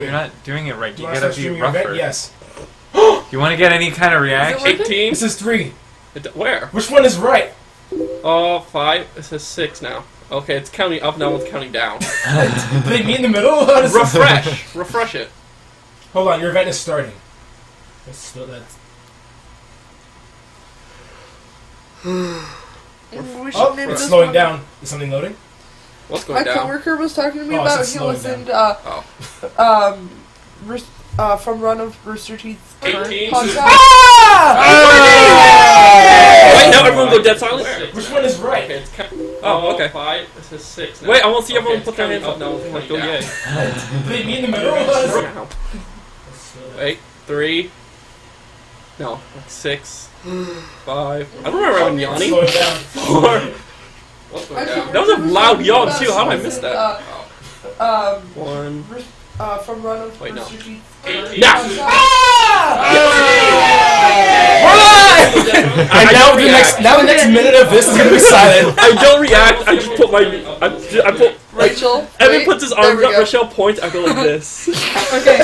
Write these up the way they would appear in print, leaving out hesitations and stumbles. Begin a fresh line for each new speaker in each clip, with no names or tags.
You're not doing it right. You
Do
gotta be rougher.
Yes.
You want to get any kind of reaction?
18.
This is 3.
Where?
Which one is right?
5. This is 6 now. Okay, it's counting up now. It's counting down.
Do they meet in the middle?
Refresh. Refresh it.
Hold on, your event is starting. That's it's slowing down. Is something loading?
What's going down?
My coworker was talking to me
Oh,
about
it's
he
slowing
listened from Run of Rooster Teeth's
18.
podcast.
Wait, now everyone go dead silent.
Which one is right?
Okay, it's oh, okay. 5. This is 6 now. Wait, I want to see everyone put their hands up now. Like, go yay.
Do they meet in the middle?
Now. 8, 3. No, 6. 5. I don't remember having yawning.
Slowing down.
4. That was a loud yawn too. How did I miss that? 1.
From Run of
Wait, no.
Rooster Teeth's
Yeah.
And now the next minute of this is gonna be silent.
I don't react. I just put my. I put.
Rachel.
Evan puts his arms up. Rochelle points. I go like this.
Okay.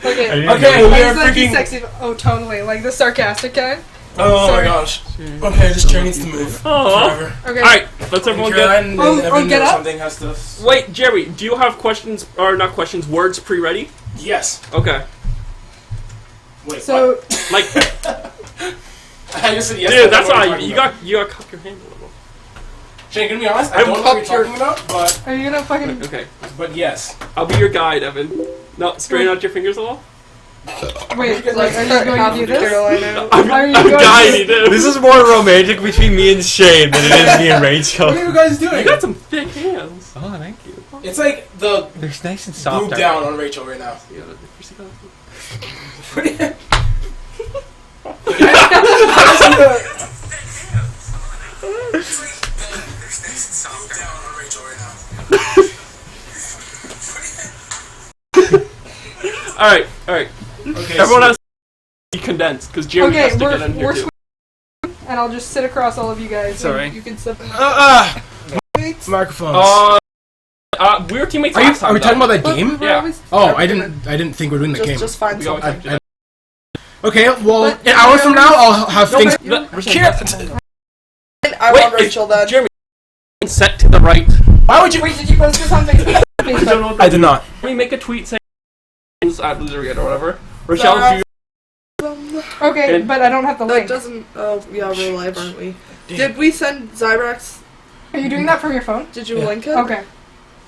Okay, we
Like,
are
like he's
freaking.
sexy. Oh, totally. Like the sarcastic kind.
Oh
Sorry.
my gosh. Okay, this chair needs to move.
Aww.
Forever.
Okay.
Alright, let's everyone get.
Caroline and Evan
get
or
up?
something has to.
Wait, Jerry, do you have questions, or not questions, words pre-ready?
Yes.
Okay.
Wait.
So
Like,
I just said yes.
dude, that's why you got cup your hand a little.
Shane, gonna be honest, I
I'm
don't know what you're
cupped
talking about, but
are you gonna fucking?
Okay,
but yes.
I'll be your guide, Evan. No, straighten out your fingers a little.
Wait. Like, are you going to do this?
Carolina.
Are you
I'm
going
guiding him.
This is more romantic between me and Shane than it is me and Rachel.
What are you guys doing?
You got some thick hands.
Oh, thank you.
It's like the
They're nice and soft.
move down on Rachel right now.
Alright.
Okay,
Everyone has to be condensed, because Jerry has to get in here
we're
too.
and I'll just sit across all of you guys.
Sorry.
And you can sit.
microphones.
We were teammates
Are
last time.
we talking about that game?
Yeah.
Oh, I didn't think we were doing the game.
Just find
We always
something.
have to.
Okay, well,
But-
an hour from now I'll have things.
I want Rachel then.
Jeremy, set to the right.
Why would you?
Wait, did you post this on Facebook?
I did not.
Let me make a tweet saying at LozerBrigade or whatever. Rochelle, do you...
Okay,
And-
but I don't have the
That
link.
doesn't. Oh, yeah, we're live, aren't we? Did we send Zyrax?
Are you doing that from your phone?
Did you
Yeah.
link it?
Okay.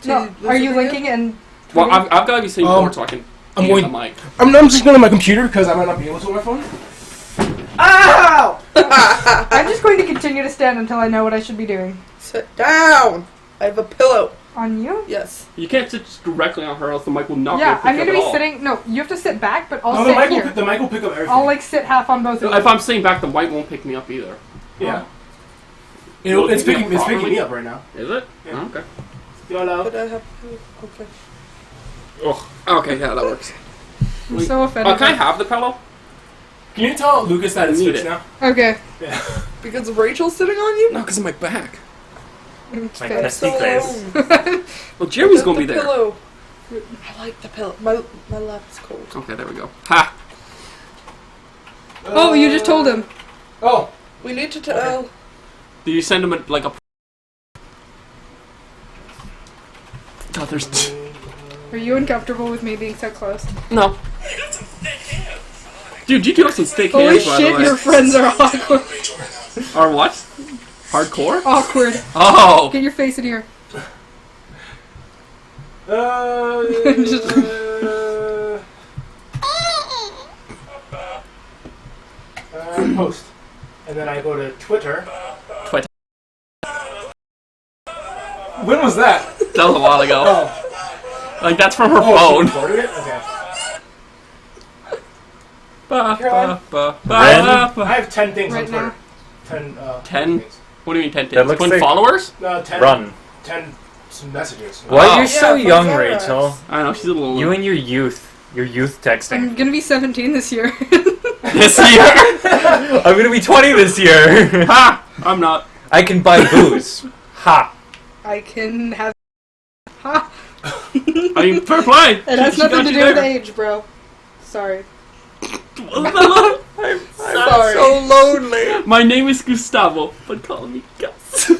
To
No. Are you
LozerBrigade?
linking it and?
Well, I've got to be saying more so I can
I'm
use
going.
the mic.
I'm just going to my computer because I might not be able to on my phone.
Ow!
I'm just going to continue to stand until I know what I should be doing.
Sit down. I have a pillow.
On you?
Yes.
You can't sit directly on her, else the mic will not
Yeah,
be
I'm
able
gonna
to
be
pick up at all.
sitting. No, you have to sit back, but I'll
No,
sit here.
the mic will pick up everything.
I'll like sit half on both of you.
If I'm sitting back, the mic won't pick me up either.
Yeah.
Well,
It's
you
picking
do it properly?
me up right now.
Is it?
Yeah.
Oh, okay.
YOLO.
But I have. Okay.
Ugh. Okay, yeah, that works.
I'm so offended.
Can I have the pillow?
Can you tell Lucas that it's
Need
fixed
it.
now?
Okay.
Yeah.
Because Rachel's sitting on you?
No, because of my back.
It's
My
fixed.
testicles.
Well, Jeremy's
Look
going to
at
be
the
there.
pillow. I like the pillow. My lap's cold.
Okay, there we go. Ha!
Oh, you just told him.
Oh.
We need to tell.
Do you send him like a... God, there's...
Are you uncomfortable with me being so close?
No. Dude, you do have some thick
Holy
hands, by the
shit,
way.
your friends are awkward.
Or what? Hardcore?
Awkward.
Oh!
Get your face in here.
Post. And then I go to Twitter.
Twitter.
When was that?
That was a while ago.
Oh.
Like, that's from her
Oh, she
phone.
recorded it? Okay.
Ba, ba, ba,
I
ba.
have 10 things
Right
on Twitter.
now.
10,
10?
things.
What do you mean 10
That
things?
looks
20
like-
followers?
No, 10.
Run.
10 messages.
Why
Oh.
you're so
Yeah,
young,
from Zyrax.
Rachel?
I don't know, she's a little...
You and your youth texting.
I'm gonna be 17 this year.
This year?
I'm gonna be 20 this year.
Ha! I'm not.
I can buy booze. Ha.
I can have. Ha!
I mean, fair play.
It has
She
nothing
got
to
you
do with
there.
age, bro. Sorry.
I'm
sorry.
so lonely. My name is Gustavo, but call me Gus.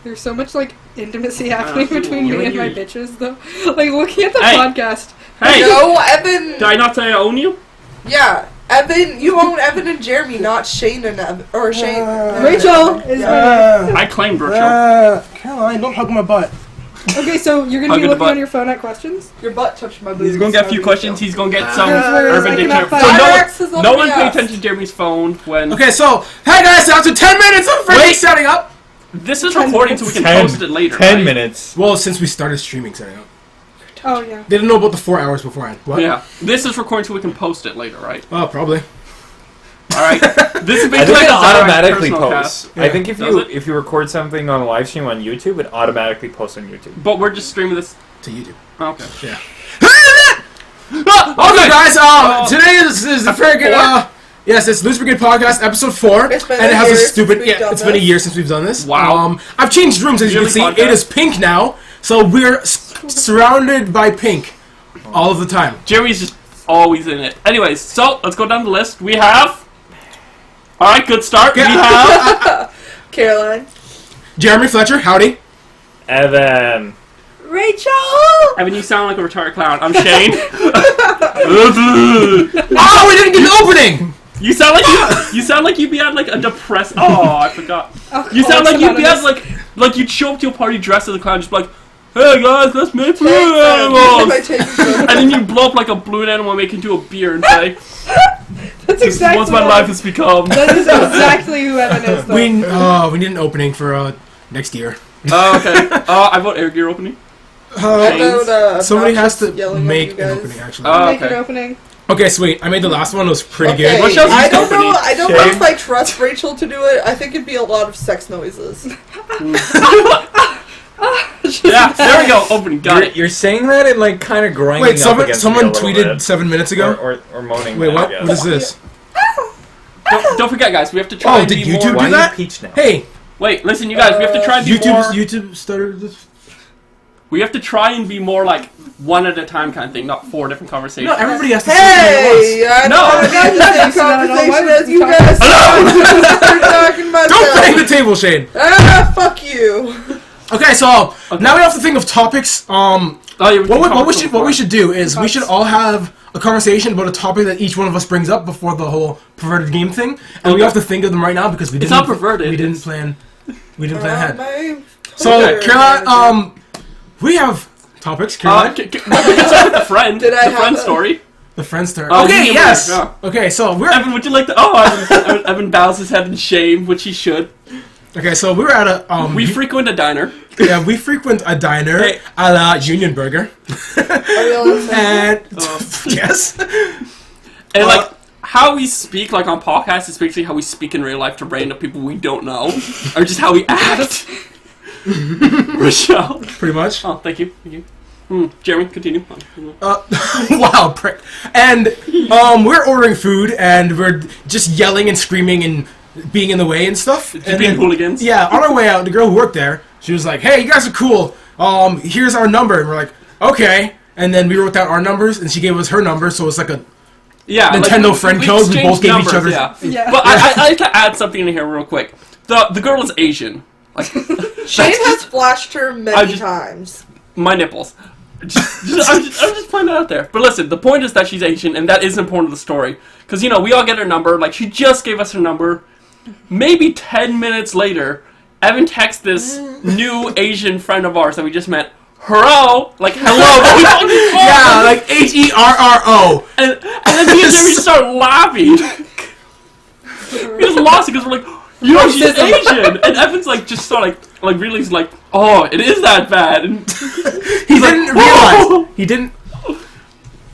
There's so much, like, intimacy happening between
you
me and
and
my
you.
bitches, though. Like, looking at the
Hey.
podcast.
Hey,
No, Evan.
did I not say I own you?
Yeah, Evan. You own Evan and Jeremy, not Shane and Evan or Shane.
Rachel is my...
I claimed Rachel.
Caroline, don't hug my butt.
Okay, so you're gonna
Hug
be
in the
looking
butt.
on your phone at questions?
Your butt touched my boobs.
He's gonna get a few questions. He's gonna get some
Where's
Urban
like
Dictionary.
enough
So
X is
no
on
one
the
pay
ass.
attention to Jeremy's phone when.
Okay, so, hey guys, after 10 minutes of Freddie setting up.
This is recording, so we can
10
post it later.
10
right?
minutes.
Well, since we started streaming setting up.
Oh, yeah.
They didn't know about the 4 hours beforehand. What?
Yeah, this is recording, so we can post it later, right?
Oh, probably.
All right. This is
I
basically
think
like
it
a
automatically
personal
posts.
cast.
I think if
Does
you
it?
record something on a live stream on YouTube, it automatically posts on YouTube.
But we're just streaming this.
To YouTube.
Oh, okay.
Yeah.
Ah,
Okay, guys, today is the friggin',
Four?
yes, it's LozerBrigade Podcast, episode 4.
It's been
and
a
it has a
year
stupid,
since we've done
it's been a
this.
year since we've done this.
Wow.
I've changed rooms, as you can
Yearly
see.
podcast.
It is pink now, so we're surrounded by pink all of the time.
Jeremy's just always in it. Anyways, so let's go down the list. We have. All right, good start. We have.
Caroline.
Jeremy Fletcher, howdy.
Evan.
Rachel!
Evan, you sound like a retired clown. I'm Shane.
Oh, we didn't get an opening!
You sound like you'd be at like a depressed. Oh, I forgot. You sound like you'd be at like you'd show up to a party dressed as a clown, just be like, "Hey guys, let's make blue animals," and then you blow up like a balloon animal and make it into a beer and say,
That's exactly
"What's my life has become."
That is exactly who Evan is, though.
We need an opening for next year.
Oh, okay. I vote air gear opening.
Somebody has to
yelling at
make
you
an
guys.
opening, actually.
Make
okay.
an opening.
Okay, sweet. I made the last one. It was pretty
Okay,
good.
What else
I
is
don't know.
company?
I don't know
Shame.
if I trust Rachel to do it. I think it'd be a lot of sex noises.
Yeah, there we go. Opening. Got it.
You're saying that and like kind of grinding
Wait,
up against
someone
me a little
tweeted
bit.
7 minutes ago?
Or moaning.
Wait,
I
what?
guess.
What is this?
Don't forget, guys. We have to try.
Oh,
and
did
be
YouTube
more...
Why
do
are
that?
you peach now?
Hey,
Wait, listen, you guys. We have to try and be more.
YouTube started this.
We have to try and be more like one at a time kind of thing, not 4 different conversations.
No, everybody has to
Hey, I don't
No.
want to be in the same
Listen, I don't know why
conversation
we
as you
talk-
guys. You're talking about
Don't bang the
that.
table, Shane.
Ah, fuck you.
Okay, so now we have to think of topics.
Oh, yeah, we can
What
talk
we
before.
should do is we should all have a conversation about a topic that each one of us brings up before the whole perverted game thing, and we
Okay.
have to think of them right now because we
It's
didn't.
not perverted,
We didn't
it's-
plan. We didn't plan ahead.
My
So,
Twitter
Caroline,
manager.
we have topics. Caroline,
we can start with the friend.
Did I
the
have
friend
a-
story.
the friend star.
Oh,
Okay,
you
yes.
yeah.
Okay, so we're
Evan, would you like to? Oh, Evan bows his head in shame, which he should.
okay. So we were at a
We frequent a diner.
yeah, we frequent a diner
Hey.
a la Union Burger,
Are we all the same?
and
Oh.
yes,
And like how we speak, like on podcasts, is basically how we speak in real life to random people we don't know, or just how we act. Rochelle.
pretty much.
Oh, thank you. Jeremy, continue.
Wow, prick. And we're ordering food, and we're just yelling and screaming and being in the way and stuff.
Just
And
being
then-
hooligans.
Yeah, on our way out, the girl who worked there, she was like, "Hey, you guys are cool. Here's our number." And we're like, "Okay." And then we wrote down our numbers, and she gave us her number, so it's like a
Yeah,
Nintendo friend code, we both
exchanged
gave each
numbers,
other's-
Yeah.
Yeah.
But I like to add something in here real quick. The girl is Asian. Like
Shane has flashed her
I
many
just-
times.
my nipples. I'm just putting that out there. But listen, the point is that she's Asian, and that is important to the story. Because, you know, we all get her number. Like, she just gave us her number. Maybe 10 minutes later, Evan texts this new Asian friend of ours that we just met. Hello, like hello, but we don't need
yeah, like HERRO.
and then me and Jeremy just start laughing. We just lost it because we're like, you know, she's Asian, and Evan's like just sort of like really like, oh, it is that bad, and
He
like,
didn't
"Whoa."
realize. He didn't.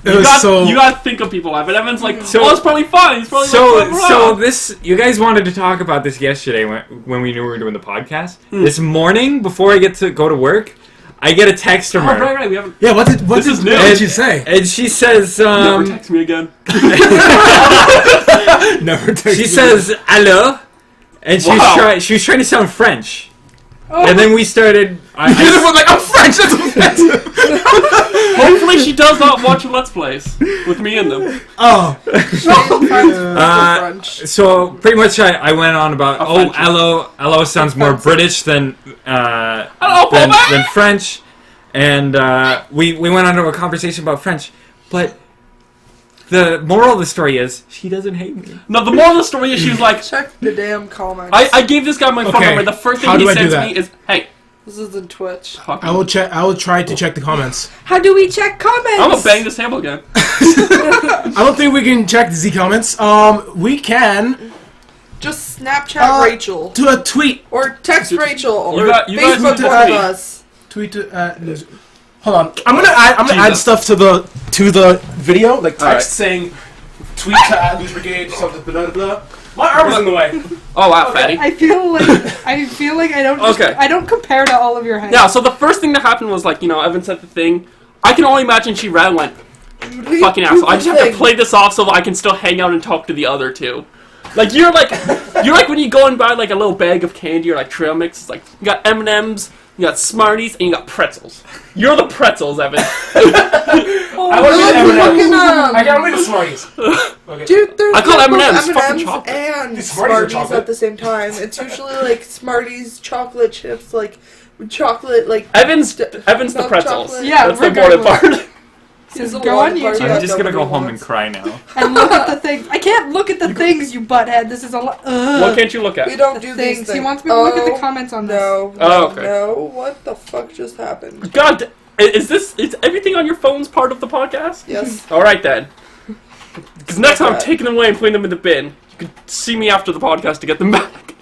It was so.
You gotta think of people laughing. Evan's like,
So-
oh, it's probably fun. It's probably
So this, you guys wanted to talk about this yesterday when we knew we were doing the podcast. This morning, before I get to go to work, I get a text from
Oh,
her.
right. We haven't.
Yeah, what did
This is new.
what did you say?
And she says,
Never text me again.
Never text
she
me.
says, "Hello," and
Wow.
she was trying to sound French.
Oh,
And then we started.
You did it with like, I'm French. French. That's offensive.
Hopefully she does not watch Let's Plays with me in them.
Oh.
French.
So pretty much, I went on about
French.
hello sounds more British than French, and we went on to a conversation about French, but the moral of the story is she doesn't hate me.
No, the moral of the story is she was like,
Check the damn comments.
I gave this guy my phone number. The first thing he sends me is, hey.
This isn't Twitch.
I will check. I will try to check the comments.
How do we check comments?
I'm gonna bang this table again.
I don't think we can check the Z comments. We can
Just Snapchat Rachel.
to a tweet.
Or text Rachel. Or
You guys
Facebook
need to
one of
tweet.
us.
Tweet to. Hold on. I'm gonna add stuff to the video, like text
Alright.
saying tweet to @LozerBrigade something blah blah blah. My arm is in the way.
Oh wow, fatty.
I feel like I don't.
Okay.
I don't compare to all of your heads.
Yeah, so the first thing that happened was like, Evan said the thing. I can only imagine she ran and went, fucking asshole. I just have to play this off so I can still hang out and talk to the other two. Like you're like when you go and buy like a little bag of candy or like trail mix. It's like you got M&Ms, you got Smarties, and you got pretzels. You're the pretzels, Evan.
I want to be the M&Ms.
fucking,
I can't wait the Smarties. Okay.
Dude, there's
I call
both
M&Ms fucking
M&Ms
chocolate.
and
These Smarties are
Smarties
chocolate.
at the same time. It's usually like Smarties chocolate chips, like chocolate, like
Evan's the
milk
pretzels.
chocolate.
Yeah,
That's the important
regardless.
part.
He's the
Go
one
on
part
YouTube.
I'm
that
just gonna go
nobody
home and
wants.
cry now.
And look at the things. I can't look at the things, you butthead. This is a lot.
What can't you look at?
We don't
The
do
things.
these things.
He wants me to look at the comments on this.
No.
Oh, okay.
No. What the fuck just happened?
God, is everything on your phone's part of the podcast?
Yes.
All right then. Because next time I'm
Okay.
taking them away and putting them in the bin. You can see me after the podcast to get them back.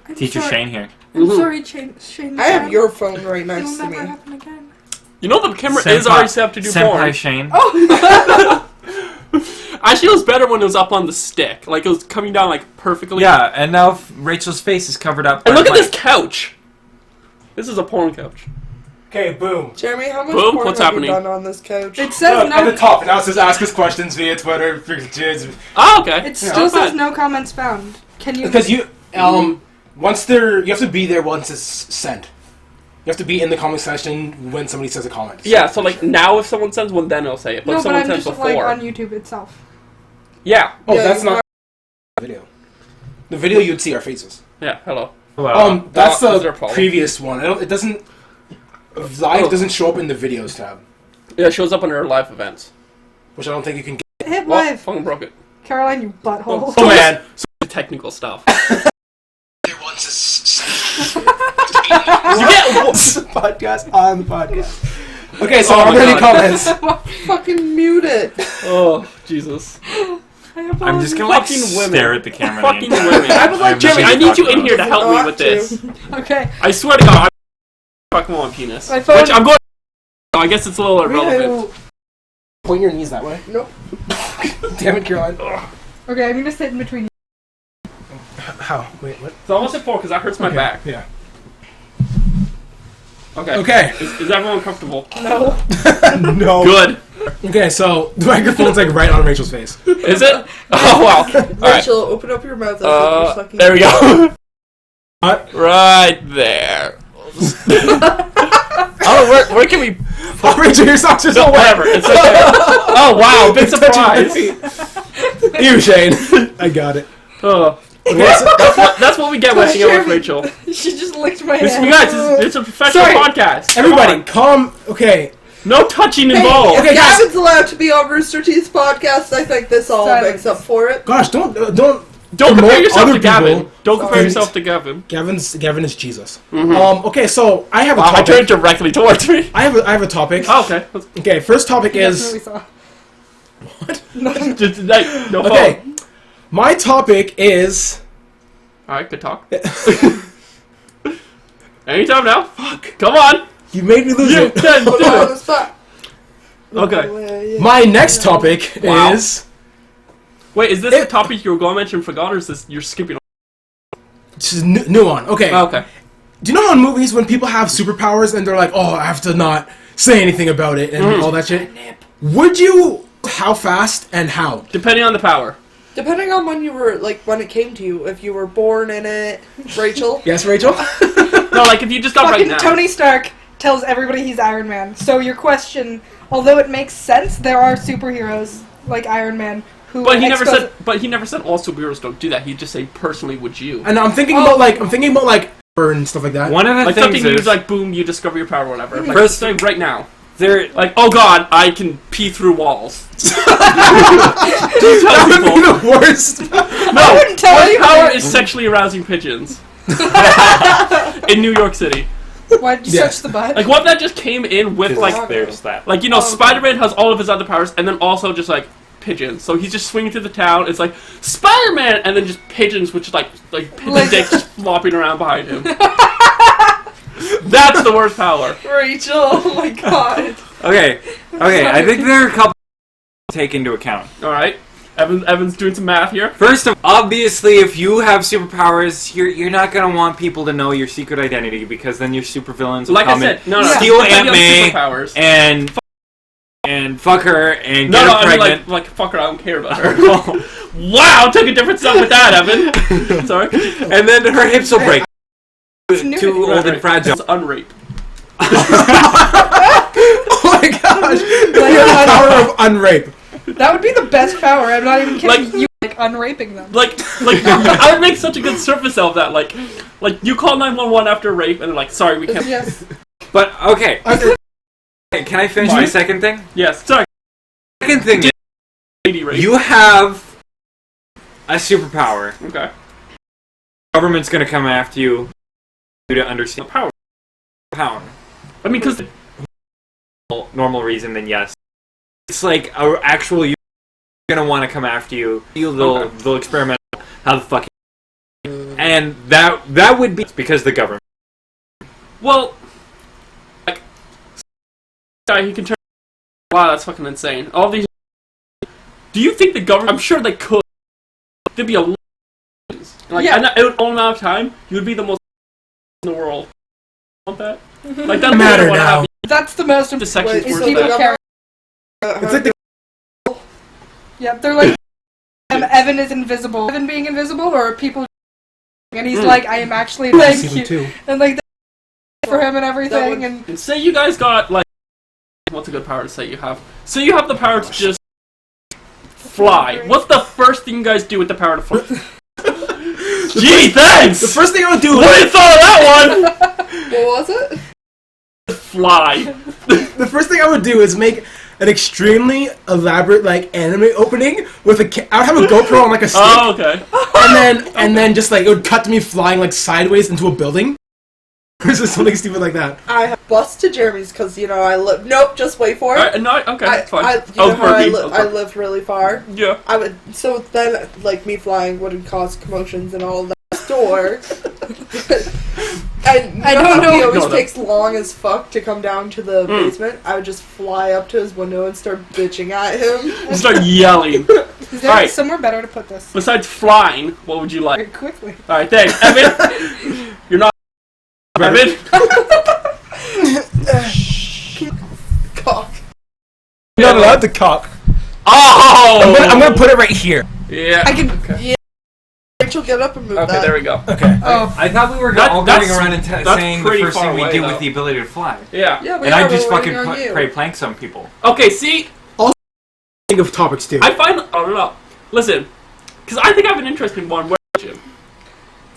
I'm
Teacher
sorry.
Shane here.
I'm sorry, Shane.
I have your phone right
It'll
next to
never
me.
happen again.
You know the camera is already set up to do
Senpai
porn.
Shane.
Actually, it was better when it was up on the stick. Like it was coming down like perfectly.
Yeah, and now Rachel's face is covered up.
And
by
look at
the
this couch. This is a porn couch.
Okay, boom.
Jeremy, how much
Boom,
porn
what's
have
happening?
you done on this couch?
It says
Look, at
no.
the top, and now it says ask us questions via Twitter.
Oh, okay.
It still says no comments found. Can you?
Because you once you have to be there once it's sent. You have to be in the comment section when somebody says a comment.
Yeah, so like now if someone sends one, then it'll say it. But
No,
if
but
someone
I'm
sends
just
before,
like on YouTube itself.
yeah,
Oh,
Yeah,
that's
you
not the video. The video you'd see our faces.
yeah. Hello.
That's
is there a
the
problem?
previous one. It doesn't. Live doesn't show up in the videos tab,
Yeah, it shows up under live events.
which I don't think you can get.
Hit
Well,
live,
fucking broke it.
Caroline, you butthole.
Oh man!
Technical stuff.
You get podcast on the podcast. Okay, so
Oh
are
my
there any
God.
comments?
Fucking mute it.
Oh Jesus!
I'm just gonna like
Fucking women.
stare at the camera.
Fucking
the entire
women.
time.
I would like
I'm
Jeremy.
just
I
gonna
need you
talk
in
about
here
it.
to help me
Not
with
to.
this.
Okay.
I swear to God, I'm fucking on penis.
My phone-
Which I'm going. I guess it's a little irrelevant.
Point your knees that way.
Nope.
Damn it, Caroline.
Okay, I'm gonna sit in between you.
How? Wait, what?
It's almost at 4 because that hurts my back.
Yeah.
Okay.
Okay.
Is everyone comfortable?
No.
No.
Good.
Okay, so the microphone's like right on Rachel's face.
Is it? Oh wow. All right.
Rachel, open up your mouth. I'll think you're sucking.
There we go.
What?
Right there. Oh, where can we?
Oh, Rachel, your socks are so
No,
wet.
whatever. It's okay. Oh wow, big surprise.
You, Shane. I got it.
Oh.
Okay, so,
That's what we get when hanging out with Rachel.
She just licked my
Listen,
hand.
you guys, it's a professional
Sorry.
podcast. Come
everybody,
on.
calm. Okay.
No touching
Hey,
involved.
if
Okay, guys.
Gavin's allowed to be on Rooster Teeth's podcast, I think this all
Silence.
makes up for it.
Gosh, don't
Don't
promote
compare yourself
other
to Gavin.
people.
Don't compare
Sorry.
yourself to Gavin.
Gavin is Jesus.
Mm-hmm.
Okay, so I have a
Wow, I
topic.
turned directly towards me.
I have a topic.
Oh, okay.
Okay, first topic
Definitely
is
saw.
Just, like, no
okay.
phone.
My topic is
Alright, good talk. Anytime now. Fuck. Come on.
you made me lose
You
it.
can do
Put it on
it.
the spot.
Okay.
My next topic
Wow.
is
Wait, is this the topic you were going to mention for God, or is this you're skipping?
this is new one. Okay.
Oh, okay.
Do you know how in movies when people have superpowers and they're like, oh, I have to not say anything about it and all that shit? Would you? How fast and how?
Depending on the power.
Depending on when you were, like, when it came to you, if you were born in it, Rachel.
Yes, Rachel?
No, like if you just got right
Fucking
now.
Tony Stark. tells everybody he's Iron Man. So your question, although it makes sense, there are superheroes like Iron Man who.
But he never said. But he never said all superheroes don't do that. He'd just say, personally, would you?
And I'm thinking about like and stuff like that.
One of the
Like
things
something
is
you like, boom, you discover your power, or whatever. Like,
First-
say right now.
there.
Like, oh god, I can pee through walls. Do tell
That would be
people.
the worst.
I wouldn't tell
My
anybody.
power is sexually arousing pigeons. In New York City.
Why'd you
Yes.
search the butt?
Like, what if that just came in with, like,
there's that.
like, you know, Spider-Man has all of his other powers, and then also just, like, pigeons. So he's just swinging through the town, it's like, Spider-Man! And then just pigeons, which is, like pigeon dicks just flopping around behind him. That's the worst power.
Rachel, oh my god.
Okay, I think there are a couple to take into account.
Alright. Evan's doing some math here.
First of all, obviously, if you have superpowers, you're not gonna want people to know your secret identity because then your supervillains will
Like I
come
said,
in,
no,
steal
But then
Aunt
you have
May
superpowers.
and fuck her and
No,
get
no,
her
I mean,
pregnant.
like, fuck her, I don't care about her. Wow, took a different step with that, Evan. Sorry.
And then her hips will break. Too old and fragile.
It's unrape.
Oh my gosh! The power of unrape.
That would be the best power. I'm not even kidding.
Like-
you like unraping them.
Like I would make such a good surface of that. Like you call 911 after rape, and they're like, sorry, we can't.
Yes.
But okay,
Okay.
can I finish
Why?
my second thing?
Yes, sorry.
Second thing is
Lady rape.
you have a superpower.
Okay.
Government's gonna come after you to
The
understand
power.
power.
I mean, because
Normal reason, then yes. It's like a actual you're gonna want to come after you. They'll experiment on how the fuck. And that would be because the government.
well, like guy he can turn. Wow, that's fucking insane. All these. Do you think the government? I'm sure they could. There'd be a. Like,
Yeah.
and in all amount of time, you would be the most in the world. Want that? Like that
Matter now.
That's the most
The
important.
sections
Wait,
Is
were
so
people
the
that.
care.
It's like the
Yeah, they're like, Evan is invisible. Evan being invisible, or are people? And he's like, I am actually thank
season
you,
2.
and like for him and everything,
would-
and
And say you guys got like, what's a good power to say you have? Say you have the power to just fly. What's the first thing you guys do with the power to fly? Gee, thanks.
The first thing I would do.
What do you thought of that one?
What was it?
Fly.
The first thing I would do is make an extremely elaborate like anime opening with I would have a GoPro on like a stick,
Oh, okay.
and then just like it would cut to me flying like sideways into a building, or just something stupid like that.
I have bus to Jeremy's because, you know, I live. Nope, just wait for it.
Alright, no, okay, that's fine.
You know how I
burpee.
live really far.
Yeah.
I would. So then, like, me flying wouldn't cause commotions and all that. Store. And
I don't know.
He always
No, no.
takes long as fuck to come down to the basement. I would just fly up to his window and start bitching at him.
Start yelling.
is there
Alright.
somewhere better to put this?
Besides flying, what would you
Very
like?
quickly.
Alright, thanks. Evan? You're not. Evan?
Cock.
You're not allowed to cock.
Oh!
I'm gonna put it right here.
Yeah.
I can.
Yeah. Rachel, get up and move
Okay,
that.
there we go.
Okay.
Oh,
I thought we were
That-
all
that's-
going around and
that's
saying the
pretty
first
far
thing we
away,
do
though.
with the ability to fly.
Yeah.
Yeah, we
And
are,
I just
we're
fucking
waiting on you.
prank some people.
Okay, see,
Think of topics too.
I find. Oh, no. Listen, because I think I have an interesting one.
that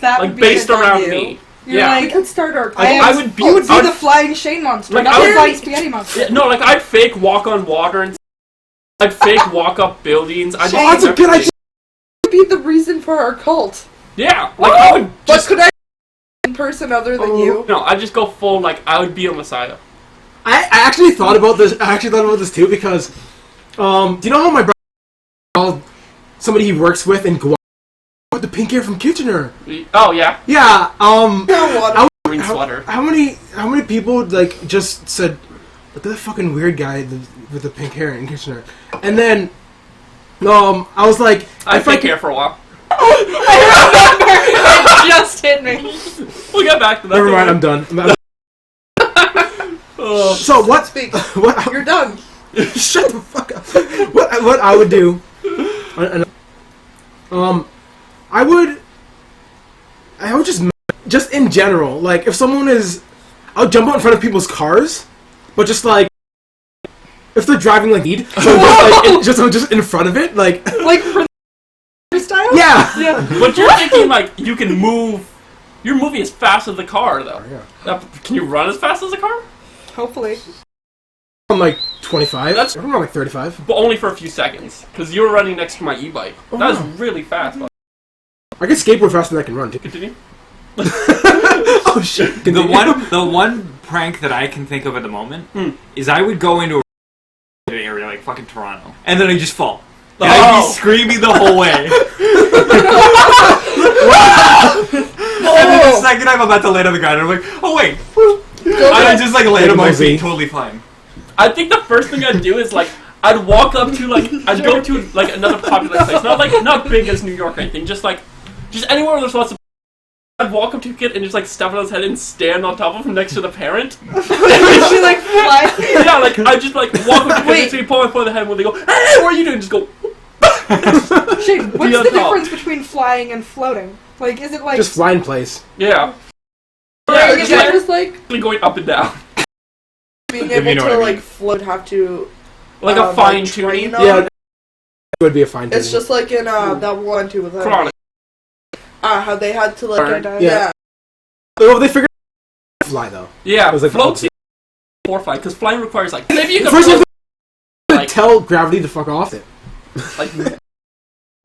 Like,
would be
based
it on
around
you.
me.
You're
Yeah.
We
like,
can start our.
I would be-
You would be
I'd-
the flying Shane monster,
Like,
not
I
the
would-
flying spaghetti monster.
Yeah, no, like, I'd fake walk on water and. I'd fake walk up buildings. I'd
Shane,
that's a good idea.
be the reason for our cult.
Yeah, like, I would
But
just.
could I in person other than you?
No, I'd just go full, like, I would be a messiah.
I actually thought about this. I actually thought about this too because, do you know how my brother called somebody he works with in Guam with the pink hair from Kitchener?
Oh, yeah.
Yeah.
No one.
I-
Green sweater.
How many people like just said, look at that fucking weird guy with the pink hair in Kitchener, and then, I was like,
I
if I
fake
could-
hair for a while.
It just hit me.
We'll get back to that.
Never mind, I'm done.
Oh.
So what?
Speak.
What?
You're done.
Shut the fuck up. What I would do? I would just in general, like if someone is I'll jump out in front of people's cars, but just like if they're driving like lead, so just in front of it, like
for style.
yeah.
But you're thinking like you can move. You're moving as fast as the car, though.
Yeah.
Can you run as fast as the car?
Hopefully.
I'm like 25.
That's-
I'm around like 35.
But only for a few seconds, because you were running next to my e-bike.
Oh,
That was
wow.
really fast. But
I can skateboard faster than I can run. Too.
continue.
Oh shit!
The one prank that I can think of at the moment is I would go into an area like fucking Toronto, and then I'd just fall. And I'd be screaming the whole way. And then the second I'm about to land on the ground, I'm like, oh wait. And I just like land on my feet, totally fine.
I think the first thing I'd do is like I'd walk up to like I'd go to like another popular place, not big as New York or anything, just anywhere where there's lots of. I'd walk up to a kid and just like step on his head and stand on top of him next to the parent.
She like fly.
Yeah, like I just like walk up to the kid and pull my foot in the head when they go, hey, what are you doing? Just go.
Shane, what's
on
the
top.
difference between flying and floating? Like, is it like
Just fly in place.
Yeah.
Yeah,
It's
it's just like
going up and down.
being
If you
able
know
to
what I mean.
like float, have to
Like a fine tuning.
train on.
Yeah, it would be a fine.
It's just like in that one too with
Chronic.
how they had to like
Yeah. Oh, they figured out fly though.
Yeah,
It was like
floats horrifying because flying requires like maybe you can
First, you have
float,
to
like
tell gravity to fuck off it.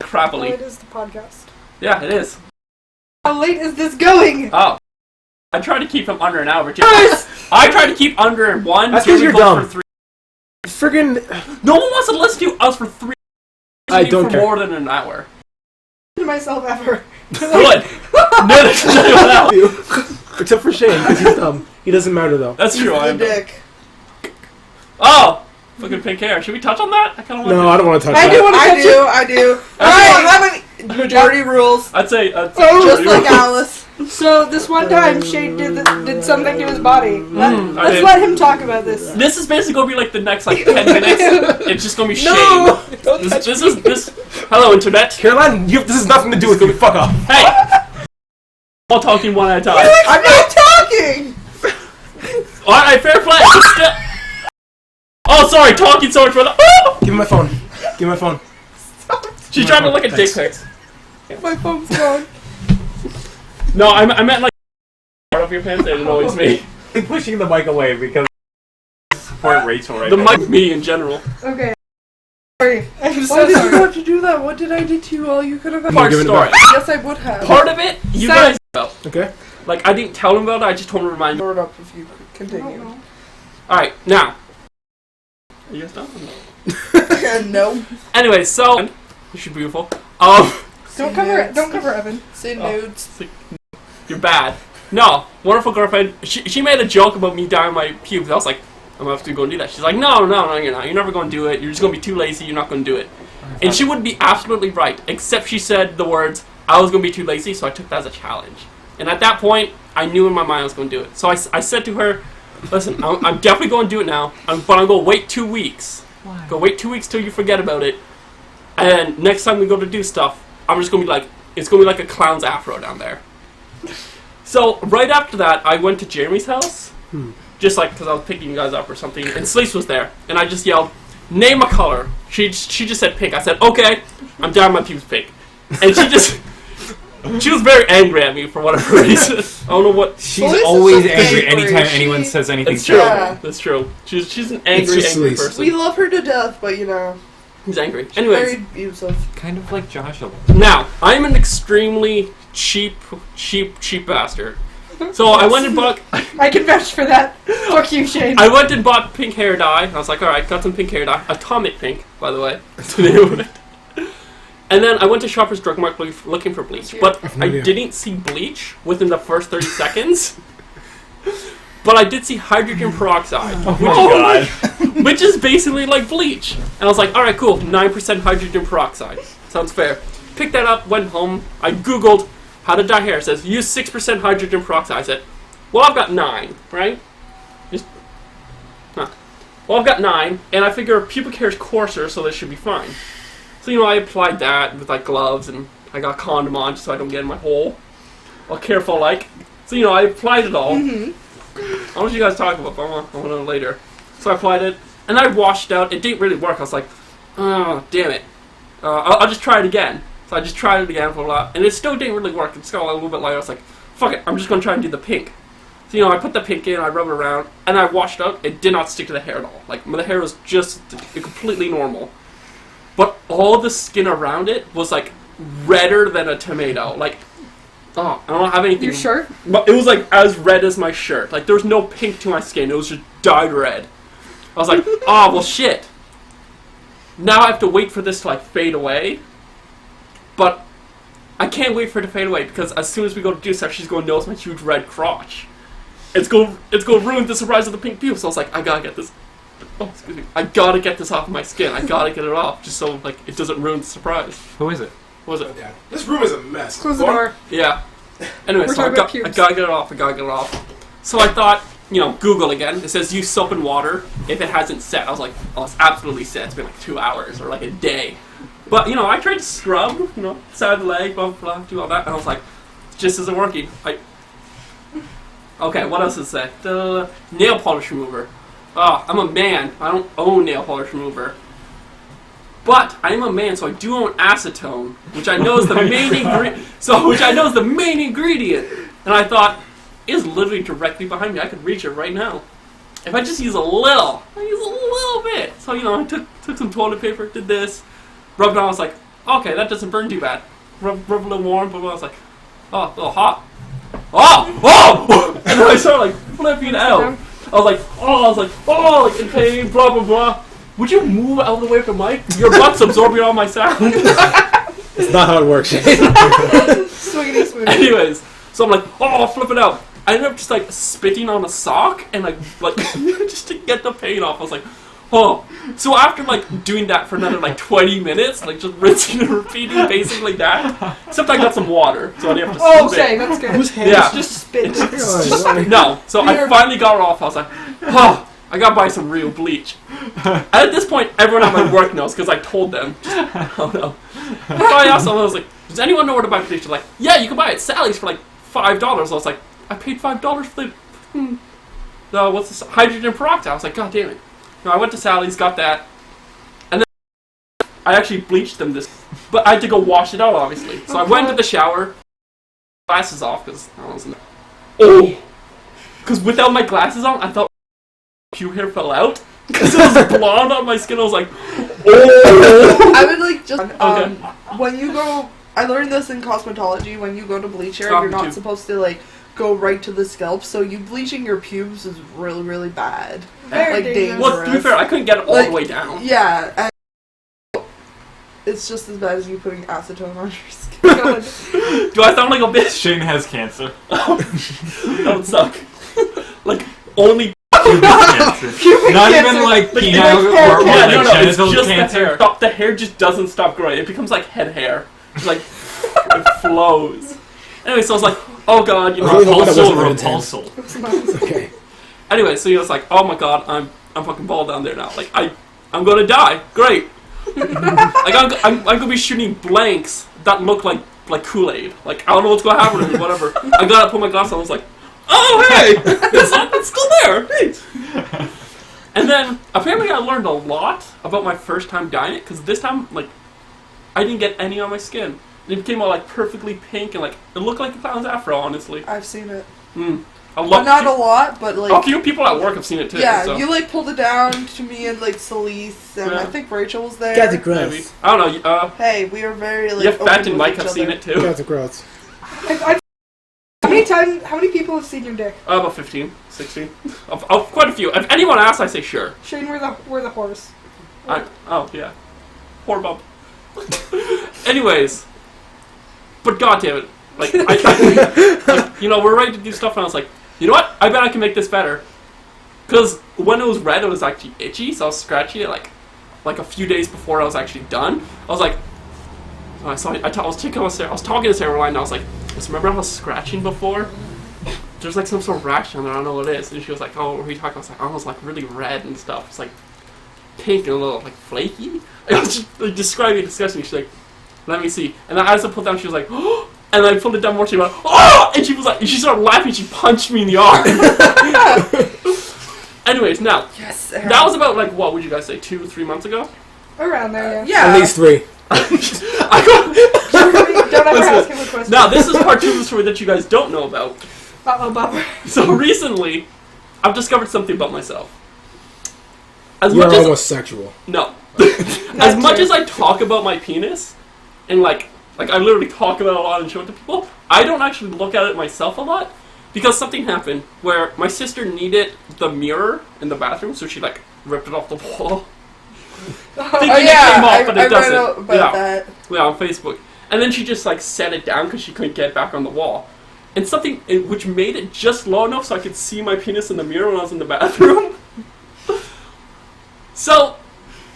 crappily.
What is the podcast?
Yeah, it is.
How late is this going?
Oh, I try to keep them under an hour. I try to keep under one.
That's
here
'cause
we
you're
go
dumb.
For 3.
Friggin'.
No one wants to listen to us for 3.
I don't
for
care.
more than an hour.
To myself ever.
Good. No, there's anyone else.
Except for Shane, because he's dumb. He doesn't matter though.
That's true. I
the
am.
dick.
Oh, fucking pink hair. Should we touch on that? I kind of want.
No, I don't want to touch
I
that.
do want to touch it.
I do.
Alright.
How many majority rules?
I'd say.
Just like Alice.
So this one time, Shane did something to his body.
I
Let's
did.
let him talk about this.
This is basically gonna be like the next like 10 minutes. It's just gonna be Shane.
No!
This. Hello, internet.
Caroline, this has nothing to do with me. Fuck off.
Hey. All talking one at a time.
I'm not talking.
All right, fair play. Oh, sorry, talking so much for the.
Give me my phone. Give me my phone.
She's trying to look at dick pics.
My phone's gone.
No, I meant like part of your pants. It annoys me.
I'm pushing the mic away because I support Rachel right
The
now.
mic, me in general.
Okay. Sorry. I'm
Why
so
did you
sorry.
have to do that? What did I do to you? All you could have.
Part
give it
story.
Yes, I would have.
Part of it, you
Sorry.
guys know.
Okay.
Like I didn't tell him about it. I just told him to remind you.
Throw it up if you continue.
All right, now. Are you guys done?
No.
Anyway, so you're beautiful.
Don't cover Evan.
Say nudes.
You're bad. No, wonderful girlfriend. She made a joke about me dyeing my pubes. I was like, I'm gonna have to go and do that. She's like, no, you're not. You're never gonna do it. You're just gonna be too lazy. You're not gonna do it. And she would be absolutely right, except she said the words, I was gonna be too lazy, so I took that as a challenge. And at that point, I knew in my mind I was gonna do it. So I said to her, listen, I'm definitely gonna do it now, but I'm gonna wait 2 weeks.
Why?
Go wait 2 weeks till you forget about it. And next time we go to do stuff, I'm just gonna be like, it's gonna be like a clown's afro down there. So right after that, I went to Jeremy's house, just like because I was picking you guys up or something, and Sleece was there, and I just yelled, "Name a color." She just said pink. I said, "Okay, I'm down my pubes pink," and she was very angry at me for whatever reason. I don't know what.
She's
Well, this is
always
so
angry
angry.
anytime
She-
anyone says anything.
That's true.
Yeah.
That's true. She's an
It's
angry
just Sleece.
person.
We love her to death, but you know,
He's angry.
she's
Anyways,
very abusive.
Kind of like Joshua.
now I'm an extremely cheap bastard. So I went and bought.
I can vouch for that. Fuck you, Shane.
I went and bought pink hair dye. And I was like, all right, got some pink hair dye. Atomic pink, by the way. That's the name of it. And then I went to Shoppers Drug Mart looking for bleach, but I
familiar.
didn't see bleach within the first 30 seconds. But I did see hydrogen peroxide, which is basically like bleach. And I was like, all right, cool, 9% hydrogen peroxide. Sounds fair. Picked that up, went home. I Googled how to dye hair. It says use 6% hydrogen peroxide. I said, well, I've got 9, right? Well, I've got 9, and I figure pubic hair is coarser, so this should be fine. So, I applied that with, like, gloves, and I got a condom on just so I don't get in my hole. All careful, like. So, I applied it all. don't know what you guys talk about, but I want to know later. So I applied it, and I washed out. It didn't really work. I was like, oh, damn it. I'll just try it again. So I just tried it again for a while, and it still didn't really work. It just got a little bit lighter. I was like, fuck it, I'm just going to try and do the pink. So, I put the pink in, I rub it around, and I washed out. It did not stick to the hair at all. Like, the hair was just completely normal. But all the skin around it was, like, redder than a tomato. Like, I don't have anything.
Your shirt?
But it was, like, as red as my shirt. Like, there was no pink to my skin. It was just dyed red. I was like, oh, well, shit. Now I have to wait for this to, like, fade away. But I can't wait for it to fade away because as soon as we go to do stuff, she's going to notice my huge red crotch. It's going to ruin the surprise of the pink pubes. So I was like, I gotta get this. Oh, excuse me. I gotta get this off of my skin. I gotta get it off just so like it doesn't ruin the surprise.
Who is it?
What was it?
Yeah. This room is a mess.
Close the door.
Yeah. Anyway,
We're
so I
talking
gotta
about
get it off. I gotta get it off. So I thought, Google again. It says use soap and water if it hasn't set. I was like, oh, it's absolutely set. It's been like 2 hours or like a day. But, I tried to scrub, side of the leg, blah, blah, blah, do all that, and I was like, it just isn't working. Okay, what else does it say? The nail polish remover. Oh, I'm a man. I don't own nail polish remover. But I am a man, so I do own acetone, which I know is the main ingredient. And I thought, it's literally directly behind me. I could reach it right now. If I just use a little bit. So, I took some toilet paper, did this, rubbed it on, I was like, okay, that doesn't burn too bad. Rub a little warm, but I was like, oh, a little hot. Oh! And then I started, like, flipping out. I was like, in pain, blah, blah, blah. Would you move out of the way from the mic? Your butt's absorbing all my sound.
It's not how it works, Shane.
Swiggity swooty.
Anyways, so I'm like, oh, flip it out. I ended up just, like, spitting on a sock and, like just to get the pain off. I was like, oh. So after, like, doing that for another, like, 20 minutes, like, just rinsing and repeating, basically that, except I got some water, so I didn't have to
Oh,
spit.
okay, that's good.
Whose hands?
Yeah.
Just spit.
No, so I finally got it off. I was like, oh, I gotta buy some real bleach. And at this point, everyone at my work knows because I told them. Oh no. So I asked them, I was like, does anyone know where to buy bleach? They're like, yeah, you can buy it at Sally's for like $5. I was like, I paid $5 for the what's this? Hydrogen peroxide. I was like, god damn it. No, I went to Sally's, got that, and then I actually bleached them but I had to go wash it out, obviously. So I went into the shower, glasses off because I was because without my glasses on, I thought pube hair fell out because it was blonde on my skin. I was like, oh.
I would like just
Okay.
when you go. I learned this in cosmetology. When you go to bleach hair, you're not supposed to like go right to the scalp. So you bleaching your pubes is really, really bad.
Very
like
dangerous.
Well, to be fair, I couldn't get it all the way down.
Yeah, and it's just as bad as you putting acetone on your skin.
Do I sound like a bitch?
Shane has cancer.
That would suck. Like only.
Cancer. Not even like penile or like
No, it's
genital
just
cancer.
the hair. The hair just doesn't stop growing. It becomes like head hair. It's like it flows. Anyway, so I was like, oh god,
Repulsal.
Okay.
Anyway, so he was like, oh my god, I'm fucking bald down there now. Like I'm gonna die. Great. Like I'm gonna be shooting blanks that look like Kool-Aid. Like I don't know what's gonna happen to me. Whatever. I gotta put my glasses on. I was like, oh hey, it's still there. Thanks. And then apparently I learned a lot about my first time dyeing it because this time like I didn't get any on my skin. It became all like perfectly pink and like it looked like a clown's afro. Honestly.
I've seen it.
But
not a lot, but like
a few people at work have seen it too.
yeah,
so.
you like pulled it down to me and like Celise and
Yeah.
I think Rachel was there.
Guys are
Maybe.
gross.
I don't know.
Hey, we were very like.
Jeff
open
Fat and
with
Mike
each
have seen
other.
it too.
Guys are gross.
How many people have seen your dick?
About 15, 16. Quite a few. If anyone asks, I say sure.
Shane, we're the horse.
Oh, yeah. Poor bump. Anyways. But goddamn it. Like, we're ready to do stuff, and I was like, you know what? I bet I can make this better. Because when it was red, it was actually itchy, so I was scratching it, like a few days before I was actually done. I was like, I was talking to Sarah Line, and I was like, remember I was scratching before? There's like some sort of rash on there, I don't know what it is. And she was like, oh, what are you talking about? I was like, oh, it's like really red and stuff. It's like pink and a little like flaky. I was just like describing it disgusting. She's like, let me see. And then as I put down, she was like, oh! And I pulled it down more. She went, oh! And she was like, she started laughing. She punched me in the arm. Anyways, now that was about like what would you guys say 2-3 months ago?
Around there, yeah.
Yeah.
At least 3.
Don't ever ask him a question.
Now this is part 2 of the story that you guys don't know about.
Uh-oh, bummer.
So recently, I've discovered something about myself.
You're homosexual.
No. As much as I talk about my penis, and like I literally talk about it a lot and show it to people, I don't actually look at it myself a lot, because something happened where my sister needed the mirror in the bathroom, so she like ripped it off the wall. Thinking it came off, but it doesn't.
Read about that.
Yeah, on Facebook. And then she just like set it down because she couldn't get it back on the wall. And something which made it just low enough so I could see my penis in the mirror when I was in the bathroom. So,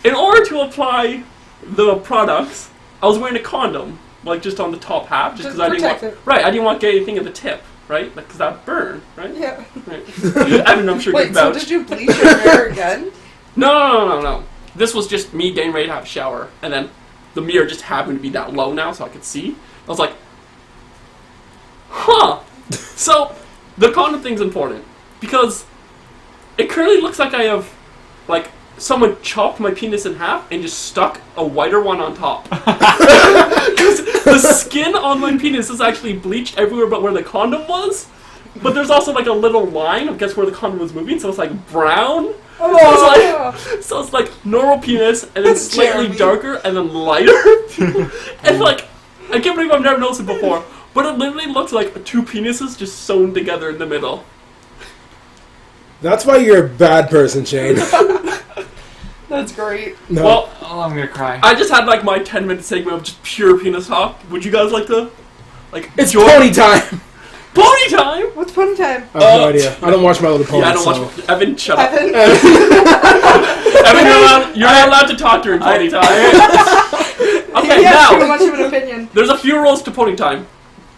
in order to apply the products, I was wearing a condom, like just on the top half, just because I didn't want. Right, I didn't want to get anything at the tip, right? Like, because that'd burn, right?
Yeah.
Right. Evan, I'm sure
Wait, so did you bleach your hair again?
No. This was just me getting ready to have a shower, and then the mirror just happened to be that low now, so I could see. I was like, huh. So, the condom thing's important, because it currently looks like I have, like, someone chopped my penis in half and just stuck a whiter one on top. Because the skin on my penis is actually bleached everywhere but where the condom was. But there's also like a little line, I guess, where the condom was moving, so it's like brown. So it's like normal penis, and then slightly darker, and then lighter. And like, I can't believe I've never noticed it before, but it literally looks like 2 penises just sewn together in the middle.
That's why you're a bad person, Shane.
That's great.
No.
Well,
I'm gonna cry.
I just had like my 10-minute segment of just pure penis talk. Would you guys like to, like,
It's
enjoy?
pony time!
Pony time!
What's pony time?
I have no idea. I don't watch My Little Pony.
Yeah, I don't
so.
watch. Evan, shut up.
Evan.
Evan, you're not allowed to talk during pony time. Okay,
He has too
now
much of an opinion.
there's a few rules to pony time.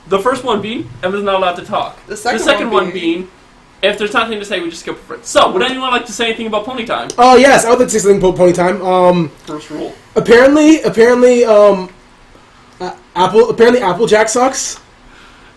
The first one being Evan's not allowed to talk.
The second
one
one
being if there's nothing to say, we just skip over it. So, would anyone like to say anything about pony time?
Oh yes, I would like to say something about pony time.
First rule.
Apparently, Applejack sucks.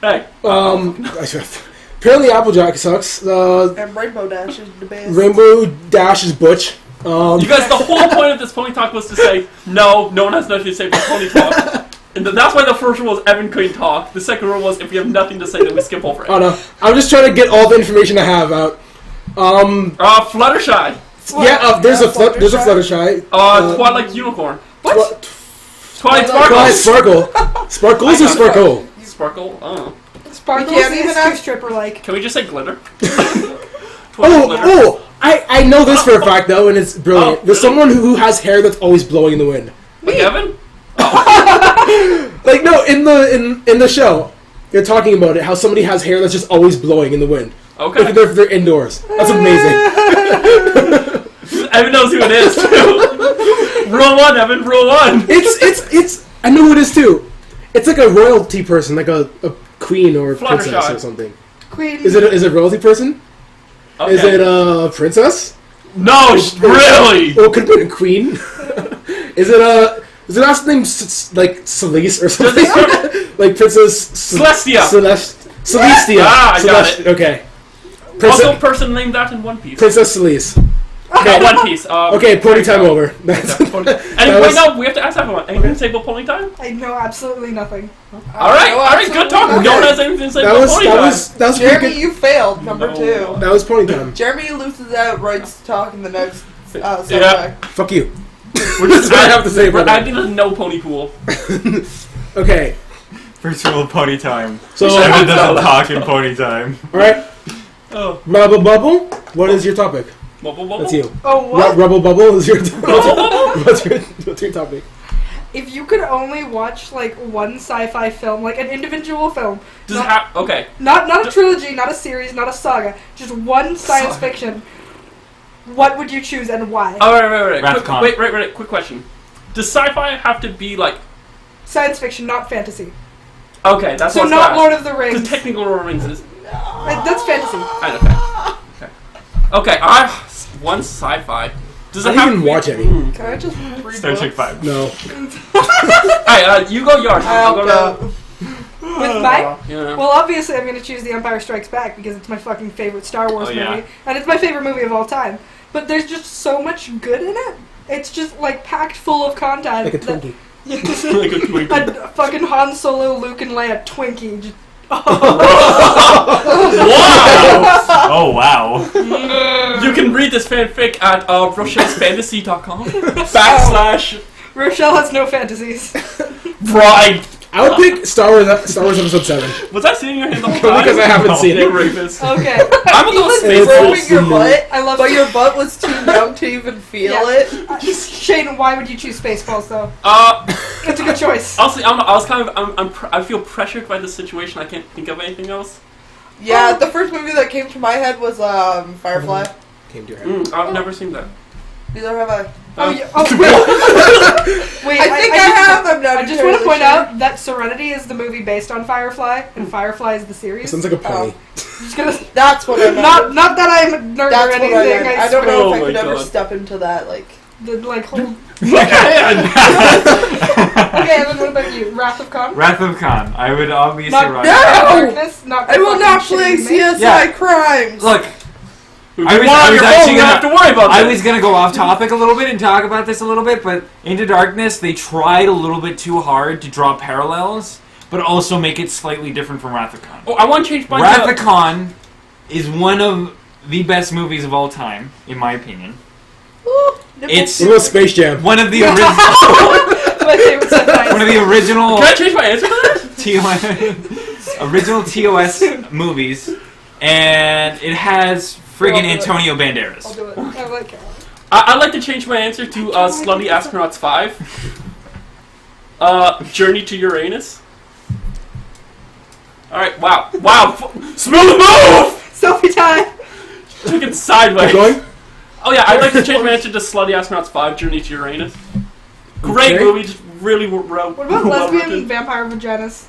Hey.
Apparently Applejack sucks.
And Rainbow Dash is the best.
Rainbow Dash is butch.
You guys, the whole point of this pony talk was to say, no one has nothing to say about pony talk. And that's why the first rule was Evan couldn't talk. The second rule was if we have nothing to say, then we skip over it.
Oh no, I'm just trying to get all the information I have out.
Fluttershy.
There's a Fluttershy.
Twilight Unicorn.
What?
Twilight
Twilight
Sparkle.
Sparkle. Sparkles or Sparkle?
Sparkle? Oh.
Sparkles
We can't even
is
ask-
stripper-like.
Can we just say glitter?
I know this for a fact though, and it's brilliant. There's someone who has hair that's always blowing in the wind.
Like Evan?
Like no, in the show, they're talking about it. How somebody has hair that's just always blowing in the wind.
Okay.
If they're indoors. That's amazing.
Evan knows who it is too. Rule 1, Evan. Rule 1.
It's. I know who it is too. It's like a royalty person, like a queen or a princess
Fluttershy.
or something.
Queen.
Is it a royalty person?
Okay.
Is it a princess?
No, really?
Or it could have been a queen. Is it a? Is the last name like Celeste or something? Like Princess
Celestia.
Celestia.
I got it.
Okay.
Also, person named that in One Piece.
Princess Celeste.
Okay, One Piece.
Okay, pony time over.
Anyway, no, we have to ask everyone. Anything to say about pony time?
I know absolutely nothing.
All right, good talk. No one has anything to say about pony time.
That was
Jeremy,
pretty good.
you failed. Number 2.
That was pony time.
Jeremy loses out rights to talk in the next subject.
Yeah.
Fuck you.
We're just
That's what I have to say
We're
about that.
acting as no pony pool.
Okay.
First rule of pony time.
So,
Evan doesn't talk in pony time.
alright.
Oh.
Rubble Bubble, what is your topic?
Wubble wubble?
That's you.
Oh, what?
Rubble Bubble is your topic.
Wubble wubble?
What's your topic?
If you could only watch like one sci-fi film, like an individual film,
Does it have... Okay.
not a trilogy, not a series, not a saga, just one science fiction, what would you choose and why?
Oh, right.
Rathcon.
Wait. Quick question. Does sci-fi have to be like...
Science fiction, not fantasy.
Okay, that's
So
what's
not
last.
Lord of the Rings.
Because technical Lord of the Rings is...
That's fantasy.
Okay, one sci-fi. Does
I
it
didn't
have
even
to be-
watch any.
Can I just read
Star Trek
books?
5.
No.
Alright, you go yours. I'll go to...
With my...
Yeah.
Well, obviously, I'm going to choose The Empire Strikes Back because it's my fucking favorite Star Wars movie.
Yeah.
And it's my favorite movie of all time. But there's just so much good in it. It's just, like, packed full of content.
Like a Twinkie.
Like a Twinkie.
A fucking Han Solo, Luke, and Leia Twinkie. Just,
Wow! Oh, wow.
You can read this fanfic at Rochelle'sFantasy.com /
Rochelle has no fantasies.
Right.
I would pick Star Wars Episode 7.
Was I seeing your hand on
Because I haven't seen it.
Rapist.
Okay.
I'm gonna go
Even
space
It's
rubbing
balls.
your butt,
I love
but your butt was too young to even feel it.
Shane, why would you choose Spaceballs, though? It's a good choice.
Honestly, I was kind of I feel pressured by this situation. I can't think of anything else.
Yeah, the first movie that came to my head was Firefly.
Came to your head.
I've never seen that.
Neither have I.
Oh, yeah. Wait,
I think I have. I'm not
I just want to
entirely
point
sure.
out that Serenity is the movie based on Firefly, and Firefly is the
It
series.
sounds like a pony.
Just gonna,
That's what I meant.
not that I'm a nerd
That's
or
what
anything.
I meant. I don't know
Oh
if I
my
could ever
God.
step into that. Like,
The, like, whole...
Man.
Okay, Evan, what about you? Wrath of Khan?
Wrath of Khan. I would obviously
Not
rock.
No!
Darkness? Not
I will not
fucking
play
shitty remake?
CSI
Yeah.
Crimes.
Look,
If
I
you
was-
want
I
on
was
your
actually
phone, you
gonna-
don't have to worry about
I
this.
was gonna go off topic a little bit and talk about this a little bit, but Into Darkness, they tried a little bit too hard to draw parallels, but also make it slightly different from Wrath of Khan.
Oh, I want to change my
Wrath of Khan is one of the best movies of all time, in my opinion.
Ooh,
It's
What about Space Jam?
one of the original,
My favorite sci-fi.
one of the original
Can I change my answer to that?
original TOS movies, and it has friggin' Antonio
I'll
Banderas.
do it. I like it.
I'd like to change my answer to Slutty Astronauts 5. Journey to Uranus. Alright, wow. Smooth move!
Selfie time!
Took it sideways.
Keep going?
Oh yeah, I'd like to change my answer to Slutty Astronauts 5, Journey to Uranus. Great
Okay.
movie, just really
What about
well
lesbian
written.
vampire vaginas?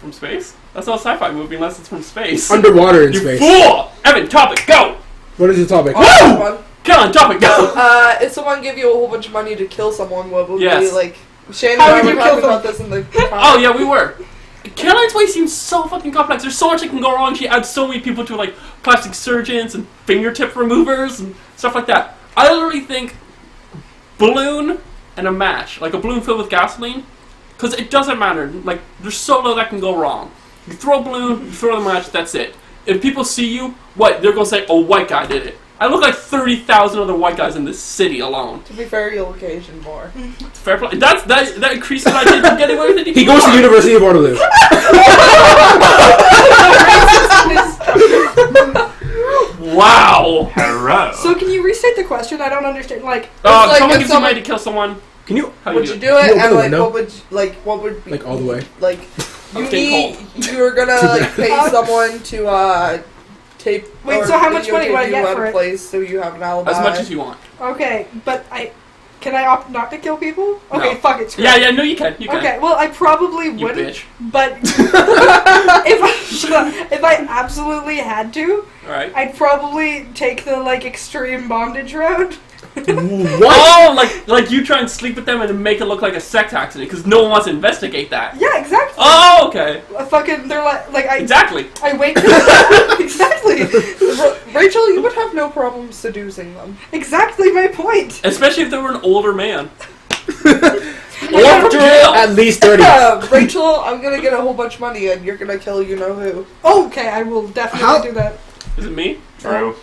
From space? That's not a sci-fi movie unless it's from space.
Underwater in
You
space.
fool! Evan, topic, go!
What is the topic?
Awesome one.
Come on, topic, go!
If someone gave you a whole bunch of money to kill someone, what would
Yes.
be like? Shane
How
and I
would
were
you
talking
kill
about this in the.
Oh yeah, we were. Caroline's Way seems so fucking complex. There's so much that can go wrong. She adds so many people to like plastic surgeons and fingertip removers and stuff like that. I literally think balloon and a match, like a balloon filled with gasoline, because it doesn't matter. Like there's so little that can go wrong. You throw a balloon, you throw the match, that's it. If people see you, what they're gonna say? Oh, white guy did it. I look like 30,000 other white guys in this city alone.
To be fair, you'll occasion more.
It's fair play. That increases my chance of getting away with it.
He goes to the University of Waterloo.
Wow.
Hello.
So can you restate the question? I don't understand. Like,
like
Someone
if
gives you
someone-
money to kill someone.
Can you?
How
Would
do
you
you
do it?
Can you open
And
the
like,
window?
what would be
Like all the way?
like?
I'm
You
staying
need. You're gonna like pay someone to tape.
Wait,
or
so how much money
videotape
would I
you
get
at
for
a
it?
place so you have an alibi.
As much as you want.
okay, but can I opt not to kill people? Okay,
No.
fuck it. Screw
Yeah,
it.
yeah, no, you can. You can.
Okay, well, I probably
You
wouldn't.
bitch.
But if I absolutely had to,
Alright.
I'd probably take the like extreme bondage route.
What?
Oh, like you try and sleep with them and make it look like a sex accident because no one wants to investigate that.
Yeah, exactly.
Oh, okay.
They're like I
Exactly.
I wait. Exactly.
Rachel, you would have no problem seducing them.
Exactly my point.
Especially if they were an older man.
Or
from jail.
At least 30.
Rachel, I'm gonna get a whole bunch of money and you're gonna kill you know who.
Okay, I will definitely
How-
do that.
Is it me?
True.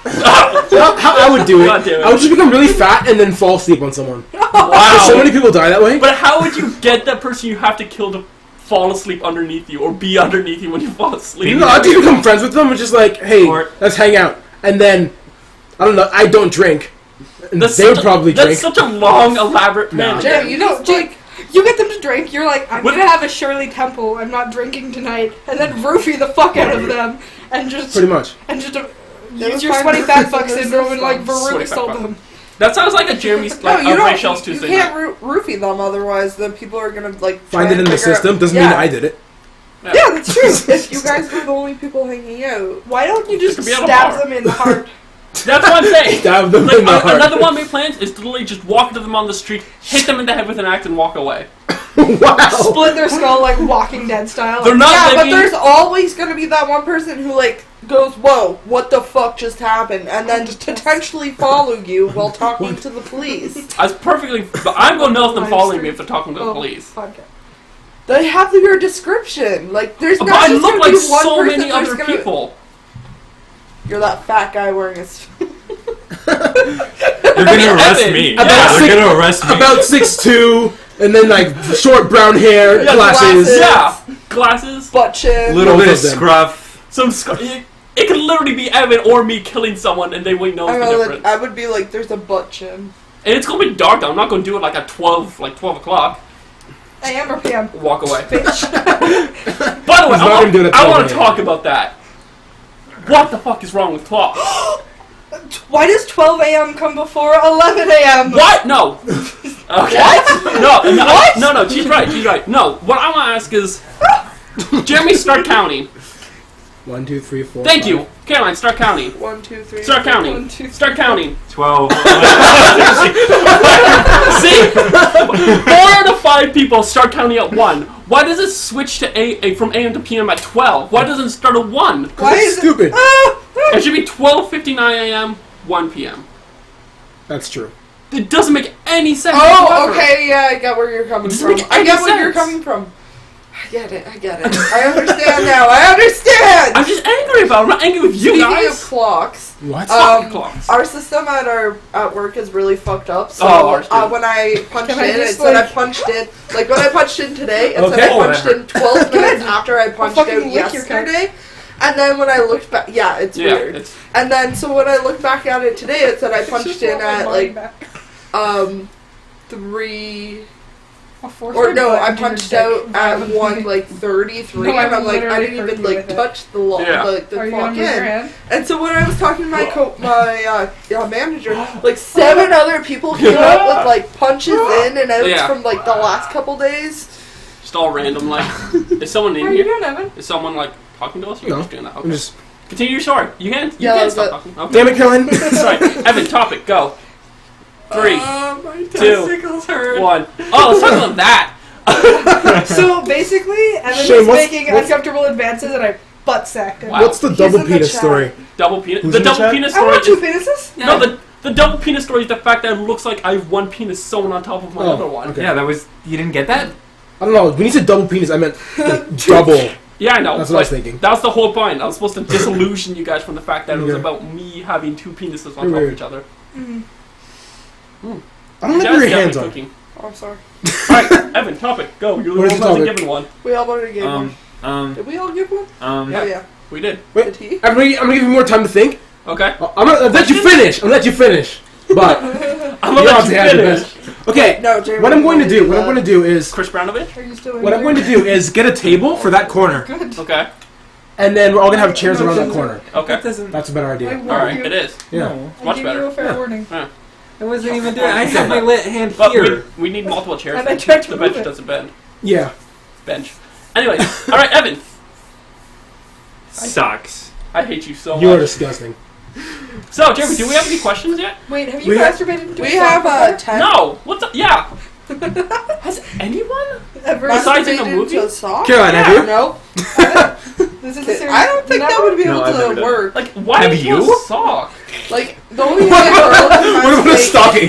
How I would do it,
God damn it.
I would just become really fat and then fall asleep on someone.
Wow.
So many people die that way.
But how would you get that person you have to kill to fall asleep underneath you or be underneath you when you fall asleep?
You know, I'd just become friends with them and just like, hey,
Or-
let's hang out. And then, I don't know, I don't drink. And they would probably drink.
That's such a long, elaborate plan.
No.
Jay, you know,
Jake, you get them to drink. You're like, I'm
What-
gonna have a Shirley Temple. I'm not drinking tonight, and then roofie the fuck out of them, and just
Pretty much.
use your sweaty fat fuck syndrome and like
Sweaty
Veruca
fat
sold
fuck.
them.
That sounds like a Jeremy
No,
like
you
a
don't.
Rachel's
You
Tuesday
can't
night.
roofie them, otherwise the people are gonna like
Find
try
it in
and
the
figure out-
system doesn't
Yeah.
mean I did it.
Yeah, that's true.
If you guys were the only people hanging out,
Why don't you just
could be at a
stab
bar.
them in the heart?
That's what I'm saying.
Stab them
Like,
in the heart.
another one of my plans is to literally just walk to them on the street, hit them in the head with an axe, and walk away.
Wow.
split their skull like Walking Dead style.
They're not
Yeah, but
thinking...
there's always gonna be that one person who like goes, "Whoa, what the fuck just happened?" and then potentially follow you while talking to the police.
I'm gonna know if they're following me if they're talking to the police.
Okay.
They have your description. Like, there's
But
not
I
just
look
gonna
like
be one
so
person
many
that's
other
gonna-
people.
You're that fat guy wearing a.
They're gonna arrest
Evan.
me.
Yeah.
They're gonna arrest me.
About 6'2", and then like short brown hair,
Yeah,
glasses.
Yeah, glasses.
butt chin.
Little
Both
bit of
of them.
scruff.
It could literally be Evan or me killing someone, and they wouldn't know
I
the
know,
difference.
I would be like, "There's a butt chin."
And it's gonna be dark. I'm not gonna do it like at 12 o'clock.
AM or PM?
Walk away.
Bitch.
By the way,
He's not gonna do it at
I
12
want to
a.m.
talk about that. What the fuck is wrong with clocks?
Why does 12 a.m. come before 11 a.m.?
What? No. Okay. What? No. She's right. No. What I want to ask is, Jeremy, start counting.
1, 2, 3, 4.
Thank
5.
you, Caroline. Start counting.
1, 2, 3.
Start counting.
1, 2,
Start counting.
12.
See, 4 out of 5 people start counting at 1. Why does it switch to from AM to PM at 12? Why doesn't it start at 1?
Why is it stupid?
It should be 12:59 a.m., 1 p.m.
That's true.
It doesn't make any sense.
Oh,
whatsoever.
okay, yeah, I get where you're coming
Doesn't
from.
make
I
any
get where you're
sense.
coming from. I get it. I understand now. I understand!
I'm just angry about it. I'm not angry with you
Speaking
guys.
of clocks,
What?
Fucking clocks.
our system at work is really fucked up. So
ours too.
when I punched
Can I
in, it
just,
said I
like-
punched in. Like when I punched in today, it said
Okay.
I punched in 12 minutes after I punched
fucking
out
lick your cunt.
yesterday. And then when I looked back, yeah, it's weird.
It's
And then so when I looked back at it today, it said I punched in at like 3. Or no, I punched out at 1:33,
No,
and I'm like, I
literally
didn't
heard
even
you
like
with it.
touch the
Yeah.
the
Are you gonna
clock
move your
in.
hand?
And so when I was talking to my manager, like 7 other people came up with like punches in and outs
Yeah.
from like the last couple days.
just all random. Like, is someone
How
in
are you
here?
doing, Evan?
Is someone like talking to us? Or
No.
you're just doing that?
I'm
Okay.
just.
Continue your story. You can
Yeah,
stop
but-
talking. Okay.
Damn it, Caroline.
Sorry, Evan. Topic. Go. 3,
My
2,
testicles hurt.
1. Oh, let's talk about that.
So basically, Evan
Shane,
was
what's-
making
what's-
uncomfortable advances and I butt sacked him.
Wow.
What's the double
in the
penis
chat.
story?
Double penis.
Who's
The
in the
double
chat?
penis
I
story
want 2
is
penises?
no. The double penis story is the fact that it looks like I have one penis sewn on top of my
Oh,
other one.
okay.
Yeah, that was. You didn't get that?
I don't know. When you said double penis, I meant like, double.
Yeah, I know.
That's what I was
but
thinking.
That was the whole point. I was supposed to disillusion you guys from the fact that it was
Yeah.
about me having 2 penises on
You're
top
weird.
of each other.
I don't like
Jazz
your hands
definitely
on.
cooking.
Oh, I'm sorry.
Alright, Evan, topic. Go. You're the
What
one
is
who
the
hasn't
topic?
given one.
We all already gave one. Did we all give one?
Yeah.
Yeah.
We did.
Wait,
Did he?
I'm gonna give you more time to think.
Okay.
I'm gonna let you finish. I'm gonna let you finish. But
I'm
you
gonna let
obviously
you
have the
finish.
best. Okay.
No, Jeremy.
What I'm going to
will
do. What I'm going to do is.
Chris Brownovich?
Are you still in
What I'm
there?
going to do is get a table for that corner,
Good.
Okay.
and then we're all gonna have chairs around that corner.
Okay.
That doesn't.
That's a better
I
idea.
warned
Alright,
you.
it is.
Yeah.
No.
I
Much
gave
better.
you a fair
Yeah.
warning.
I wasn't even doing. I had my hand
But
here.
we need multiple chairs.
And I tried to
the
move
bench
it.
doesn't bend.
Yeah.
Bench. Anyway, alright, Evan.
Sucks.
I hate you so
You are
much.
disgusting.
So, Jeremy, do we have any questions yet?
Wait, have you
We have-
masturbated to
We
a
have
sock
10.
No. What's up? Yeah. Has anyone?
ever?
Besides in a
Masturbated
movie?
to a sock?
Caroline, have you?
No.
This is a serious.
I don't think that would be
No,
able
I've never
to
done it.
work.
Like, why
Have
would
you?
a sock?
Like, the only way a girl can
What about a
masturbate...
stocking?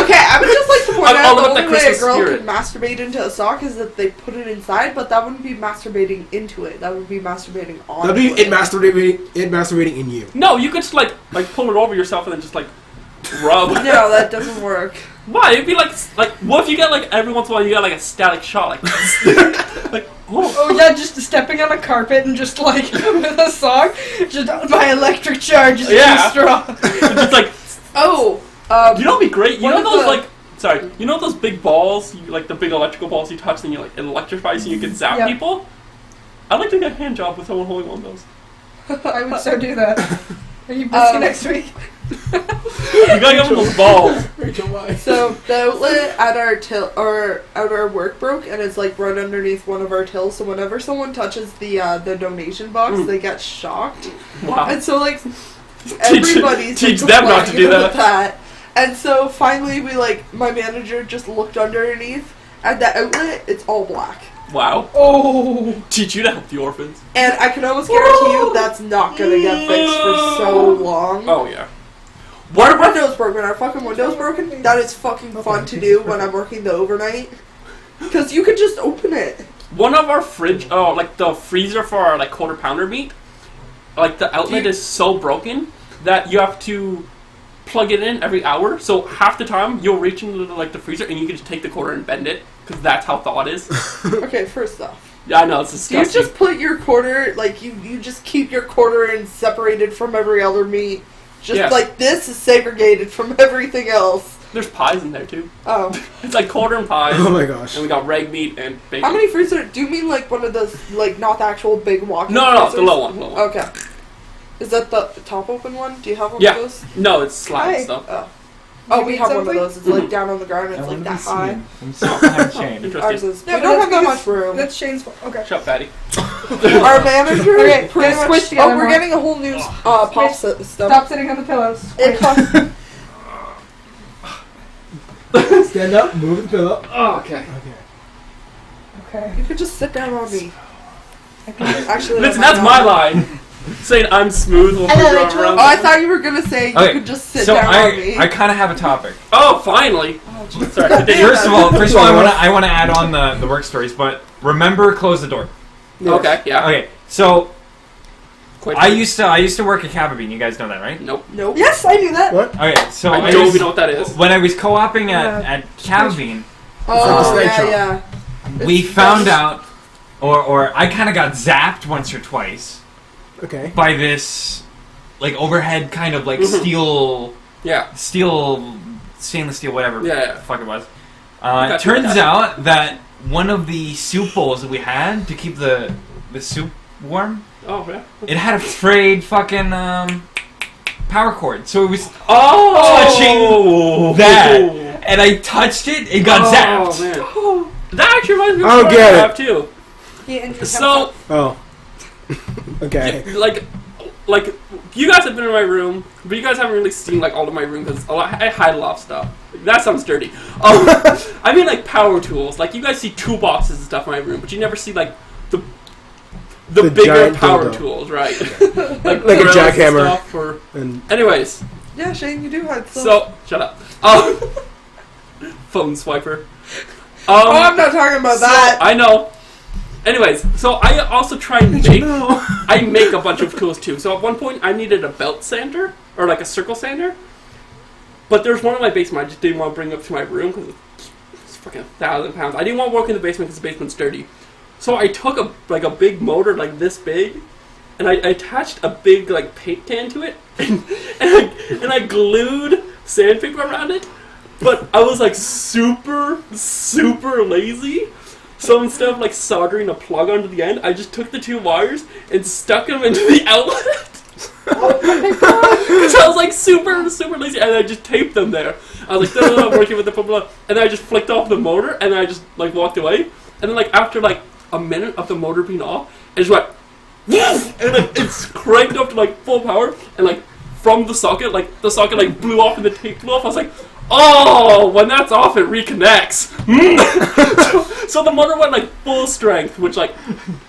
Okay, I would just like to point
I'm all
out the
about the
only way a
Christmas
girl
spirit.
can masturbate into a sock is that they put it inside, but that wouldn't be masturbating into it. That would be masturbating on
That'd be it masturbating in you.
No, you could just like pull it over yourself and then just like rub.
No, that doesn't work.
Why? It'd be like what if you get like every once in a while you get like a static shot like like oh.
Oh yeah, just stepping on a carpet and just like with a sock, just by electric charge, just
Yeah.
strong.
Just like
Oh,
you know what'd be great? You
one
know
of
those
the-
like sorry, you know those big balls, you like the big electrical balls you touch and you like it electrifies and you can zap
Yeah.
people? I'd like to get a hand job with someone holding one of those.
I would so do that. Are you busy next week?
You gotta give them those balls.
Rachel, why?
so the outlet at our till or at our work broke, and it's like right underneath one of our tills. So whenever someone touches the donation box, they get shocked,
Wow.
and so like everybody's
teach
like,
them not to do
complaining about that. And so finally, we like my manager just looked underneath, At that outlet, it's all black.
Wow.
Oh.
Teach you to help the orphans.
And I can almost guarantee you that's not gonna get fixed for so long.
Oh, yeah.
What our window's broken? Our fucking window's broken? That is fucking fun to do when I'm working the overnight. Because you could just open it.
One of our like the freezer for our like quarter pounder meat, like the outlet is so broken that you have to plug it in every hour. So half the time you'll reach into like the freezer and you can just take the quarter and bend it because that's how thaw it is.
Okay, first off.
Yeah, I know, it's disgusting.
Do you just put your quarter, like you just keep your quarter in separated from every other meat? Just like this is segregated from everything else.
There's pies in there too.
Oh.
It's like quarter and pies.
Oh my gosh.
And we got reg meat and bacon.
How many freezers? Do you mean like one of those, like not the actual big walk-in
No,
freezers?
the low one.
Okay. Is that the top open one? Do you have one
Yeah.
of those?
No, it's slide
Hi.
stuff.
Oh,
You
we
need
have one of
something?
those. It's like down on the ground. It's like that high.
I'm so behind Shane.
Ours
Interesting.
is.
Yeah,
We
but
don't have
that's
that much
because
room.
That's Shane's fault. Okay.
Shut up, Patty.
Our manager
Okay,
pretty
get
much.
squished together
Oh, we're
more.
getting a whole new pop stuff.
Stop sitting on the pillows.
It costs.
Stand up, move the pillow.
Oh, okay.
Okay.
You could just sit down on me. Actually,
Listen, that's my line. Saying I'm smooth while we're going around.
Oh, I thought you were gonna say you
Okay,
could just sit
so
down on me.
I kind of have a topic.
Oh, finally.
Oh, jeez.
Sorry, continue.
First of all, I want to add on the work stories, but remember, close the door.
Okay, yeah.
Okay, so
Quite
I
true.
used to work at Cababine. You guys know that, right?
Nope.
Nope.
Yes, I knew that.
What?
Okay, so
I
I
don't
used-
even know what that is.
when I was co-oping
Yeah.
at Cababine,
Oh,
It's like a
yeah,
snake
yeah.
we
It's
found
fresh.
out, or I kind of got zapped once or twice
Okay.
by this like overhead kind of like
Mhm.
stainless steel, whatever
Yeah.
the fuck it was.
Okay,
It turns
okay.
out that one of the soup bowls that we had to keep the soup warm,
Oh, yeah.
it had a frayed fucking power cord, so it was
Oh!
touching that, and I touched it, it got zapped.
Oh, man. That actually reminds me of
I don't
a story
get
I
it.
have, too.
He injured
So,
Oh. Okay.
like, you guys have been in my room, but you guys haven't really seen, like, all of my room, because I hide a lot of stuff. That sounds dirty. I mean, like, power tools. Like, you guys see toolboxes and stuff in my room, but you never see, like, the bigger
giant
power
dildo.
tools, right?
Like a
drills and
jackhammer.
stuff, or...
And
Anyways,
Yeah, Shane, you do have some.
so, shut up. Phone swiper.
Oh, I'm not talking about that.
I know. Anyways, so I also try and make... I make a bunch of tools too. So at one point I needed a belt sander, or like a circle sander. But there's one in my basement I just didn't want to bring up to my room because it's fucking 1,000 pounds. I didn't want to work in the basement because the basement's dirty. So I took a big motor like this big, and I attached a big like paint can to it, and I glued sandpaper around it. But I was like super lazy. So instead of like soldering a plug onto the end, I just took the two wires and stuck them into the outlet.
Oh my god.
Because I was like super lazy, and I just taped them there. I was like, no, I'm working with the blah, blah, blah. And then I just flicked off the motor, and then I just like walked away. And then like after like a minute of the motor being off, it just went, woof! And like it's cranked up to like full power, and like from the socket like blew off and the tape blew off. I was like, oh, when that's off, it reconnects. So the motor went like full strength, which like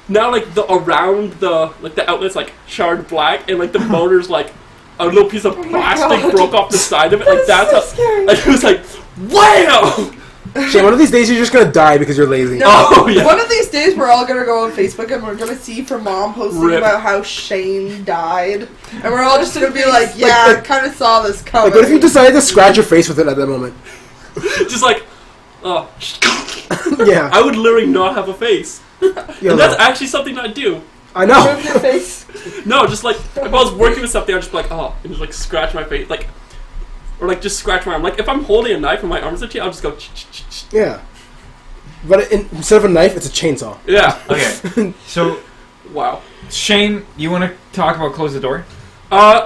now like the around the like the outlet's like charred black, and like the motor's like a little piece of plastic
God.
broke off the side of it. Like that's
so
how.
scary.
Like it was like wham.
Shane, one of these days you're just gonna die because you're lazy.
No,
Oh, yeah.
One of these days we're all gonna go on Facebook and we're gonna see from Mom posting
Rip.
about how Shane died, and we're all just gonna be like, "Yeah, I
like-
kind of saw this coming."
Like, what if you decided to scratch your face with it at that moment?
Just like, oh,
Yeah.
I would literally not have a face.
Yeah,
And that's
no.
actually something I do.
I know.
Move your face.
No, just like if I was working with something, I'd just be like, oh, and just like scratch my face, like, or like just scratch my arm. Like if I'm holding a knife and my arm's itchy, I'll just go.
Yeah. But instead of a knife, it's a chainsaw.
Yeah.
Okay, so
Wow.
Shane, you want to talk about close the door?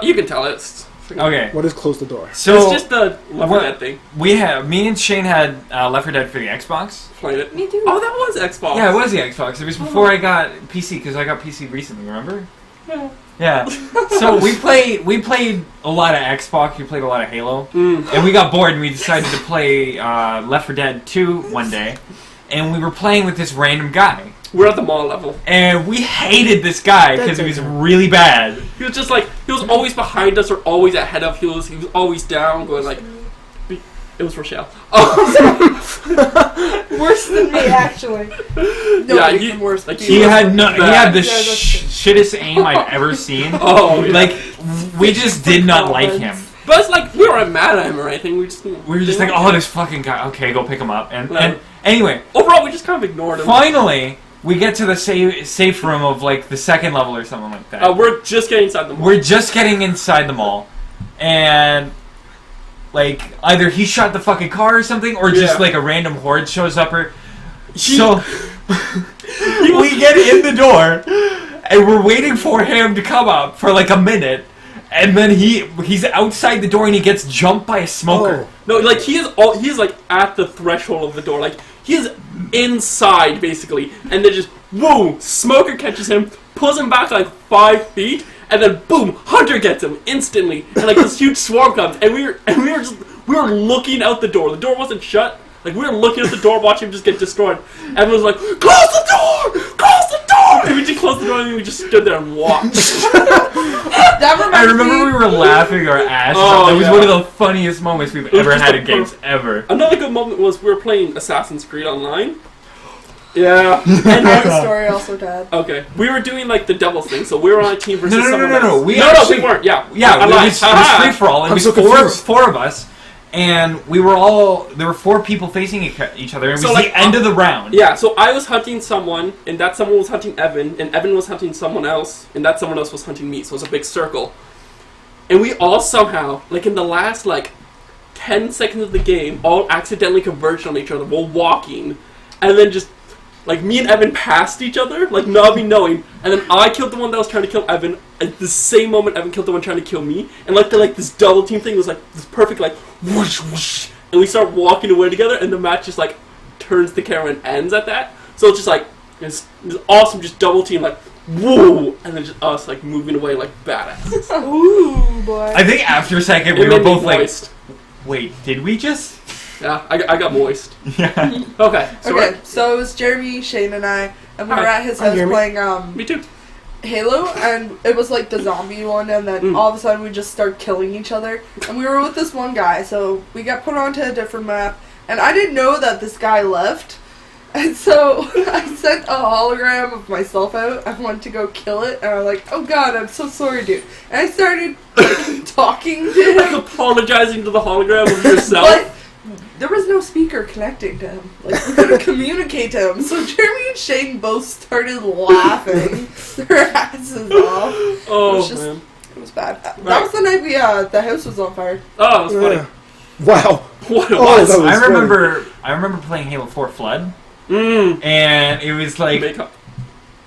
You can tell it's.
Okay,
What is close the door?
so
It's just the Left 4
what-
Dead thing.
me and Shane had Left 4 Dead for the Xbox.
Played it.
Me too.
Oh, that was Xbox.
Yeah, it was the Xbox. It was before I got PC because I got PC recently. Remember?
Yeah.
Yeah. So we played a lot of Xbox. We played a lot of Halo, and we got bored and we decided to play Left 4 Dead 2 one day. and we were playing with this random guy.
We're at the mall level.
And we hated this guy because he was really bad.
He was just like, he was always behind us or always ahead of. He was always down, going like, it was Rochelle.
Worse than me, actually.
Yeah,
worse.
Like he had the shittest aim I've ever seen.
Oh, yeah.
Like we just did not like him.
But it's like we weren't mad at him or anything. We
were just like, oh, this fucking guy. Okay, go pick him up. And anyway,
overall, we just kind of ignored him.
Finally, we get to the safe room of like the second level or something like that.
We're just getting inside the mall.
We're just getting inside the mall, and like either he shot the fucking car or something, or just like a random horde shows up. So we get in the door, and we're waiting for him to come up for like a minute. And then he's outside the door and he gets jumped by a smoker.
Oh. No, like he's like at the threshold of the door, like he is inside basically, and then just whoa, smoker catches him, pulls him back like 5 feet, and then boom, Hunter gets him instantly, and like this huge swarm comes, and we were looking out the door. The door wasn't shut. Like, we were looking at the door, watching him just get destroyed. Everyone was like, close the door! Close the door! And we just closed the door and we just stood there and watched.
I remember we were laughing our ass off. That was one of the funniest moments we've ever had in games, ever.
Another good moment was we were playing Assassin's Creed Online. Yeah.
And I have a story also, Dad.
Okay. We were doing, like, the doubles thing, so we were on a team versus someone else.
No, we
weren't, yeah.
Yeah, it was free-for-all. It was four of us. And there were 4 people facing each other, and it was like, the end of the round.
Yeah, so I was hunting someone, and that someone was hunting Evan, and Evan was hunting someone else, and that someone else was hunting me, so it was a big circle. And we all somehow, like in the last, 10 seconds of the game, all accidentally converged on each other while walking, and then just, me and Evan passed each other, not even knowing, and then I killed the one that was trying to kill Evan, at the same moment Evan killed the one trying to kill me, and this double team thing was this perfect whoosh whoosh, and we start walking away together, and the match just turns the camera and ends at that. So it's just it's awesome, just double team whoa, and then just us moving away like badasses.
Ooh, boy.
I think after a second we were both wait, did we just?
Yeah, I got moist.
Yeah.
Okay.
So it was Jeremy, Shane, and I, and we were at his house playing
Me too.
Halo, and it was the zombie one, and then all of a sudden we just start killing each other, and we were with this one guy, so we got put onto a different map, and I didn't know that this guy left, and so I sent a hologram of myself out. I wanted to go kill it, and I was like, oh god, I'm so sorry, dude. And I started talking to him,
apologizing to the hologram of yourself.
But there was no speaker connecting to him. We couldn't communicate to him. So Jeremy and Shane both started laughing their asses off.
Oh, man.
It was bad. That was the night the house was on fire.
Oh, that was funny.
Wow.
What it was.
I remember playing Halo 4 Flood. And it was
Makeup.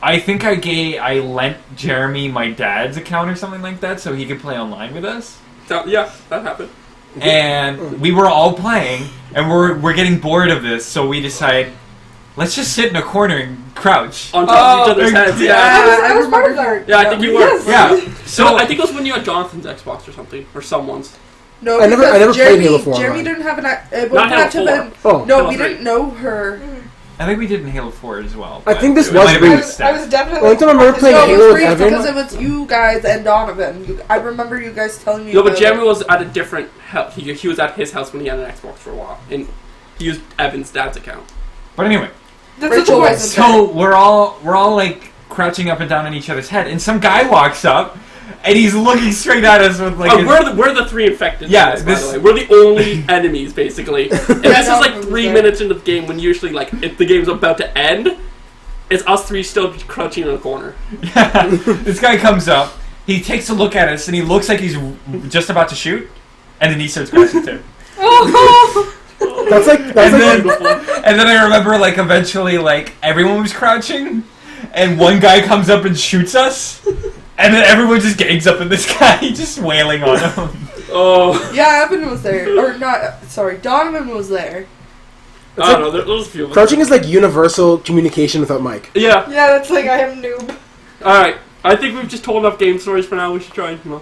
I think I lent Jeremy my dad's account or something like that so he could play online with us.
Yeah, that happened.
And we were all playing, and we're getting bored of this, so we decide, let's just sit in a corner and crouch.
On top of each other's heads,
I was part of that.
Yeah, I think you were.
Yes.
Yeah.
So I think it was when you had Jonathan's Xbox or something, or someone's.
No,
I never played Halo 4
Jeremy
online.
didn't have an... It
Not
wouldn't have to
Halo 4.
Oh.
No,
Halo
we
3.
didn't know her.
I think we did in Halo 4 as well.
I think this
it
was
might have been
Reed.
with
I was
Steph.
definitely...
One time I remember playing
No, it
Halo
was
with
Reed
Evan.
because it was you guys and Donovan. I remember you guys telling me
No, but
about
Jeremy
it.
was at a different house. He was at his house when he had an Xbox for a while, and he used Evan's dad's account.
But anyway,
That's
Rachel
the point.
wasn't
so we're all crouching up and down on each other's head, and some guy walks up, and he's looking straight at us with
we're the 3 infected.
Yeah,
by the way. We're the only enemies basically. And this is
Donovan was
3
there.
minutes into the game when usually if the game's about to end, it's us 3 still crouching in a corner.
Yeah. This guy comes up, he takes a look at us, and he looks like he's just about to shoot, and then he starts crouching too.
That's
And then I remember eventually everyone was crouching, and one guy comes up and shoots us, and then everyone just gangs up at this guy, just wailing on him.
Oh.
Yeah, Evan was there. Or not... Sorry, Donovan was there.
I don't know, there was a few of us.
Crouching is universal communication without mic.
Yeah.
Yeah, that's I am noob.
Alright. I think we've just told enough game stories for now. We should try and,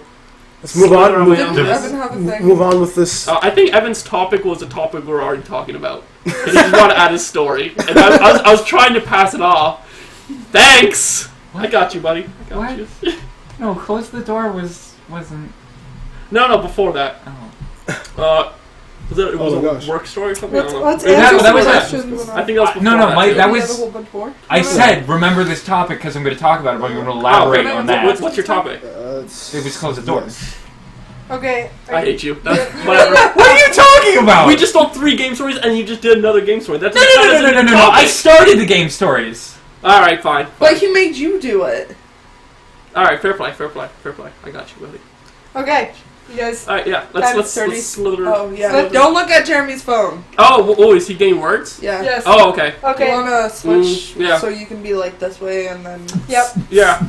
Let's move on.
Did Evan have a thing?
Move on with this.
I think Evan's topic was a topic we're already talking about. And he just wanted to add his story. And I was trying to pass it off. Thanks!
What?
I got you, buddy. I got
What?
you.
No, close the door wasn't.
No, before that.
Oh.
Was it
Oh my
a
gosh.
work story or something? I don't know.
Let's
That-
answer
that
some
was
questions.
I think that was before
No,
that,
Mike,
too.
that
We had a
was.
whole bunch more.
I said, remember this topic because I'm going to talk about it, but I'm going to elaborate on that.
What's your topic?
It was close the door.
Okay.
I hate you. That's, whatever.
What are you talking about?
We just told 3 game stories and you just did another game story. That's
No. I started the game stories.
Alright, fine.
But he made you do it.
Alright, fair play. I got you, buddy.
Okay. You guys.
Alright, yeah. Let's slither.
Oh, yeah.
slither.
Don't look at Jeremy's phone.
Oh, is he getting words?
Yeah.
Yes.
Oh, okay.
Okay.
You wanna switch
yeah.
so you can be like this way and then...
Yep.
Yeah.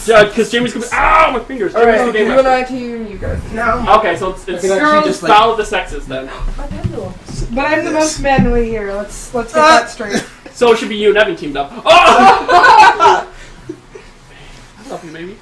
Yeah, because Jamie's gonna be. Ow, my fingers.
Alright,
Jamie's the
you
game
and
master.
I team, you guys.
Now.
Okay, so it's
I can actually
Girls-
just like.
foul of the sexes then.
But I'm the most manly here. Let's get that straight.
So it should be you and Evan teamed up. Oh! I love you, baby.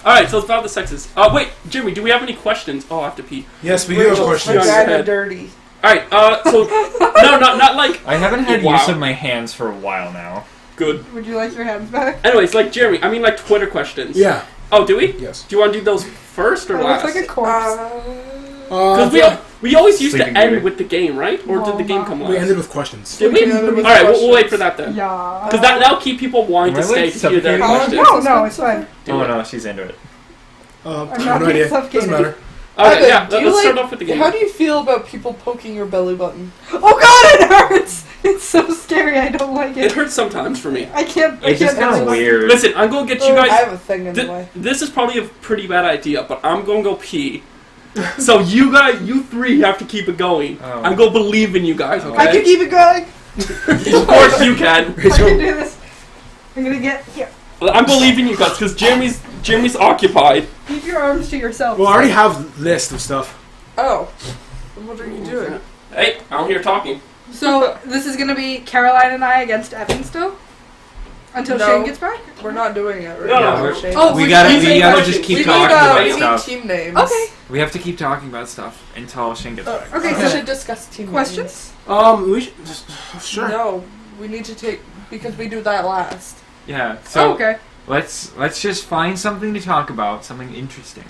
Alright, so it's foul of the sexes. Wait, Jimmy, do we have any questions? Oh, I have to pee.
Yes, we do have
Rachel,
questions.
you're on your
Kinda
head.
dirty.
Alright, so no, not like
I haven't had
Wow.
use of my hands for a while now.
good.
Would you like your hands back?
Anyways, like Jeremy, I mean like Twitter questions.
Yeah.
Oh, do we?
Yes.
Do you want to do those first or
It
last?
looks like a corpse.
Because we always used
Sleeping
to end
Beauty.
with the game, right? Or did the game come
we
last?
ended with questions.
Did we?
We ended with
Alright, we'll
questions.
wait for that then.
Yeah.
Because that'll keep people wanting to
Am I,
stay
like,
to hear their
suffocating?
questions.
No, it's fine.
Do
Oh
it.
no, she's into it.
I'm
I have
not
no
being
idea.
suffocated.
Doesn't matter.
Okay,
Evan,
yeah,
do you
let's
like-
start off with the game.
How do you feel about people poking your belly button?
Oh god, it hurts! It's so scary. I don't like
It
it.
hurts sometimes for me.
I can't.
It's just
do
kind
it.
of weird.
Listen, I'm going to get you
I
guys...
have a thing anyway.
This is probably a pretty bad idea, but I'm going to go pee. So you 3 have to keep it going.
Oh.
I'm going to believe in you guys, okay?
I can keep it going.
Of course you can.
I can do this. I'm gonna get here.
I'm believing you guys, because Jeremy's occupied.
Keep your arms to yourself.
Well, I already have a list of stuff.
Oh. Then what are you doing?
Hey, I'm here talking.
So this is gonna be Caroline and I against Evan still, until
No.
Shane gets back.
We're not doing it right
No,
now.
we're-
Shane.
Oh,
We
we
gotta
need
just
questions.
keep
we
talking
need,
about
we need
stuff.
team names.
Okay.
We have to keep talking about stuff until Shane gets back.
Okay.
We
So
should discuss team
questions.
We should. Sure.
names. No, we need to take because we do that last.
Yeah. So
Oh, okay.
let's just find something to talk about, something interesting.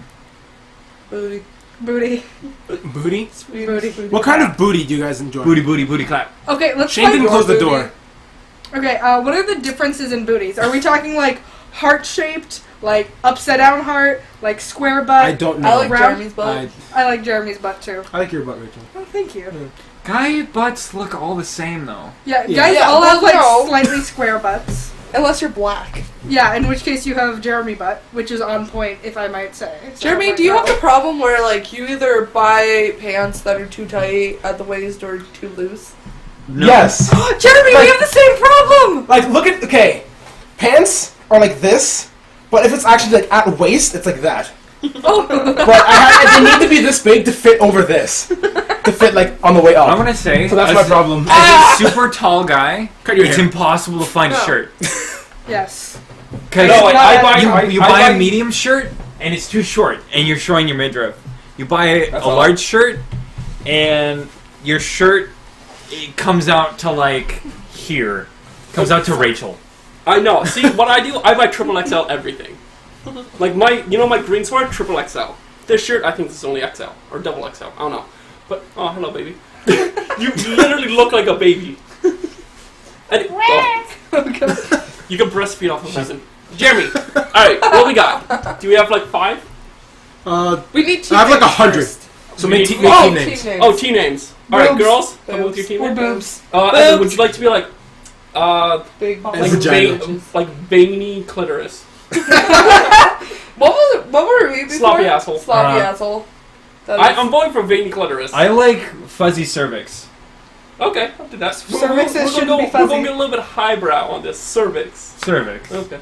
Booty.
Booty.
Booty?
Booty.
What kind of booty do you guys enjoy?
Booty clap.
Okay, let's
Shane
find.
didn't close the
booty.
door.
Okay, what are the differences in booties? Are we talking like heart shaped, like upside down heart, like square butt?
I don't know.
I like
Round-
Jeremy's butt.
I,
I like Jeremy's butt too.
I like your butt, Rachel.
Oh, thank you.
Guy butts look all the same though.
Yeah,
Yeah.
guys
Yeah,
all have like
no.
slightly square butts.
Unless you're black.
Yeah, in which case you have Jeremy butt, which is on point, if I might say. So
Jeremy,
I'm
do you
like,
have the problem where like you either buy pants that are too tight at the waist or too loose?
No.
Yes.
oh, Jeremy,
Like-
we have the same problem.
Like, look at. Okay. Pants are like this, but if it's actually like at waist, it's like that.
Oh,
But they need to be this big to fit over this. To fit like on the way up.
I'm gonna say.
So that's
as
my
a-
problem.
As a super tall guy,
Cut your
it's
hair.
impossible to find a
No.
shirt.
yes.
Because
No, I buy-
you
I
buy
buy-
a medium shirt and it's too short and you're showing your midriff. You buy a
That's all.
large shirt and your shirt it comes out to like here. Comes out to Rachel.
I know. See, what I do, I buy triple XL everything. Like my green sweater, triple XL. This shirt, I think this is only XL or double XL. I don't know. But oh, hello, baby. You literally look like a baby. And, you can breastfeed off a peasant. Jeremy, all right, what we got? Do we have like 5?
We need team
I have like
names
100.
first.
So
We
make,
need-
team
oh,
names.
Team names.
Oh, team names. All right,
Boobs.
girls, come with your
Boobs.
team
Or
name.
boobs.
Evan, would you like to be like,
Big.
like
Vagina.
like veiny clitoris?
What were we before?
Sloppy asshole.
Sloppy asshole. That is-
I'm voting for veiny clitoris.
I like fuzzy cervix.
Okay, I'll do that.
Cervixes shouldn't be
We're
fuzzy.
going to get a little bit highbrow on this. Cervix.
Cervix.
Okay.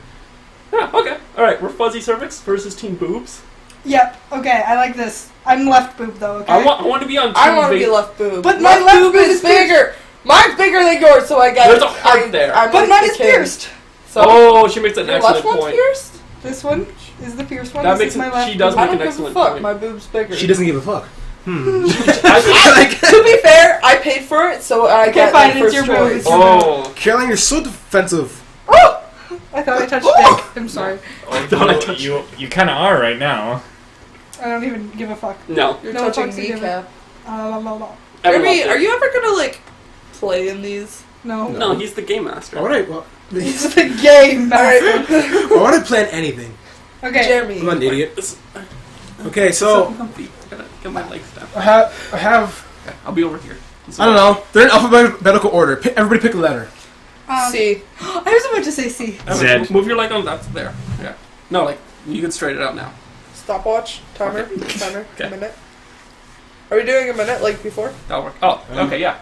Yeah, okay. Alright, we're fuzzy cervix versus team boobs.
Yep. Okay, I like this. I'm left boob though. Okay.
I want to be on team
I want to be
veiny.
left boob.
But my left boob is
bigger. Mine's bigger than yours, so I got.
There's a heart there.
I'm
But
like
mine
the
is
king.
pierced.
So
Oh, she makes an
your
excellent
left one's
point.
pierced.
This one is the pierced one.
That
This
makes
is my
it-
left
she does
one.
I
make
don't
an
give a
excellent
fuck.
point.
My boob's bigger.
She doesn't give a fuck.
To be fair, I paid for it, so I
Okay,
get
fine,
my
it's
first
your
choice.
boobs.
Oh,
Caroline, you're so defensive.
I thought I touched dick. I'm sorry.
you kind of are right now.
I don't even give a fuck.
No.
You're
No
touching
fucks are given.
kneecap.
La, la, la.
Everyone
Kirby,
loves
are
it.
you ever gonna like play in these?
No.
No, he's the game master.
Alright, well,
It's the game master.
Alright.
why would I plan anything?
Okay.
Jeremy.
I'm an idiot.
It's
Okay,
so
so
comfy. I gotta get my legs down.
I have.
Okay, I'll be over here.
I don't know. They're in alphabetical order. Everybody pick a letter.
C.
I was about to say C.
Zed.
Move your leg on that. There. Yeah. No, like, you can straight it out now.
Stopwatch. Timer. Timer.
Okay.
A minute. Are we doing a minute like before?
That'll work. Oh, okay, yeah.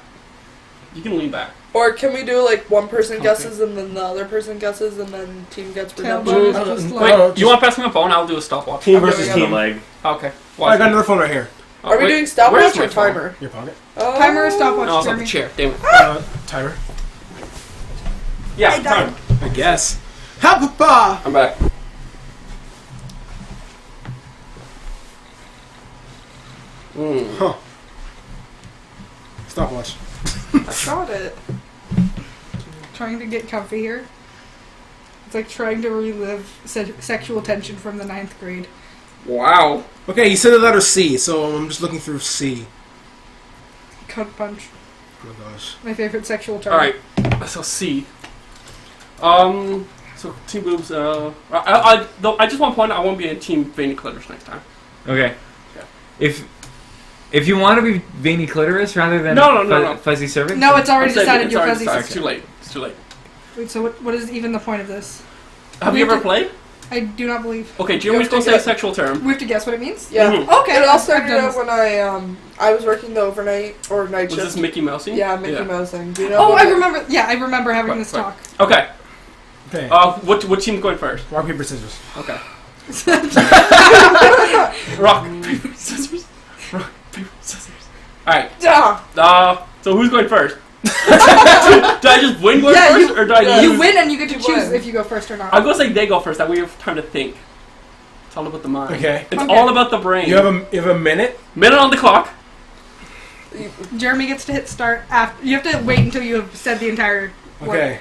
You can lean back.
Or can we do like one person
Okay.
guesses and then the other person guesses and then team gets
Tailbone
redemption?
is just
Wait,
like.
no,
You
just-
want to pass me a phone? I'll do a stopwatch.
Team
Okay,
versus
we
The
team.
leg.
Okay.
I got another phone right here.
Oh,
Are we
wait.
doing stopwatch
Where's my
or
phone?
timer?
Your pocket.
Oh.
Timer or stopwatch,
No, it's on
Jeremy?
the chair. Damn it.
Timer.
Yeah,
I died.
time.
I guess. Help, Papa!
I'm back.
Huh. Stopwatch.
I got it.
Trying to get comfy here. It's like trying to relive sexual tension from the 9th grade.
Wow.
Okay, you said the letter C, so I'm just looking through C.
Cunt punch.
Oh my gosh.
My favorite sexual term.
Alright. So C. So team boobs, I just want to point out I won't be in team veiny clitoris next time.
Okay.
Yeah.
If you want to be veiny clitoris rather than
No.
fuzzy cervix.
No, it's already
I'm saving it.
decided
It's
you're
already
fuzzy.
decided.
sister.
It's too late. It's too late.
Wait, so what is even the point of this?
Have
We
you
have
ever
to-
played?
I do not believe.
Okay, Jeremy's
have
going
to
to say a
get-
sexual term.
We have to guess what it means?
Yeah.
Mhm.
Okay.
It all
I've
started
done
out
this.
when I was working the overnight or night
Was
shift.
this Mickey Mousey?
Yeah, Mickey Mouse thing. Do you know
Oh,
about
I
that?
remember. Yeah, I remember having
Right,
this
right.
talk.
Okay.
Okay.
What team's going first?
Rock, paper, scissors.
Okay. Rock, paper, scissors. Rock, paper, scissors. Alright.
Yeah.
So who's going first? Did I just win going
Yeah,
first?
you-
Or did I
yeah.
lose?
You win and you get to
You
choose
win.
if you go first or not.
I'm going to say they go first. That way you have time to think. It's all about the mind.
Okay.
It's
Okay.
all about the brain.
You have a minute.
Minute on the clock.
Jeremy gets to hit start after. You have to wait until you have said the entire word.
Okay.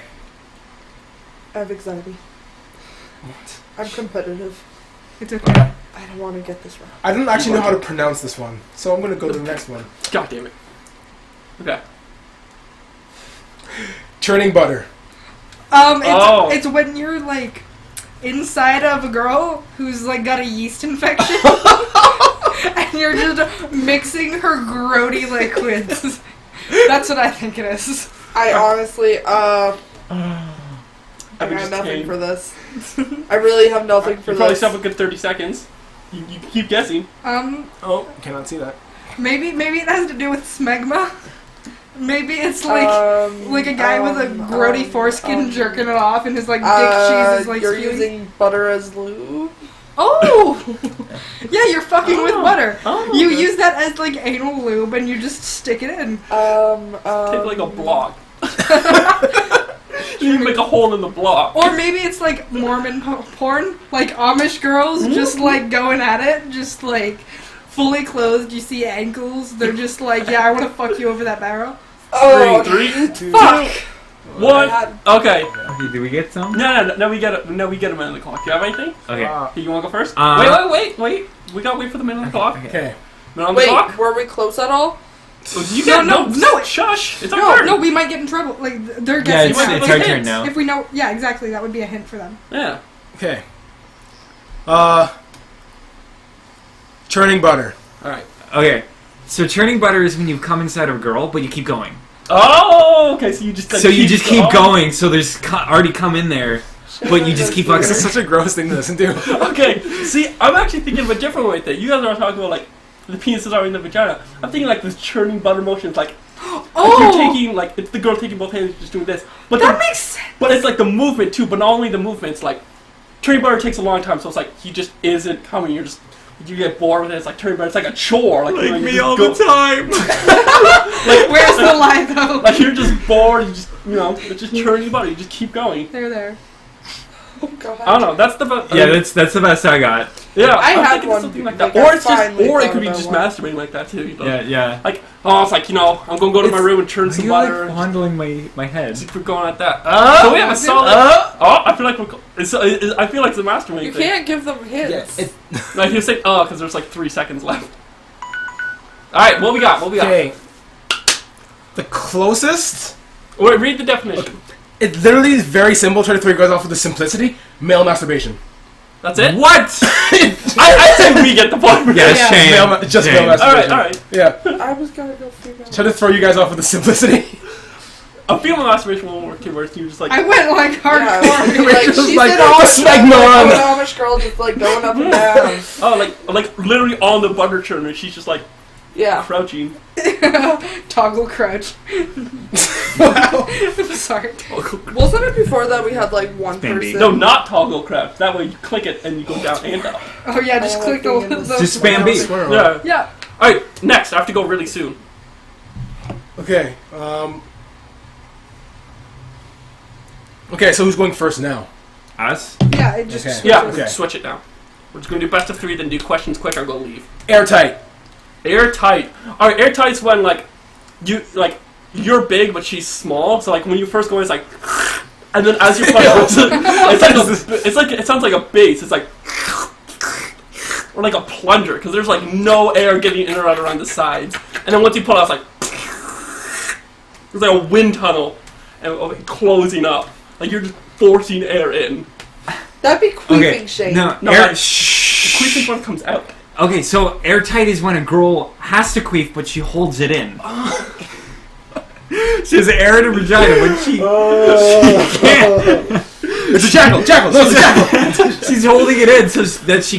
I have anxiety.
What?
I'm competitive.
It's okay.
I don't want to get this wrong.
I don't actually know how to pronounce this one, so I'm gonna go to the next one.
God damn it. Okay.
Churning butter.
Oh.
It's when you're like inside of a girl who's like got a yeast infection, and you're just mixing her grody liquids. That's what I think it is.
I honestly, I
I've been
got
just
nothing
kidding.
for this. I really have nothing for
You probably
this.
still have a good 30 seconds. You keep guessing.
Oh, cannot see that.
Maybe it has to do with smegma. Maybe it's like a guy with a grody foreskin jerking it off, and his like dick cheese is like
you're
spewing.
using butter as lube.
Oh, yeah, you're fucking with butter.
Oh,
You
okay.
use that as like anal lube, and you just stick it in.
Take like a block. You make a hole in the block.
Or maybe it's like Mormon porn, like Amish girls just like going at it, just like fully clothed. You see ankles. They're just like, yeah, I want to fuck you over that barrel.
Oh,
Three,
Fuck.
one. Okay.
Okay, do we get some?
No, we get a minute on the clock. You have anything?
Okay.
Here, you want to go first?
Wait.
Wait. We gotta wait for the minute on the clock.
Okay.
Minute on the
Wait,
clock.
were we close at all?
You
No,
get
no.
Shush. It's our turn.
No, we might get in trouble. Like they're
Yeah,
guessing.
it's,
Wait,
now.
it's
wait,
our
wait.
turn now.
If we know, yeah, exactly. That would be a hint for them.
Yeah.
Okay. Churning butter.
All right.
Okay. So churning butter is when you come inside of a girl, but you keep going.
Oh, okay. So you just
So you just keep going. So there's already come in there, but you just keep fucking.
This is such a gross thing to listen to.
Okay. See, I'm actually thinking of a different way. That you guys are talking about like the penis is already in the vagina. I'm thinking like this churning butter motion. It's like. Like you're taking, like, it's the girl taking both hands just doing this. But
That makes sense.
But it's like the movement too, but not only the movement, it's like, turning butter takes a long time, so it's like, he just isn't coming, you get bored with it, it's like turning butter, it's like a chore. Like you know, you just go-
time.
Like,
Where's the lie though?
like you're just bored, you just, it's just churning butter, you just keep going.
They're there.
Oh god.
I don't know. That's the best.
Yeah, that's the best I got.
Yeah,
I
I'm
had
thinking
one,
something like that.
like,
Or
I
it's just,
finally
or it
thought
could be
about
just
one.
masturbating like that too. You know?
Yeah.
Like, oh, it's like, you know, I'm gonna go to my room and turn
Why
some
you
water.
like fondling my head?
Just keep going at that. So we have a solid. I feel like I feel like it's a masturbating
You
thing.
can't give them hints.
Like you say, because there's like 3 seconds left. All right, what we got?
Okay. The closest.
Wait, read the definition.
It literally is very simple. Try to throw you guys off with the simplicity. Male masturbation.
That's it.
What?
I say we get the point.
Yeah,
Yeah.
shame.
Just
Shame.
male masturbation.
All right.
Yeah.
I was gonna go female.
Try to throw you guys off with the simplicity.
A female masturbation won't work too, where you're just like.
I went like hardcore.
Yeah, like,
Just
she
like,
said all
just
the
like
time,
Milan.
like, an Amish girl just like going up and down.
Oh, like literally on the butter churner, she's just like
Yeah.
crouching.
Toggle crouch.
Wow.
I'm sorry.
Wasn't it before that we had like one
Bambi.
person?
No, not toggle crouch. That way you click it and you go down and up.
Oh yeah, just
I
click
like
the
being in this.
Just spam B.
Swear.
Yeah.
Yeah.
All right, next. I have to go really soon.
Okay. Okay, so who's going first now?
Us?
Yeah, it just
Okay.
switches.
Yeah,
Okay.
switch it now. We're just gonna do best of 3, then do questions quick or go leave.
Airtight.
Airtight. All right, airtight's when you're big but she's small. So like when you first go in, it's like, and then as you play, it sounds like a bass. It's like, or like a plunger because there's like no air getting in or out around the sides. And then once you pull out, it's like, there's like a wind tunnel and closing up. Like you're just forcing air in.
That'd be queefing shame.
No,
air,
the queefing one comes out.
Okay, so airtight is when a girl has to queef, but she holds it in. She has air in her vagina, but she can't.
It's a jackal. Jackal. No, it's a jackal.
She's holding it in so that she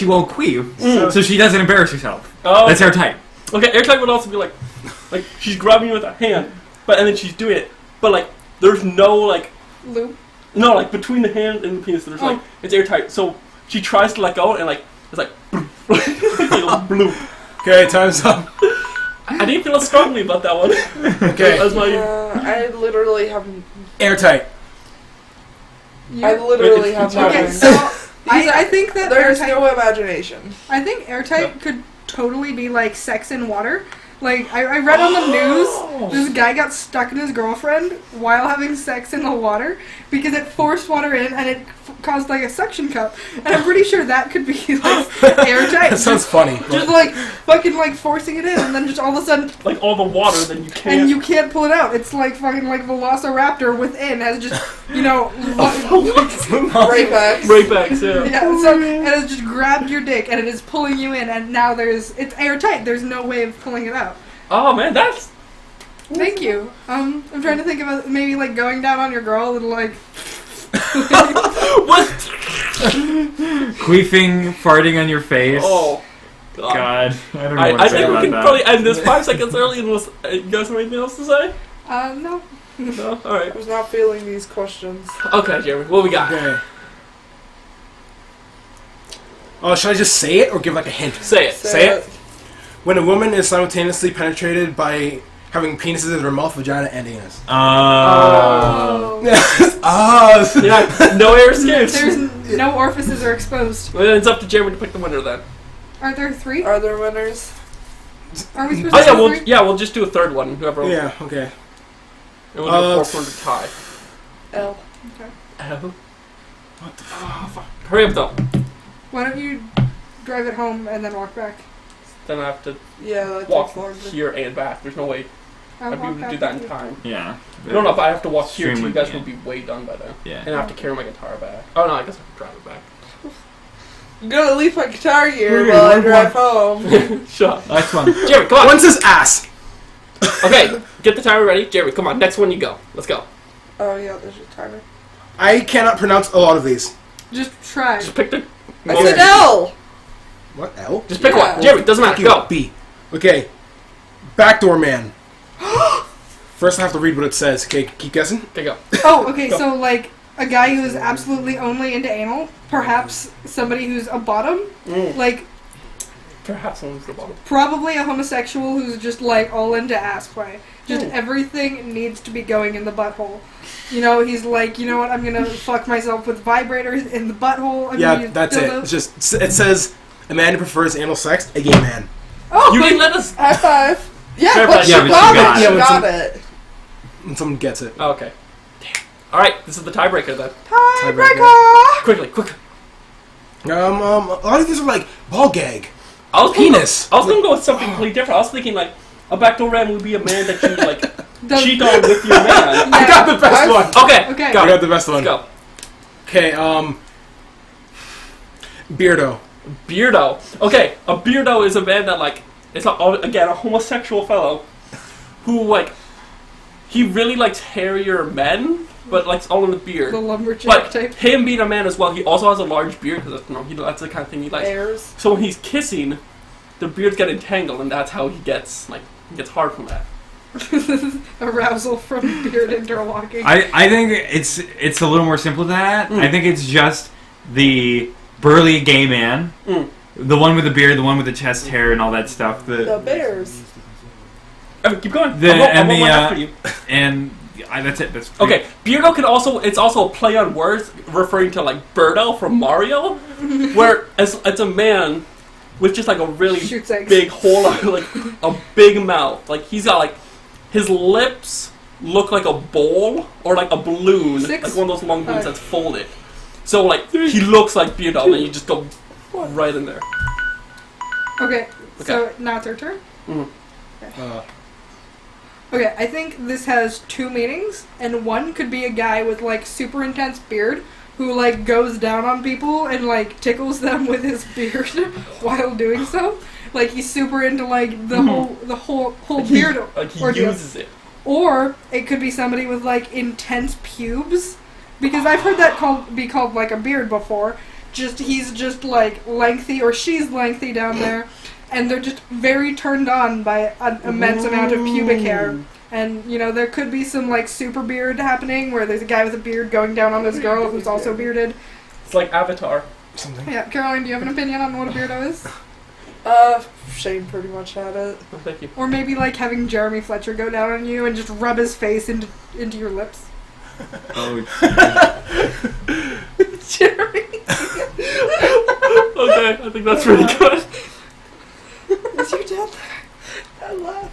won't queef, so she doesn't embarrass herself.
Oh,
That's airtight.
okay. Airtight would also be like she's grabbing you with a hand, and then she's doing it, but like there's no like
Loop.
no like between the hand and the penis. There's like it's airtight. So she tries to let go, and like it's like like a bloop.
Okay, time's up.
I didn't feel strongly about that one.
Okay.
That's my.
I literally haven't.
Airtight.
I literally have
Okay,
Okay,
nothing.
so I think that
There's
airtight.
no imagination.
I think airtight could totally be like sex in water. Like I read on the news, this guy got stuck in his girlfriend while having sex in the water because it forced water in and it caused like a suction cup. And I'm pretty sure that could be like airtight.
That sounds funny.
Just like fucking like forcing it in, and then just all of a sudden,
Like all the water, then you can't.
and you can't pull it out. It's like fucking like Velociraptor within has just
Right back.
right back. So.
Yeah, so it has just grabbed your dick and it is pulling you in, and now it's airtight. There's no way of pulling it out.
Oh man, that's.
Thank you. I'm trying to think about maybe like going down on your girl and like.
What?
Queefing, farting on your face.
Oh. God.
God, I don't know what to
I
say
think we
about
can
that.
probably end this 5 seconds early unless you guys have anything else to say?
No.
No?
I
Alright.
was not feeling these questions.
Okay, Jeremy, what we got?
Okay. Oh, should I just say it or give like a hint?
Say it.
Say it. When a woman is simultaneously penetrated by having penises in her mouth, vagina, and anus.
Oh.
Yeah, no air escapes.
There's no orifices are exposed.
Well, then it's up to Jeremy to pick the winner then.
Are there 3?
Are there winners?
Are we supposed
Oh
to
yeah,
do 3?
we'll just do a third one. Whoever.
Yeah. Okay.
And we'll do a 4-corner tie.
L.
Oh.
What the fuck?
Hurry up though.
Why don't you drive it home and then walk back?
Then I have to
Yeah, that
walk
takes longer.
here and back. There's no way
I'll
I'd be
walk
able to
back
do that
with
in
you.
time.
Yeah.
No, but I have to walk here
Stream
too. You
would
guys
be-
will be way done by then.
Yeah.
And I have to carry my guitar back. Oh no, I guess I can drive it back.
I'm gonna leave my guitar here
Okay,
while I
one
drive home.
Shut up.
Next one.
Jeremy, come on.
When's his ass?
Okay, get the timer ready. Jeremy, come on. Next one you go. Let's go.
Oh yeah, there's your timer.
I cannot pronounce a lot of these.
Just try.
Just pick the.
I said L!
What? L?
Just pick
Yeah.
one. Jeremy, doesn't matter.
Thank you.
Go.
B. Okay. Backdoor man. First I have to read what it says. Okay, keep guessing.
Okay, go.
Oh, okay, so like a guy who is absolutely only into anal, perhaps somebody who's a bottom, like
Perhaps someone's the bottom.
Probably a homosexual who's just like all into ass play. Just everything needs to be going in the butthole. You know, he's like, you know what? I'm gonna fuck myself with vibrators in the butthole. I'm gonna use
that's it.
dildos.
It's just it says a man who prefers anal sex, a gay man.
Oh,
You didn't let us.
High five. Yeah,
Fair
but
play.
she
Yeah, but
got
she got
it.
it.
She got it.
When someone gets it.
Oh, okay. Damn. All right, this is the tiebreaker then.
Tiebreaker.
Quickly.
A lot of these are like ball gag.
I was
Penis.
I was gonna go with something completely different. I was thinking like a backdoor ram would be a man that you like
The-
cheat on with your man.
I got the best one.
Okay.
Okay.
I
Got
got
it.
the best one.
Let's go.
Okay, Beardo.
Beardo. Okay, a beardo is a man that like it's again a homosexual fellow who like he really likes hairier men, but likes all in the beard.
the lumberjack
But
type.
him being a man as well, he also has a large beard because that's the kind of thing he likes.
Airs.
So when he's kissing, the beards get entangled, and that's how he gets hard from that.
Arousal from beard interlocking.
I think it's a little more simple than that.
Mm.
I think it's just the burly gay man, the one with the beard, the one with the chest hair and all that stuff.
The bears.
Keep going.
The-
I won't
and the,
one after you.
And that's it. That's
Okay, Beardo can also it's also a play on words referring to like Birdo from Mario, where it's a man with just like a really
Shoots eggs.
big hole, like a big mouth. Like he's got like his lips look like a bowl or like a balloon,
Six.
like one of those long balloons
Five.
that's folded. So like he looks like Beardo, and you just go right in there.
Okay, so now it's our turn?
Mhm.
Okay, I think this has two meanings, and one could be a guy with, like, super intense beard who, like, goes down on people and, like, tickles them with his beard while doing so. Like, he's super into, like, the whole beard
Like he
ordeal.
uses it.
Or it could be somebody with, like, intense pubes, because I've heard that be called, like, a beard before. He's just, like, lengthy, or she's lengthy down there. And they're just very turned on by an immense amount of pubic hair. And, you know, there could be some, like, super beard happening where there's a guy with a beard going down on this girl who's also bearded.
It's like Avatar.
Something.
Yeah, Caroline, do you have an opinion on what a beardo is?
Shane pretty much had it.
Oh, thank you.
Or maybe, like, having Jeremy Fletcher go down on you and just rub his face into your lips.
Oh,
Jeremy.
Okay, I think that's really good.
Is your dad there? I laughed.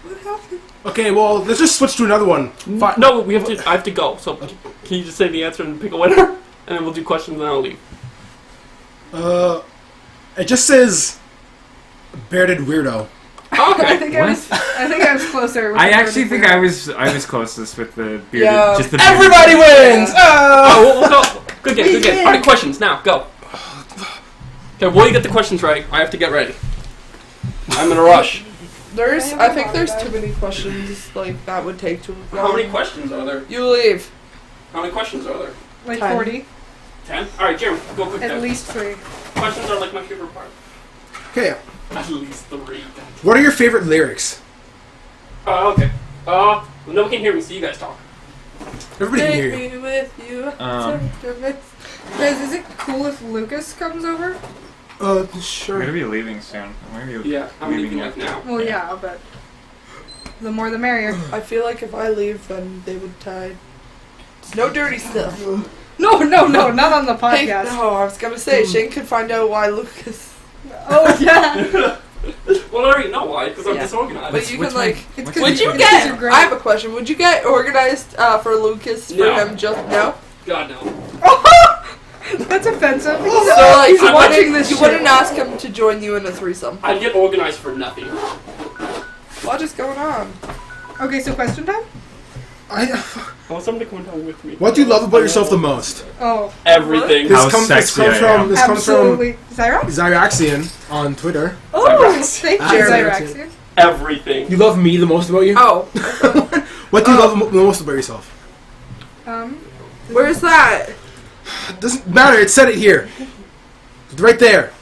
What happened?
Okay, well, let's just switch to another one.
No, I have to go. So can you just say the answer and pick a winner, and then we'll do questions and then I'll leave.
It just says bearded weirdo.
I think I
What?
was closer. With
I
the
actually
bearded
think
weirdo.
I was closest with the bearded.
Yeah.
Just the bearded.
Everybody wins!
Oh, we'll go. Good game, good game. All right, questions now. Go. Okay, while you get the questions right, I have to get ready. I'm in a rush.
I think there's too many questions like that would take too long.
How many questions are there?
You leave.
How many questions are there?
Like
10.
40.
10? Alright, Jeremy, go quick
At
then.
least 3.
Questions are like my favorite part.
Okay,
At least 3.
what are your favorite lyrics?
Okay. No one can hear me, so you guys talk.
Everybody can hear
Take
you.
me with you.
Guys, is it cool if Lucas comes over?
I'm gonna
Sure.
be leaving soon. I'm gonna be
Yeah, I'm leaving like now.
Well, yeah, but the more the merrier.
I feel like if I leave, then they would tie. No dirty stuff.
No, not on the
Hey,
podcast.
no, I was gonna say Shane could find out why Lucas.
Oh, yeah.
Well, I already know why, because I'm
Yeah.
disorganized.
But you
what's
can
my-
like.
It's
what's
'cause
my
Would you
favorite-
Because
get?
you're great.
I have a question. Would you get organized for Lucas for
No.
him? Just no.
God, no.
That's offensive.
So like,
He's
you
watching
wouldn't,
this
you
shit.
wouldn't ask him to join you in a threesome.
I'd get organized for nothing.
What is going on?
Okay, so question time?
I want somebody to come down with me.
What do you love about yourself the most?
Oh,
Everything.
How
This comes
sexy I
from
am.
this comes from
absolutely. Zyra?
Zyraxian on Twitter.
Oh,
Zyrax.
thank you,
Zyrax.
Zyraxian.
Everything.
You love me the most about you?
Oh,
What do you love the most about yourself?
where's that?
It doesn't matter, it said it here. It's right there.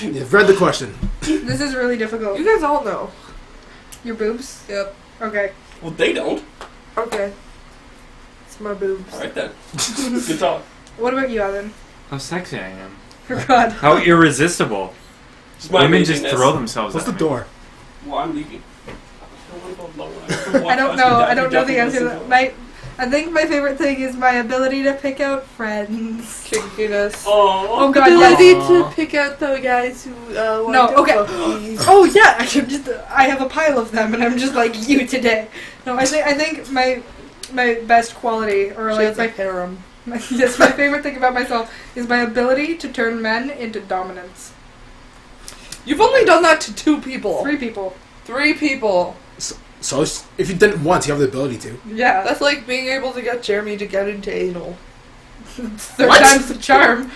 You've read the question.
This is really difficult.
You guys all know.
Your boobs?
Yep.
Okay.
Well, they don't.
Okay. It's my boobs.
Alright then. Good talk.
What about you, Evan?
How sexy I am.
Oh God.
How irresistible.
Just my
Women just
amazingness.
throw themselves
What's
at
the
me.
door?
Well, I'm leaving.
I don't know. I don't know the answer to that. I think my favorite thing is my ability to pick out friends.
Kinkiness.
Oh,
God,
Ability
yes.
to pick out the guys who want
No,
to
okay.
fuck me.
Oh yeah, I have a pile of them, and I'm just like you today. No, I think my best quality, or
She
like
has a harem.
yes, my favorite thing about myself is my ability to turn men into dominants.
You've only done that to 2 people.
3 people.
3 people.
So if you did it once, you have the ability to.
Yeah,
That's like being able to get Jeremy to get into anal.
third
What?
time's the charm.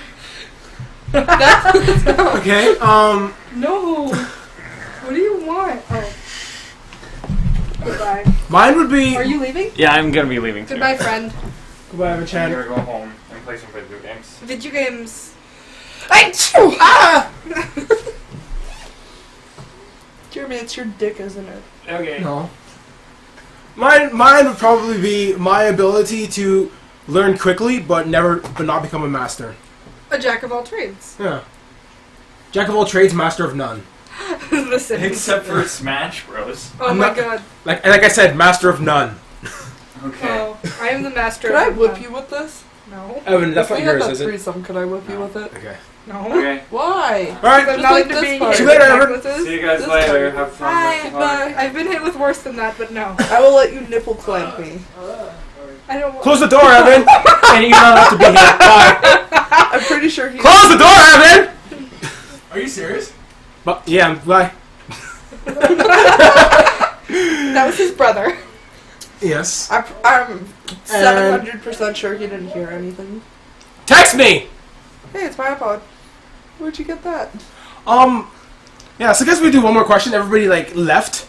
Okay.
No. What do you want? Oh. Goodbye.
Mine would be.
Are you leaving?
Yeah, I'm gonna be leaving too.
Goodbye, friend.
Goodbye,
I'm
Chan.
gonna go home and play some video games.
Video games.
Ah! Jeremy, it's your dick, isn't it?
Okay.
No. Mine would probably be my ability to learn quickly, but not become a master.
A jack of all trades.
Yeah. Jack of all trades, master of none.
Listen.
Except for Smash Bros.
Oh
I'm
my
not-
God.
Like I said, master of none.
Okay.
Oh, I am the master.
Could I
of
whip
none.
you with this?
No.
Evan, that's
If
not
we had
yours,
that
is it?
threesome, could I whip you with it?
Okay.
No.
Okay.
Why?
All right.
I'm
Just
not
like
into
this
being
part.
hit
See you
with
later, Evan.
necklaces.
See you guys
This
later.
part.
Have fun.
Bye,
with the party.
bye.
I've been hit with worse than that, but no.
I will let you nipple clamp me.
I don't want.
Close the door, Evan. And you don't have to be here. Bye.
I'm pretty sure he.
Close the door, Evan.
Are you serious?
But yeah, bye.
That was his brother.
Yes.
I'm 700% sure he didn't hear anything.
Text me.
Hey, it's my iPod. Where'd you get that?
Yeah. So I guess we do one more question. Everybody left.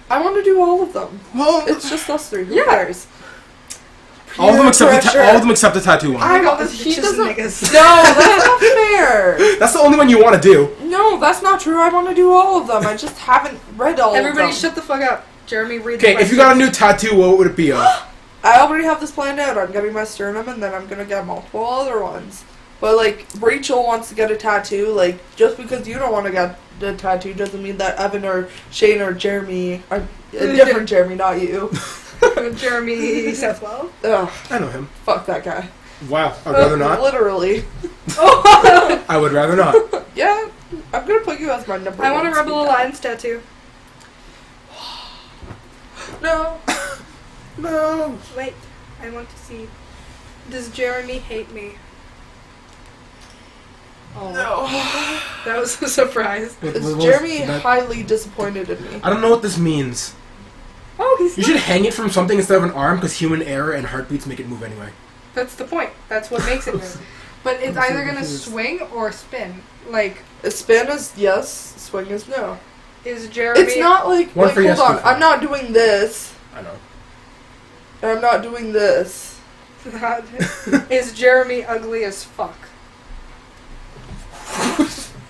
I want to do all of them.
Well,
It's just us 3. Who
Yeah.
cares?
all of them except
pressure.
all of them except the tattoo one.
I
got
don't.
this
He
bitches
doesn't.
niggas.
No, that's not fair.
That's the only one you want to do.
No, that's not true. I want to do all of them. I just haven't read all
Everybody
of them.
shut the fuck up. Jeremy, read
Okay,
the
if you got a new tattoo, what would it be of?
I already have this planned out. I'm getting my sternum, and then I'm gonna get multiple other ones. But Rachel wants to get a tattoo. Just because you don't want to get a tattoo doesn't mean that Evan or Shane or Jeremy are a different Jeremy, not you.
Jeremy Southwell.
Ugh,
I know him.
fuck that guy.
Wow, I'd rather not.
Literally.
I would rather not.
Yeah, I'm gonna put you as my number
I
one.
want a Rebel
speaker.
Alliance tattoo.
No.
No.
Wait, I want to see. Does Jeremy hate me? Oh,
No.
that was a surprise.
Is Jeremy highly disappointed in me?
I don't know what this means.
Oh, he's
You should hang it from something instead of an arm, because human error and heartbeats make it move anyway.
That's the point. That's what makes it move. But it's either gonna swing or spin.
A spin is yes, swing is no.
Is Jeremy?
It's not
One for
hold
yes,
on,
two for
I'm not doing this,
I know.
and I'm not doing this.
Is Jeremy ugly as fuck?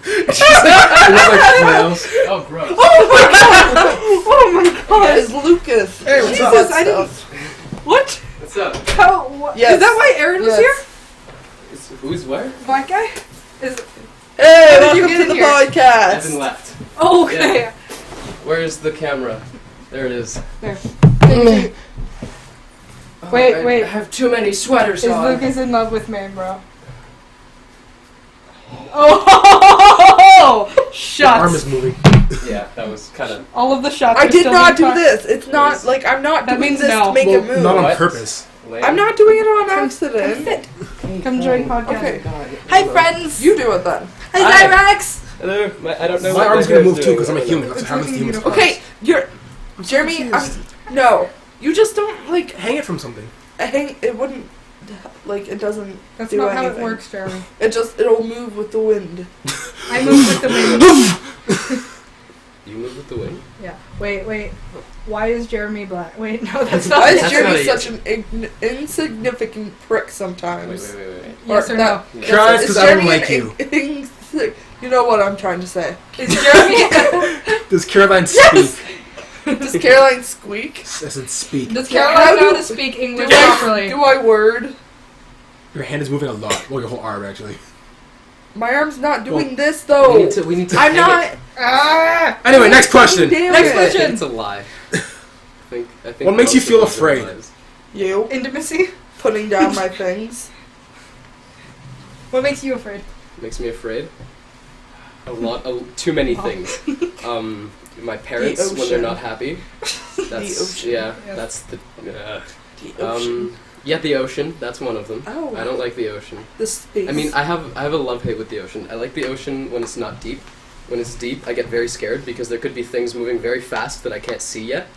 It was like flails.
Oh, gross.
Oh my god!
Is Lucas.
Hey, what's
Jesus,
up?
I didn't. What?
What's up?
How? What?
Yes.
Is that why Aaron was
Yes.
Who's where?
here? Black guy? Is.
Hey,
How did you
welcome
get
to
in
the
here?
Evan
podcast.
left.
Oh, okay.
Where's the camera? There it is.
There.
Oh,
Wait, wait.
I have too many sweaters
Is
on.
Lucas in love with me, bro? Oh!
Arm is
Shots.
moving.
Yeah, that was kind of.
All of the shots.
I
are
did
still
not do
being
this. It's not
Yes.
like I'm not
That
doing
means
this
no.
to make
Well,
a move.
not on
What?
purpose.
lame.
I'm not doing it on
Come
accident.
fit. Come join podcast.
Okay.
God.
Hi, friends.
You do it then.
Hi, Rex.
Hello. I don't know.
My
what
arm's
that
gonna
guy's
move too,
doing.
because I'm a
I don't
human.
know.
That's
It's
how this
looking
humans
beautiful.
Okay, you're Jeremy. No, you just don't
Hang it from something.
hang. It wouldn't. It doesn't
That's
do
not how
anything.
it works, Jeremy.
It'll move with the wind.
I move with the wind.
You move with the wind.
Yeah. Wait. Why is Jeremy black? Wait, no, that's not
Why
it.
is
That's
Jeremy
not
such an insignificant prick sometimes?
Wait.
Yes or no?
Sure, it's
Is
'cause I don't
Jeremy
like you.
You know what I'm trying to say.
Is Jeremy?
Does Caroline speak?
Does Caroline squeak?
I said speak.
Does
Yeah,
Caroline
how
know how
do-
to speak
Do
English
I,
properly?
do I word?
Your hand is moving a lot. Well, your whole arm, actually.
My arm's not doing this though.
We need to
I'm
hang
not.
it.
Ah!
Anyway, next question.
Damn
Next
it.
I
question.
think it's a lie. I think
What makes you
most
feel
of those are
afraid?
lies.
You
Intimacy.
putting down my things.
What makes you afraid?
Makes me afraid. Too many things. My parents when they're
ocean.
not happy. That's
ocean.
yeah.
Yes.
That's the.
The ocean.
Yeah, the ocean. That's one of them.
Oh.
I don't like the ocean.
The space.
I mean, I have a love-hate with the ocean. I like the ocean when it's not deep. When it's deep, I get very scared because there could be things moving very fast that I can't see yet.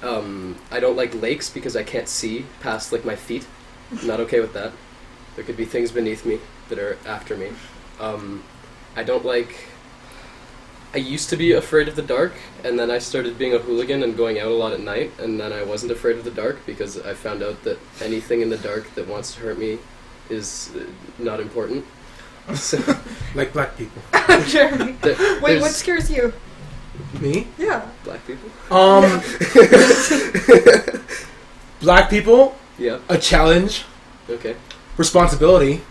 I don't like lakes because I can't see past like my feet. I'm not okay with that. There could be things beneath me that are after me. I don't like... I used to be afraid of the dark, and then I started being a hooligan and going out a lot at night, and then I wasn't afraid of the dark because I found out that anything in the dark that wants to hurt me is not important. So,
Like black people.
Jeremy. Wait,
there's
what scares you?
Me?
Yeah.
black people?
Black people,
Yeah,
a challenge,
okay.
responsibility.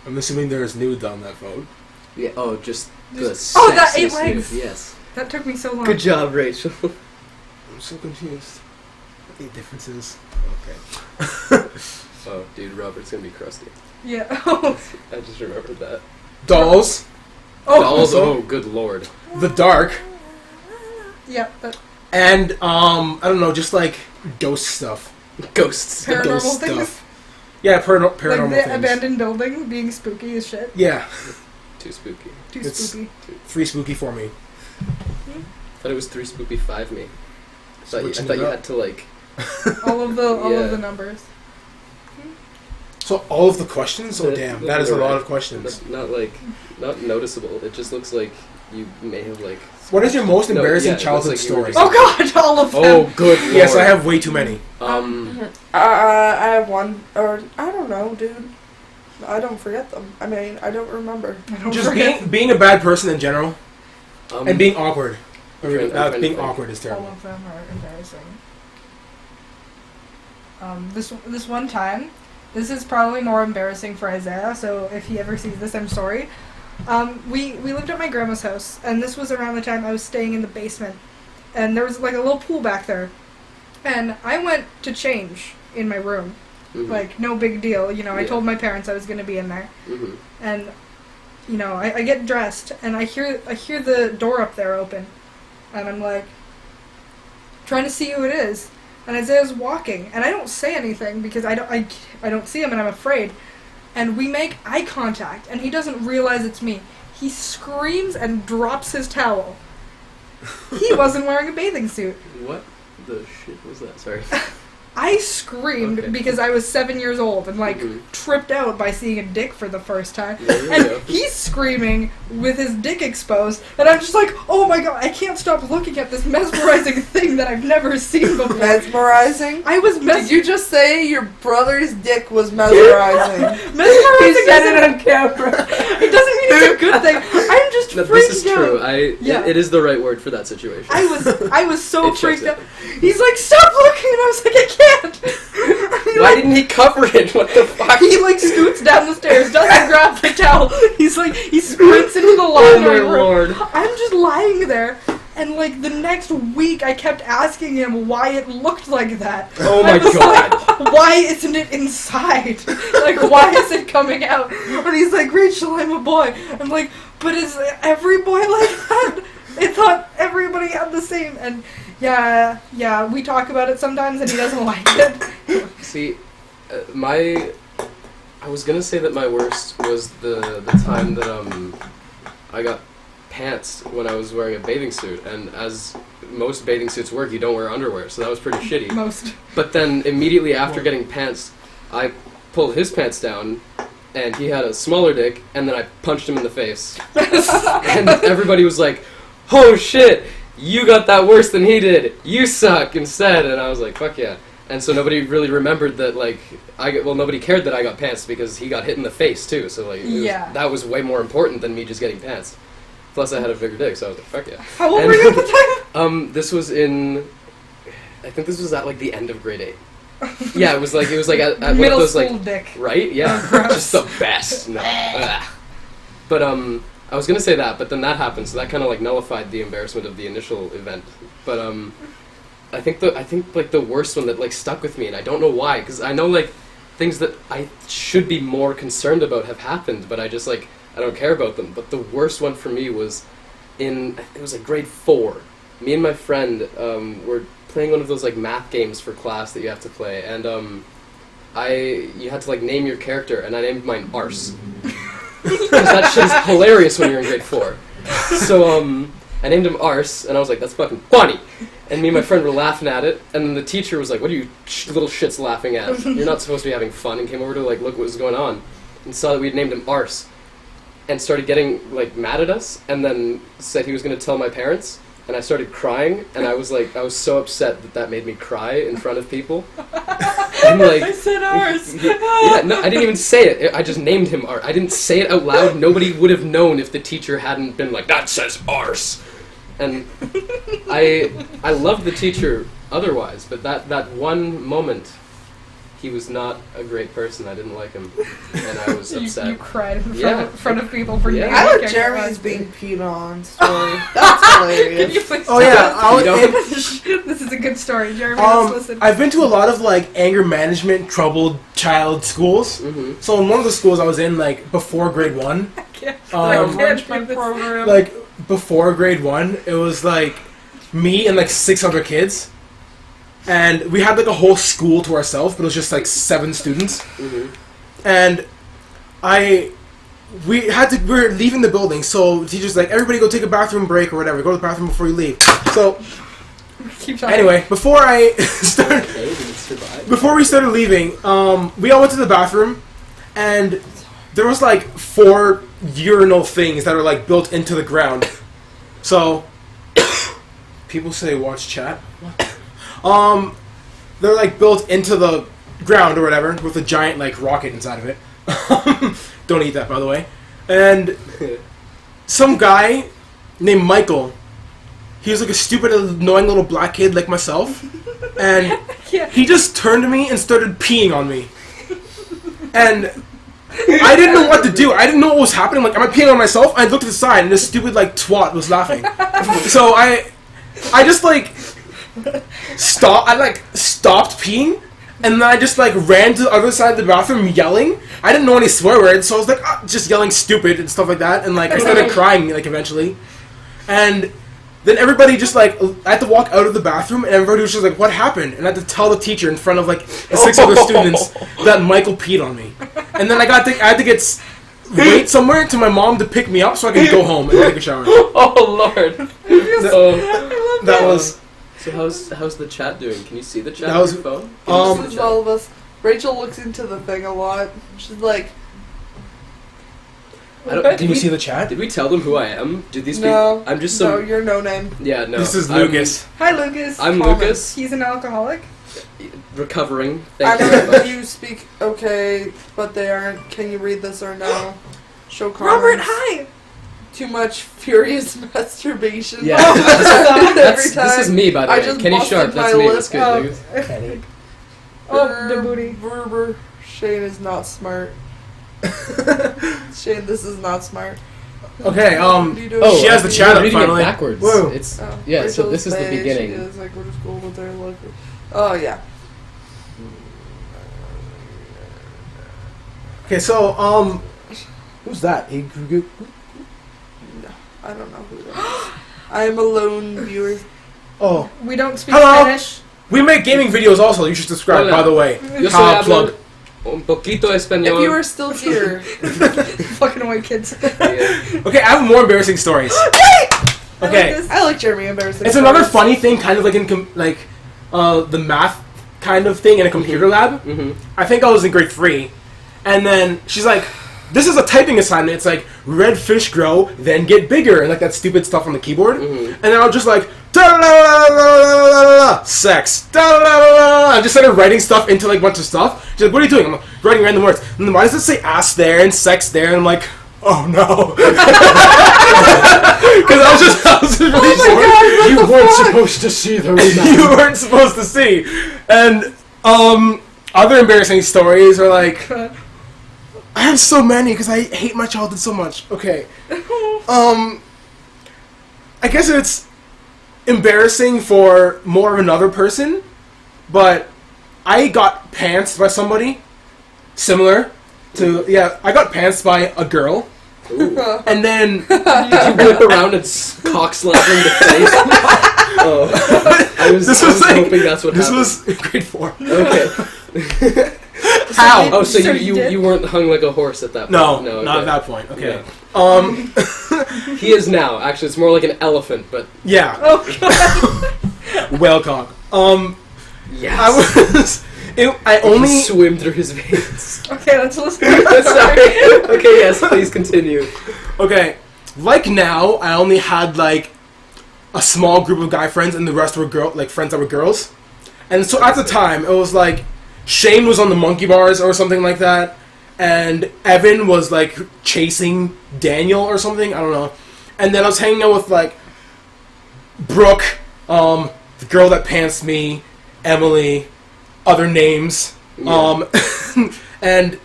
I'm assuming there is nude on that vote.
Yeah, oh, just the
Oh, that
sexiest
8 legs.
nude, yes.
That took me so long.
Good job, Rachel.
I'm so confused. The differences.
Okay. Oh, dude, Robert's gonna be crusty.
Yeah.
I just remembered that.
Dolls,
Dolls,
also-
oh, good lord.
the dark,
Yeah. That
and I don't know, just like ghost stuff.
Ghosts.
Paranormal
Ghost
things?
stuff. Yeah, paranormal
like the
things.
abandoned building being spooky as shit.
Yeah,
Too spooky.
Too
It's-
spooky.
3 spooky for me.
Thought it was 3 spooky 5 me. I thought
Switching it
you
up.
had to like...
All of
Yeah.
the numbers.
So all of the questions? Oh
That-
damn,
that
that is a
you're
lot
right.
of questions.
Not noticeable. It just looks like you may have like...
What is your most
No,
embarrassing
yeah, it
childhood
looks like you were
story?
just-
Oh god, all of them.
Oh, good lord.
Yes, I have way too many.
I have one, or I don't know, dude. I don't forget them. I mean, I don't remember.
I don't
Just
forget.
being a bad person in general, and being awkward.
I'm trying to
Being
think.
awkward is
All
terrible.
of them are embarrassing. This one time, this is probably more embarrassing for Isaiah. So if he ever sees this, I'm sorry. We lived at my grandma's house, and this was around the time I was staying in the basement, and there was like a little pool back there, and I went to change in my room,
Mhm.
like no big deal. You know, I
Yeah.
told my parents I was gonna be in there,
Mhm.
and you know, I get dressed, and I hear the door up there open, and I'm like trying to see who it is, and Isaiah's walking, and I don't say anything because I don't see him, and I'm afraid, and we make eye contact, and he doesn't realize it's me. He screams and drops his towel. He wasn't wearing a bathing suit.
What the shit was that? Sorry.
I screamed
Okay.
because I was 7 years old and like
Mhm.
tripped out by seeing a dick for the first time.
There you
And
go.
he's screaming with his dick exposed, and I'm just like, oh my god, I can't stop looking at this mesmerizing thing that I've never seen before.
Mesmerizing?
I was
Did you just say your brother's dick was mesmerizing?
mesmerizing.
on camera.
It doesn't mean it's a good thing. I'm just
No,
freaked
this is
out.
true.
Yeah.
It is the right word for that situation.
I was so
It checks
freaked
out.
out. He's like, stop looking, and I was like, I can't.
Why didn't he cover it? What the fuck?
He like scoots down the stairs, doesn't grab the towel. He's like, he sprints into the
Oh
laundry
my
room.
lord.
I'm just lying there, and like the next week, I kept asking him why it looked like that.
Oh
I
my
was
god.
like, why isn't it inside? Like, why is it coming out? And he's like, Rachel, I'm a boy. I'm like, but is every boy like that? I thought everybody had the same. And yeah, we talk about it sometimes, and he doesn't like it.
See, I was gonna say that my worst was the time that I got pants when I was wearing a bathing suit, and as most bathing suits work, you don't wear underwear, so that was pretty shitty.
Most.
But then immediately after getting pants, I pulled his pants down, and he had a smaller dick, and then I punched him in the face, and everybody was like, "Oh shit, you got that worse than he did. You suck instead." And I was like, "Fuck yeah." And so nobody really remembered that, like, nobody cared that I got pants because he got hit in the face too. So like,
Yeah.
that was way more important than me just getting pants. Plus, I had a bigger dick, so I was like, "Fuck yeah."
How old
And-
were you at the time?
This was in, I think this was at like the end of grade 8. Yeah, it was like at one of
Middle
those
school
like
dick.
right. Yeah,
Oh, gross.
just the best. No. Ugh. But I was gonna say that, but then that happened, so that kind of like nullified the embarrassment of the initial event. But I think like the worst one that like stuck with me, and I don't know why, because I know like things that I should be more concerned about have happened, but I just like I don't care about them. But the worst one for me was it was like grade 4. Me and my friend were playing one of those like math games for class that you have to play, and you had to like name your character, and I named mine Arse. Because that shit is hilarious when you're in grade 4. So I named him Arse, and I was like, that's fucking funny. And me and my friend were laughing at it, and then the teacher was like, what are you little shits laughing at? You're not supposed to be having fun, and came over to like look what was going on, and saw that we'd named him Arse, and started getting like mad at us, and then said he was going to tell my parents. And I started crying, and I was so upset that made me cry in front of people. And like,
I said Arse.
yeah, no, I didn't even say it. I just named him Arse. I didn't say it out loud. Nobody would have known if the teacher hadn't been like, that says Arse. And I loved the teacher otherwise, but that one moment, he was not a great person. I didn't like him, and I was upset.
You cried in
Yeah.
front of people for
Yeah.
naming
I
your
like
character
Jeremy's
Arse.
being peed on story. That's hilarious.
Can you please
Oh yeah,
This is a good story, Jeremy. Let's listen.
I've been to a lot of like anger management troubled child schools.
Mm-hmm.
So in one of the schools I was in, like before grade 1,
Enrichment program.
like before grade 1, it was like me and like 6 other kids, and we had like a whole school to ourselves, but it was just like 7 students.
Mm-hmm.
And we were leaving the building, so the teacher's like, everybody go take a bathroom break or whatever, go to the bathroom before you leave. So
Keep talking.
anyway, before we started leaving, we all went to the bathroom, and there was like 4 urinal things that are like built into the ground. So people say watch chat. They're like built into the ground or whatever with a giant like rocket inside of it. Don't eat that, by the way. And some guy named Michael, he was like a stupid, annoying little black kid like myself, and
Yeah.
he just turned to me and started peeing on me. And I didn't know what to do. I didn't know what was happening. I'm like, am I peeing on myself? I looked to the side, and this stupid like twat was laughing. So I just like stopped. I like stopped peeing, and then I just like ran to the other side of the bathroom yelling. I didn't know any swear words, so I was like just yelling stupid and stuff like that, and like I started crying like eventually, and then everybody just like I had to walk out of the bathroom, and everybody was just like, "What happened?" And I had to tell the teacher in front of like the 6 other students that Michael peed on me, and then I had to wait somewhere to my mom to pick me up so I could go home and take a shower.
Oh Lord.
That was.
So how's the chat doing? Can you see the chat
That
on
was-
your phone?
This is all of us. Rachel looks into the thing a lot. She's like,
Did you see the chat?
Did we tell them who I am? Did these
no,
people? I'm just
no,
some.
you're no name.
Yeah, no.
This is
I'm
Lucas.
Hi, Lucas.
I'm
Thomas.
Lucas.
He's an alcoholic.
Recovering.
I
Thank you very
know
much.
you speak okay, but they aren't. Can you read this or no? Show comments.
Robert, hi.
Too much furious masturbation.
Yeah.
Every
This
time.
is me, by the
I
way.
just
Kenny
busted
Sharp. That's
my
me.
lip.
That's good, Lucas.
Oh, the booty.
Berber. Shane is not smart. Shane, this is not smart.
Okay,
What are you doing?
Oh,
She has the chat
I'm
up
reading
finally.
it backwards.
Whoa.
It's
Oh,
yeah. So
Rachel's
this is the
beige.
beginning.
She is like, go to school with her look. Oh yeah.
Okay, so who's that?
I don't know who that is. I am a lone viewer.
Oh,
We don't speak
Hello.
Spanish.
we make gaming videos also. You should subscribe,
Hola.
by the way.
Yo soy
Plug.
hablo un poquito
If you
español.
are still here,
Fucking white kids.
Yeah.
Okay, I have more embarrassing stories. Okay,
I like Jeremy embarrassing.
it's another
stories.
funny thing, kind of like in the math kind of thing in a computer lab.
Mm-hmm.
I think I was in grade 3, and then she's like, "This is a typing assignment. It's like red fish grow, then get bigger," and like that stupid stuff on the keyboard.
Mhm.
And then I was just like, "Da-da-da-da-da-da-da-da-da, sex." Da-da-da-da-da-da. I just started writing stuff into like a bunch of stuff. She's like, "What are you doing?" I'm like, writing random words. And then why does it say ass there and sex there? And I'm like, "Oh no." Because I was just really bored.
God, what
You
the
weren't
fuck?
supposed to see the you weren't supposed to see. And Other embarrassing stories are like, I have so many because I hate my childhood so much. Okay. I guess it's embarrassing for more of another person, but I got pantsed by somebody similar to, I got pantsed by a girl.
Ooh.
And then
Did you whip around and cock slap her in the face? Oh, I was hoping that's what happened.
This was grade 4.
Okay.
How?
Oh, so
So
you
you did?
you weren't hung like a horse at that point?
No,
okay.
not at that point. Okay.
He is now. Actually, it's more like an elephant, but
Yeah.
Oh god.
Whale cock.
yes.
I only
You swim through his veins.
Okay, let's listen.
Sorry. Okay, yes, please continue.
Okay, like now, I only had like a small group of guy friends, and the rest were friends that were girls. And so at the time, it was like Shane was on the monkey bars or something like that, and Evan was like chasing Daniel or something. I don't know. And then I was hanging out with like Brooke, the girl that pantsed me, Emily, other names,
Yeah.
and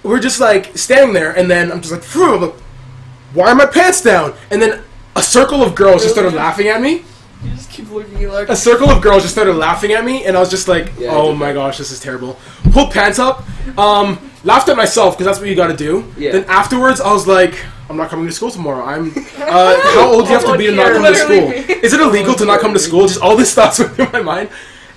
we're just like standing there, and then I'm just like, "Phew, look, why are my pants down?" And then a circle of girls just started laughing at me.
You just keep looking like.
A circle of girls just started laughing at me, and I was just like,
Yeah, I
"Oh
did
my
that.
gosh, this is terrible." Pulled pants up, laughed at myself because that's what you got to do.
Yeah.
Then afterwards, I was like, "I'm not coming to school tomorrow." How old do you have to be to not come to school?
Literally.
Is it illegal to not come to school? Just all these thoughts were in my mind,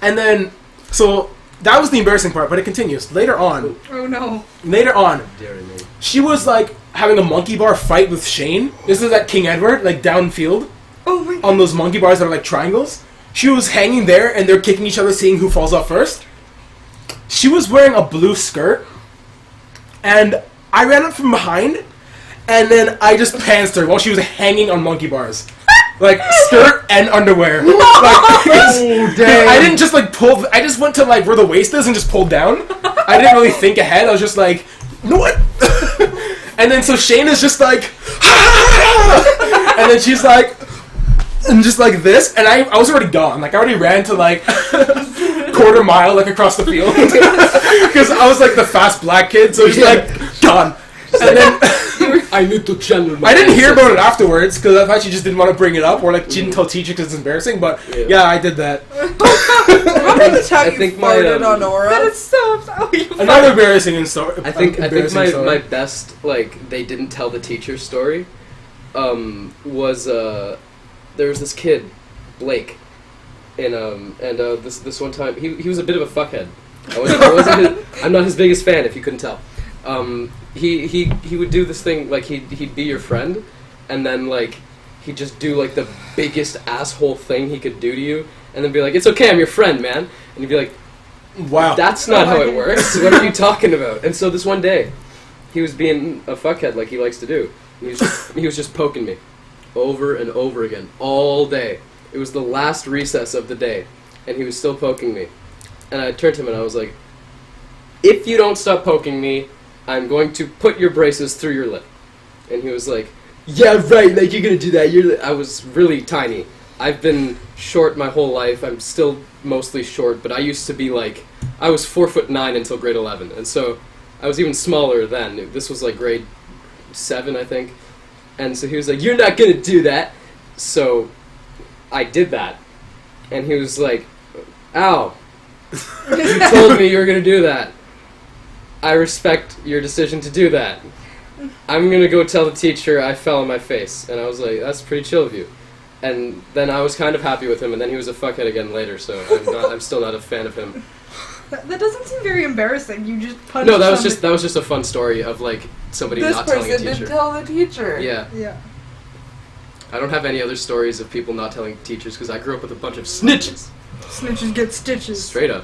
and then so that was the embarrassing part. But it continues later on.
Oh no.
Later on,
Dear me.
she was like having a monkey bar fight with Shane. This is at King Edward, like downfield,
Oh my god.
on those monkey bars that are like triangles. She was hanging there, and they're kicking each other, seeing who falls off first. She was wearing a blue skirt, and I ran up from behind, and then I just pantsed her while she was hanging on monkey bars. Like, skirt and underwear. Like, I didn't just like pull, I just went to like where the waist is and just pulled down. I didn't really think ahead, I was just like, you know what? And then so Shane is just like, and then she's like, and just like this, and I was already gone. Like, I already ran to like quarter mile, like across the field. Because I was like the fast black kid, so he's like, gone. And then
I need to channel my
I didn't hear about it afterwards because I thought she just didn't want to bring it up, or like she didn't tell teacher because it's embarrassing. But yeah, I did that.
Remember the time
I
you
think my,
farted on
That
Aura?
is so. Oh, you
Another embarrassing story.
I think
embarrassing story.
my best, like, they didn't tell the teacher story was there was this kid, Blake, and this one time he was a bit of a fuckhead. I'm not his biggest fan, if you couldn't tell. He would do this thing, like he'd be your friend, and then like he'd just do like the biggest asshole thing he could do to you, and then be like, "It's okay, I'm your friend, man," and you'd be like,
Wow.
"That's not how it works. What are you talking about?" And so this one day, he was being a fuckhead like he likes to do. He was just poking me, over and over again, all day. It was the last recess of the day, and he was still poking me. And I turned to him and I was like, "If you don't stop poking me, I'm going to put your braces through your lip." And he was like, "Yeah, right, like you're gonna do that." I was really tiny. I've been short my whole life. I'm still mostly short, but I used to be like, I was 4'9" until grade 11. And so I was even smaller then. This was like grade 7, I think. And so he was like, "You're not gonna do that." So I did that. And he was like, "Ow. You told me you were gonna do that. I respect your decision to do that. I'm gonna go tell the teacher I fell on my face." And I was like, "That's pretty chill of you." And then I was kind of happy with him, and then he was a fuckhead again later, so I'm still not a fan of him.
That doesn't seem very embarrassing. You just punched.
No, that was
somebody.
just a fun story of like somebody
This
not telling a
person
teacher.
didn't tell the teacher.
Yeah,
Yeah.
I don't have any other stories of people not telling teachers because I grew up with a bunch of snitches.
Snitches get stitches.
Straight up.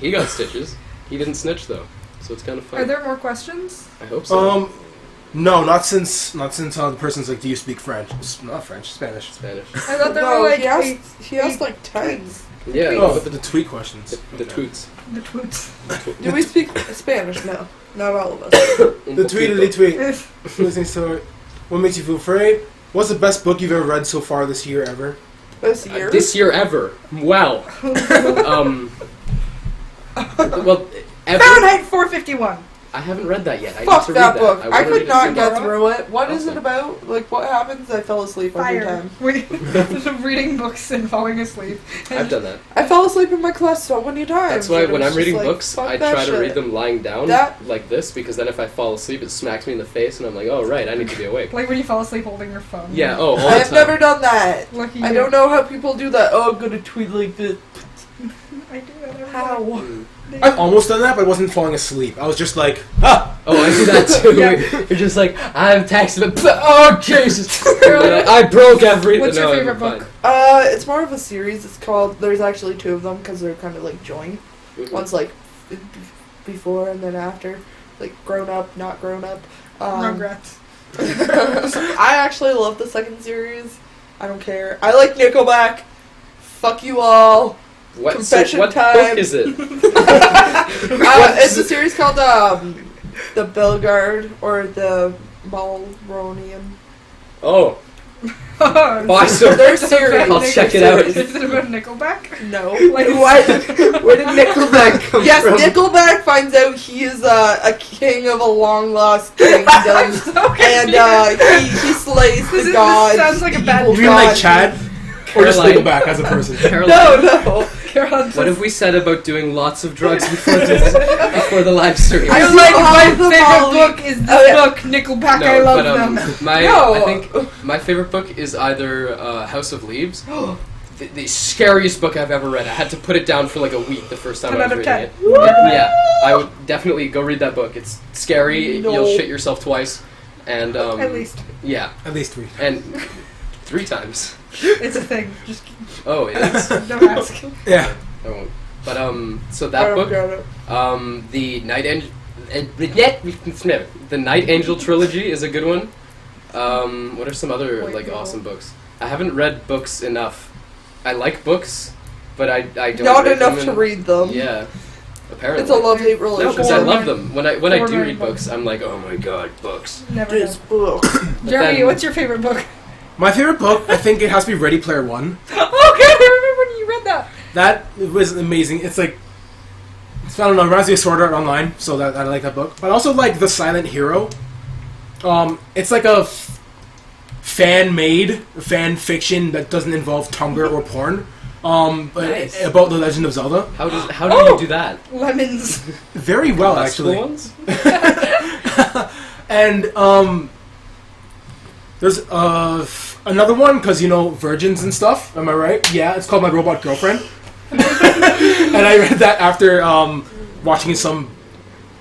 He got stitches. He didn't snitch though, so it's kind of fun.
Are there more questions?
I hope so.
No, not since the person's like, "Do you speak French?" Not French, Spanish.
Spanish.
I thought there
No,
were like
he asked like 10.
Yeah,
Oh,
but
the tweet questions.
the toots.
the twoots.
Do we speak Spanish? No. Not all of us.
The tweet. Listening story. What makes you feel afraid? What's the best book you've ever read so far this year ever?
This year?
This year ever. Wow. Well,
Fahrenheit 451.
I haven't read that yet. I
Fuck
need to
that
read
book.
That.
I could not
it.
get through it. What is
Okay.
it about? Like, what happens? I fell asleep every
Fire.
time.
Reading books and falling asleep.
I've done that.
I fell asleep in my class so many times.
That's why
and it
when
was
I'm
just
reading
like,
books,
fuck
I
that
try to
shit.
read them lying down
That-
like this, because then if I fall asleep, it smacks me in the face, and I'm like, oh right, I need to be awake.
Like when you fall asleep holding your phone.
Yeah. Oh, all the
I have
time.
never done that.
Lucky
I
you.
don't know how people do that. Oh, I'm gonna tweet like this.
I do that every
How?
Mm.
day.
I've almost done that, but I wasn't falling asleep. I was just like, ah!
Oh, I do that too.
Yeah.
You're just like, I'm texting, but oh Jesus, I broke everything.
What's your
No, I'm
favorite
fine.
book?
It's more of a series. It's called. There's actually two of them because they're kind of like joined.
Mhm.
One's like before and then after, like grown up, not grown up.
Rugrats.
I actually love the second series. I don't care. I like Nickelback. Fuck you all.
What,
Confession
what
time.
book is it?
It's a series called the Bellegarde or the Balronian.
Oh,
Oh,
awesome.
They're serious.
I'll check it out.
Is it about Nickelback?
No.
Like-
What? Where did Nickelback come
from?
Yes, Nickelback finds out he is a king of a long lost kingdom. And he slays
This
the
is-
god.
this sounds like a bad
You mean like
god.
Chad? Or just
Caroline.
Nickelback as a person?
Caroline,
No.
Carol,
what have we said about doing lots of drugs before the live stream?
I
I
was
like
all
my
the
favorite
Molly-
book is this
Oh, yeah.
book, Nickelback. I love them.
I think my favorite book is either House of Leaves. The scariest book I've ever read. I had to put it down for like a week the first time
10
I was
out of
reading
10.
it. Yeah, I would definitely go read that book. It's scary.
No.
You'll shit yourself twice, and
At least.
yeah,
At least 3.
and 3 times.
It's a thing. Just
Oh, it is.
don't ask.
Yeah.
I won't. But so
I
that
don't
book,
get it.
the Night Angel, the Night Angel trilogy is a good one. What are some other
White
like
Girl.
awesome books? I haven't read books enough. I like books, but I don't.
Not
read
enough
them
to
and-
read them.
Yeah, apparently.
It's a love-hate
No,
relationship.
because I love them. When I do
Borderline
read books,
books.
I'm like, oh my god, books.
Never
This
done.
book.
Jeremy,
then-
what's your favorite book?
My favorite book, I think it has to be Ready Player One.
Okay, I remember when you read that.
That was amazing. It's like, I don't know, it reminds me of Sword Art Online, so that I like that book. But I also like The Silent Hero. It's like a fan-made fan fiction that doesn't involve Tumblr or porn. But
Nice.
about the Legend of Zelda.
How do you do that?
Lemons.
Very well,
Classical
actually.
ones?
And there's another one because virgins and stuff. Am I right? Yeah, it's called My Robot Girlfriend. And I read that after watching some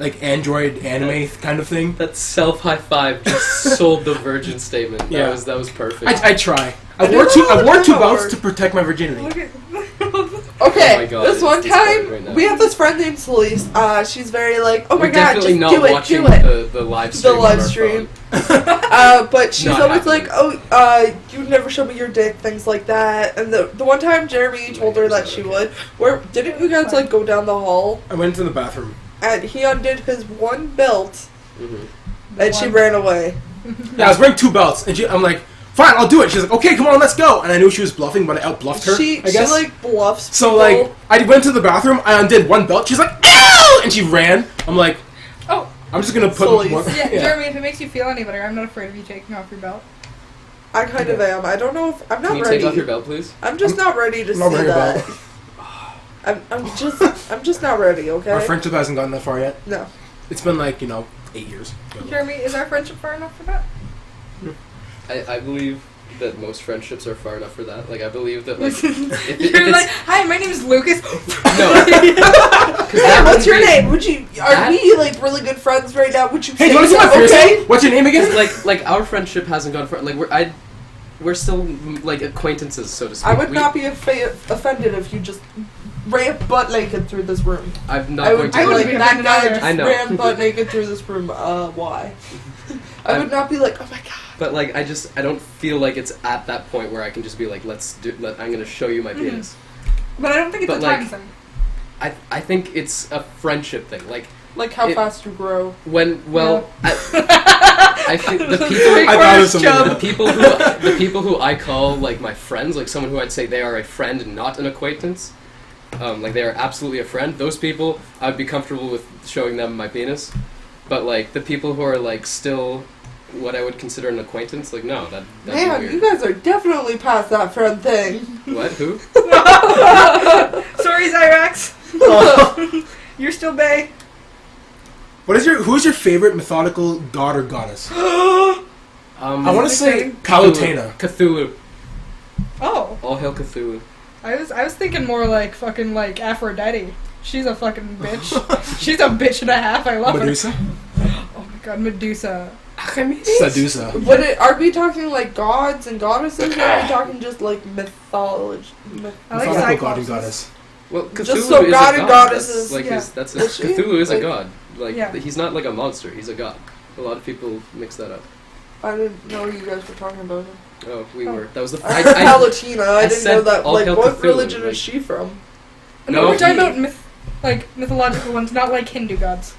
like Android anime kind of thing.
That self high five just sold the virgin statement.
Yeah.
That was perfect.
I try.
I
I wore
don't
two.
know
I
what
wore
the
two
hell
belts
word.
to protect my virginity.
Look at.
Okay,
Oh my God,
this one
it's disappointing
time,
right now.
we have this friend named Celeste. She's very like, oh my
We're
god, just
definitely not
do it,
watching
do it.
the live
The
stream. on
live
our
stream.
phone.
But she's
Not
always
happening.
like, oh, you never show me your dick, things like that. And the one time Jeremy told her that she would, where didn't you guys like go down the hall?
I went to the bathroom.
And he undid his one belt,
Mhm.
and she ran away.
Yeah, I was wearing two belts, and I'm like, "Fine, I'll do it." She's like, "Okay, come on, let's go." And I knew she was bluffing, but I outbluffed her.
She
I guess.
like bluffs.
So
people.
like, I went to the bathroom. I undid one belt. She's like, "Ow!" and she ran. I'm like,
Oh.
I'm just gonna put
Celeste.
one.
Yeah, Jeremy, if it makes you feel any better, I'm not afraid of you taking off your belt.
I kind of am. I don't know if I'm not
Can you
ready.
take off your belt, please?
I'm just not ready to
I'm not
see
ready
that.
about
I'm just not ready. Okay.
Our friendship hasn't gotten that far yet.
No.
It's been like 8 years.
Jeremy, is our friendship far enough for that?
I believe that most friendships are far enough for that. Like I believe that like if
You're
it's
like, hi, my name is Lucas.
no, 'cause
Hey,
that
what's
wouldn't
your
be-
name? Would you? Are
That-
we like really good friends right now? Would you?
Hey,
say
do you want to see my
so?
piercing?
Okay.
What's your name again?
like our friendship hasn't gone far. Like we're still like acquaintances, so to speak.
I would not be offended if you just ran butt naked through this room.
I'm not
I
going
would
to.
be
wouldn't
like
be
that
offended
guy
either.
just
I know.
ran butt naked through this room. Why? I would not be like, oh my god.
But like I don't feel like it's at that point where I can just be like, I'm gonna show you my penis.
But I don't think it's
But,
a time
like-
thing.
I think it's a friendship thing. Like
Like how
It-
fast you grow.
I think the people.
I thought it was something.
The people who I call like my friends, like someone who I'd say they are a friend and not an acquaintance, like they are absolutely a friend. Those people, I would be comfortable with showing them my penis. But like the people who are like still what I would consider an acquaintance, like no, that'd
Man,
be
you
weird.
guys are definitely past that friend thing.
What? Who?
Sorry, Zyrax. You're still bae.
Who's your favorite mythological god or goddess? I want to say Palutena.
Cthulhu.
Oh,
All hail Cthulhu.
I was thinking more like fucking like Aphrodite. She's a fucking bitch. She's a bitch and a half. I love
Medusa?
her. Oh my god, Medusa.
Sedusa.
Are we talking like gods and goddesses, or are we talking just like mythology?
I like
Mythological god and
Cyclopses.
goddess.
Well, Cthulhu
Just so
is
god
a
and
god.
goddesses,
That's, like
yeah.
Is she?
Cthulhu is a
Like-
god. Like
Yeah.
he's not like a monster. He's a god. A lot of people mix that up.
I didn't know you guys were talking about him.
Oh, we were. That was the.
I heard Palutena. I didn't
said
know that.
all
Like,
hail
what
Cthulhu,
religion
like-
is she from?
No,
No,
we're talking
he-
about mythological ones, not like Hindu gods.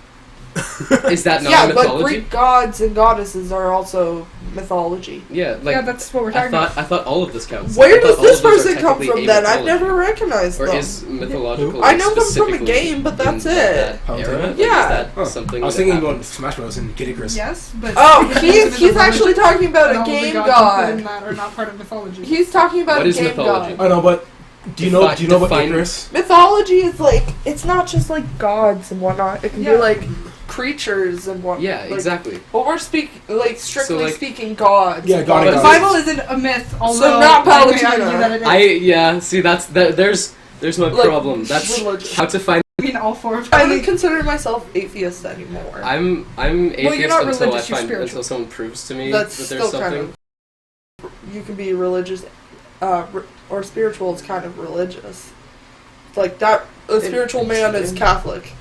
Is that not
Yeah, but
mythology?
Greek gods and goddesses are also mythology.
Yeah, like
yeah, that's what we're talking about.
I thought all of this counts.
Where
I thought
does
all
this
of those are
person come
technically
from then? I've
mythology.
never recognized
Or
them.
is mythological?
I know them from a
specifically
game, but that's
in
it.
That era?
Palutena?
Like,
Yeah.
Is that
Oh,
something?
I was
that
thinking
happened?
about Smash Bros. And Kid Icarus.
Yes, but
Oh,
Because
he's
of
actually
religion,
talking about
and
a
all the
game
gods included in
god.
that are not part of mythology.
He's talking about
What
a
is
game
mythology?
god.
I know, but do you know about
Define-
Icarus?
Mythology is like, it's not just like gods and whatnot. It can
Yeah.
be like creatures and whatnot.
Yeah,
like,
exactly.
But we're strictly
like-
speaking gods.
Yeah,
and
god and
the
goddess.
Bible isn't a myth, although
not
I may
Palutena.
argue that it is.
See there's my
Like,
problem. That's
religion.
how to find.
I mean, all four of
I
them.
don't consider myself atheist anymore.
I'm atheist
you're not
until
religious, you're
I find
spiritual.
until someone proves to me
That's
that there's
still
something.
kind of. You can be religious, or spiritual is kind of religious. Like that, a spiritual man is Catholic.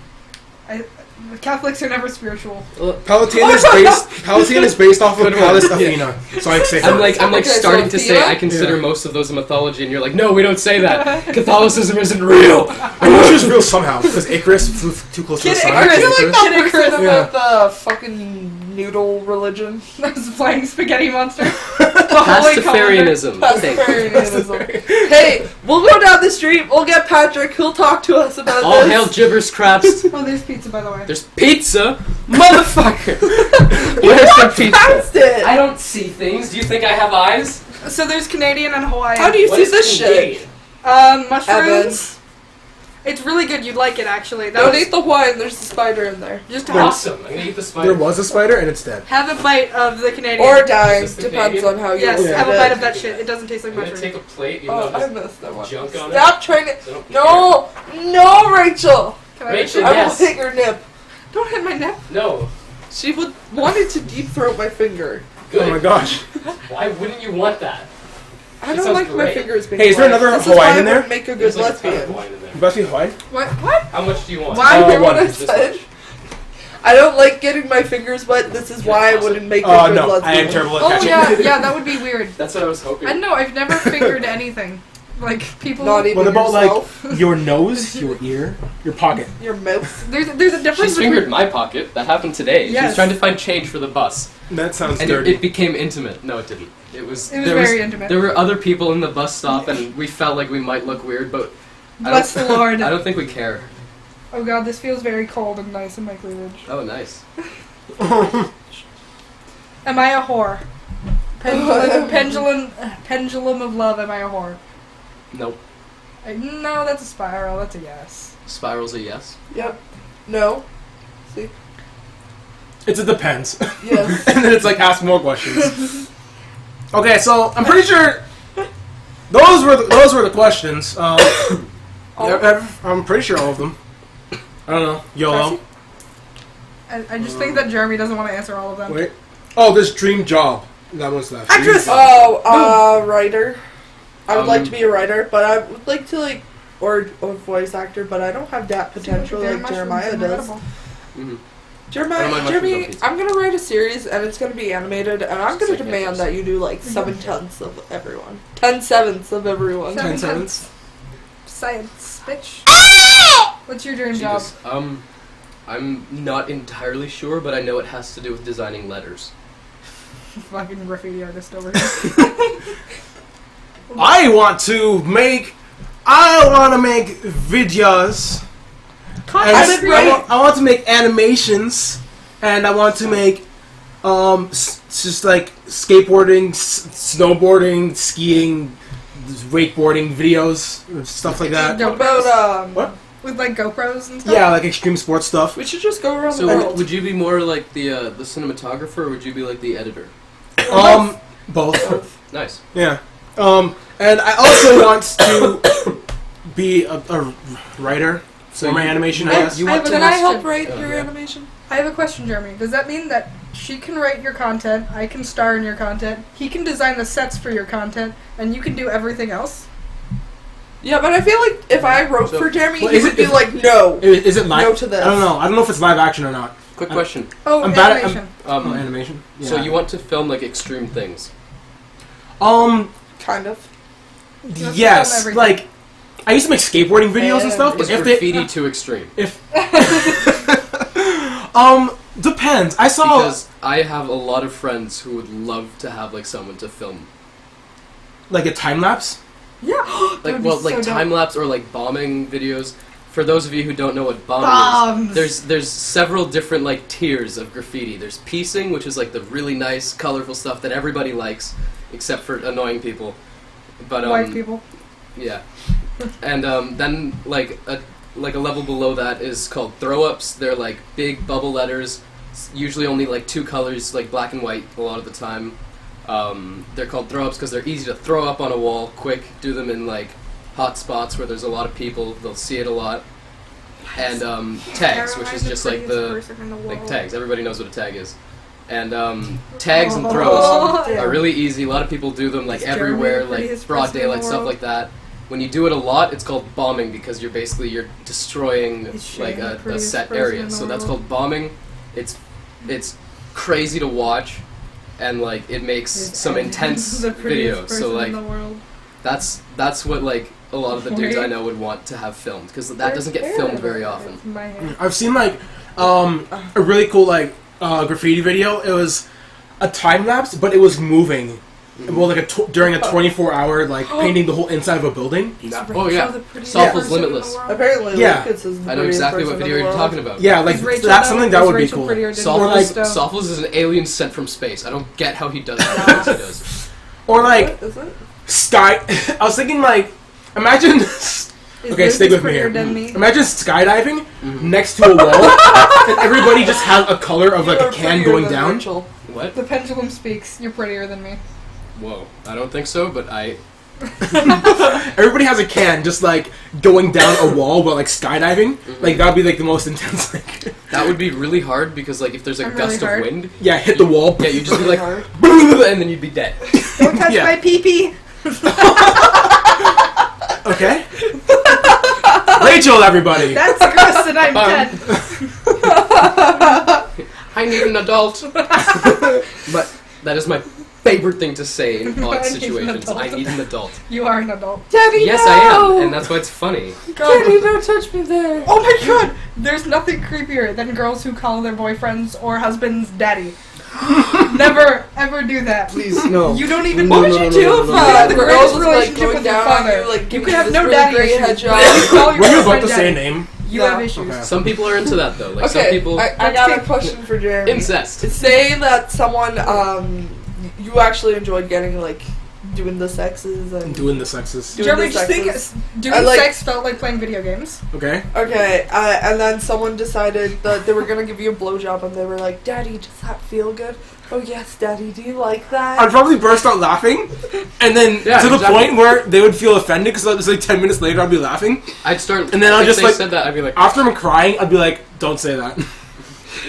Catholics are never spiritual.
Palutena is based off of
Good one.
Pallas
Yeah.
Athena. So I'd say
I'm like
Okay, so
starting to say
Athena?
I consider
Yeah.
most of those mythology, and you're like, no, we don't say that. Catholicism isn't real.
I know she was real somehow because Icarus flew too close to the
Kid
sun.
I
Icarus.
feel like that
Icarus.
person
Yeah.
about the fucking noodle religion.
There's a flying spaghetti monster. The Holy
Pastafarianism. Thank you.
Pastafarianism. Hey, we'll go down the street. We'll get Patrick. He'll talk to us about
All
this.
hail gibbers craps.
Oh, there's pizza, by the way.
There's pizza, motherfucker. Where's the pizza?
Past it.
I don't see things. Do you think I have eyes?
So there's Canadian and Hawaiian.
How do you
What
see
is
this
Canadian?
shit?
Mushrooms.
Evans.
It's really good. You'd like it, actually. That
Don't
was
eat the Hawaiian. There's a spider in there.
just
Awesome. I'm gonna eat the spider.
There was a spider and it's dead.
have a bite of the Canadian.
Or dying.
Is this the
Depends
Canadian?
on how you
Yes,
look
have
at
a bite
it.
of that shit. It doesn't taste like
I'm gonna
mushroom.
take a plate. You
Oh,
know,
I
just
missed that one.
junk on
Stop trying to.
I don't
No! No, Rachel!
Can I
Rachel,
I
yes.
will hit your nip.
Don't hit my neck.
No.
She wanted to deep throat my finger.
Good.
Oh my gosh.
Why wouldn't you want that?
I
It
don't
sounds
like my
great.
fingers being
Hey, is there
wet.
another
This
Hawaiian
is
in
why I
there?
would make a
There's
good
like a ton of
lesbian.
wine in there.
You must be Hawaii?
What?
How much do you want?
Why? Hear what I
This
said?
much.
I don't like getting my fingers wet. This is why I wouldn't make a
Oh
good
no,
lesbian.
I am terrible at
Oh
catching.
yeah, that would be weird.
That's what I was hoping.
I don't know. I've never fingered anything. Like people.
Not even
What about
yourself.
like your nose, your ear, your pocket?
Your mouth.
There's a difference
She's
between.
fingered my pocket. That happened today. She was
Yes.
trying to find change for the bus,
That sounds
and
dirty.
it became intimate. No, it didn't. It was.
It was
there
very intimate.
There were other people in the bus stop, and we felt like we might look weird, but
Bless the Lord.
I don't think we care.
Oh god, this feels very cold and nice in my cleavage.
Oh, nice.
Am I a whore? Pendulum of love. Am I a whore?
Nope.
No, that's a spiral. That's a yes.
Spiral's a yes.
Yep. No.
It's a depends.
Yes.
And then it's like ask more questions. Okay, so I'm pretty sure those were the questions. I'm pretty sure all of them. I don't know. YOLO.
I just think that Jeremy doesn't want to answer all of them.
Wait. Oh, this dream job. That one's left.
Actress!
Dream job.
Oh, writer. I would like
Um,
to be a writer, but I would like to or a voice actor, but I don't have that potential
Very
like
mushrooms
Jeremiah
and
does.
edible.
Mm-hmm. I don't
Jeremy,
mind mushrooms on
Jeremy,
pizza.
I'm gonna write a series and it's gonna be animated, and I'm gonna
Sick
demand
answers.
that you do like 7/10 of everyone, 10/7 of everyone.
10 seconds.
Science, bitch. What's your dream job?
Jesus. I'm not entirely sure, but I know it has to do with designing letters.
Fucking graffiti artist over here.
I want to make I want to make videos. I want to make animations, and I want to make just like skateboarding, snowboarding, skiing, wakeboarding videos, stuff like that.
What about
What?
With like GoPros and stuff?
Yeah, like extreme sports stuff.
We should just go around the
So
world.
would you be more like the cinematographer, or would you be like the editor?
Both.
Nice.
Yeah. And I also want to be a writer for my animation, I guess.
You
I
want
have
to
a
Can I
question.
help write
Oh,
your
yeah.
animation?
I have a question, Jeremy. Does that mean that she can write your content, I can star in your content, he can design the sets for your content, and you can do everything else?
Yeah, but I feel like if I wrote
So-
for Jeremy,
Well,
he
is
would
it-
be
is-
like, no.
Is it live?
No to this.
I don't know. I don't know if it's live action or not.
Quick question.
Oh,
I'm bad at-
animation.
Animation.
So
Yeah.
you want to film like extreme things?
Kind of.
Let's
Yes.
film everything.
Like, I used to make skateboarding videos and stuff, but
Is
if
graffiti too extreme?
depends. I saw
Because I have a lot of friends who would love to have like someone to film,
like a time lapse.
Yeah.
like
would be so dope.
time lapse or like bombing videos. For those of you who don't know what bombing
Bombs.
is, there's several different like tiers of graffiti. There's piecing, which is like the really nice, colorful stuff that everybody likes, except for annoying people. But
White people.
yeah, and then like a level below that is called throw-ups. They're like big bubble letters, usually only like two colors, like black and white a lot of the time. They're called throw-ups because they're easy to throw up on a wall quick. Do them in like hot spots where there's a lot of people. They'll see it a lot. And tags, which is just like the tags. Everybody knows what a tag is. And tags and throws
Oh.
are really easy. A lot of people do them like
Is Jeremy
everywhere,
the
like
prettiest
broad
person in the
daylight, stuff
world?
like that. When you do it a lot, it's called bombing because you're destroying
Is Shane
like
the
a
prettiest
set
person
area.
in the
So that's
world?
called bombing. It's crazy to watch, and like it makes some intense
the prettiest
videos.
person
So like
in the world.
that's what like a lot of the dudes I know would want to have filmed because that doesn't get filmed very often.
It's my hair.
I've seen like a really cool like graffiti video. It was a time lapse, but it was moving. Well, like during a 24-hour like painting the whole inside of a building.
Oh yeah,
the prettiest
Soft was
person in the
limitless.
world.
Apparently,
Yeah.
Lucas is the
I know
prettiest
exactly
person
what
in
video
the
you're
world.
talking about.
Yeah, like
Is Rachel
that's
though?
something that
Is
would be
Rachel
cool.
prettier than
Or like,
Softles is an alien sent from space. I don't get how he does what he does.
or like
What is it?
sky. I was thinking like, imagine.
Is
Okay,
Lucas
stay with me
prettier
here.
than me?
Imagine skydiving next to a wall, and everybody just has a color of like
You
a
are
can
prettier
going
than
down.
Rachel.
What?
The pendulum speaks. You're prettier than me.
Whoa, I don't think so, but
Everybody has a can just like going down a wall, but like skydiving. Like that would be like the most intense. Like,
that would be really hard because like if there's a
I'm
gust
really
of
hard.
wind,
yeah, hit the wall.
yeah, you'd just be
Really
like,
hard.
and then you'd be dead.
Don't touch
Yeah.
my pee-pee.
Okay. Rachel, everybody.
That's gross and I'm dead.
I need an adult. But that is my favorite thing to say in
I
odd
need an
situations.
adult.
I need an adult.
You are an adult.
Daddy,
Yes,
no!
I am, and that's why it's funny.
Daddy, don't touch me there.
Oh my god! There's nothing creepier than girls who call their boyfriends or husbands daddy. Never ever do that.
Please no.
You don't even.
No,
What
no,
would you
no,
do
no,
if
no, no,
had
no.
the
The
greatest
girls was like
relationship
going
with your
down
father?
on you, like
You
giving
could
you
have
this
no
really
daddy
great
issues.
head
You
job.
call your
Were you about
boyfriend
to say a
daddy.
name?
You
No.
have issues.
Okay.
Some people are into that though. Like some
Okay,
people,
I got a question for Jeremy.
incest.
Say that someone, you actually enjoyed getting, like, doing the sexes and...
Doing the sexes.
Doing
Jeremy,
the
just think
sexes.
doing
I like-
sex felt like playing video games.
Okay.
Okay, and then someone decided that they were gonna give you a blowjob and they were like, Daddy, does that feel good? Oh yes, Daddy, do you like that?
I'd probably burst out laughing, and then
Yeah,
to the
exactly.
point where they would feel offended because it's like 10 minutes later I'd be laughing.
I'd start,
And then I'll
if
just,
they
like-
said that, I'd be like,
After I'm crying, I'd be like, "Don't say that."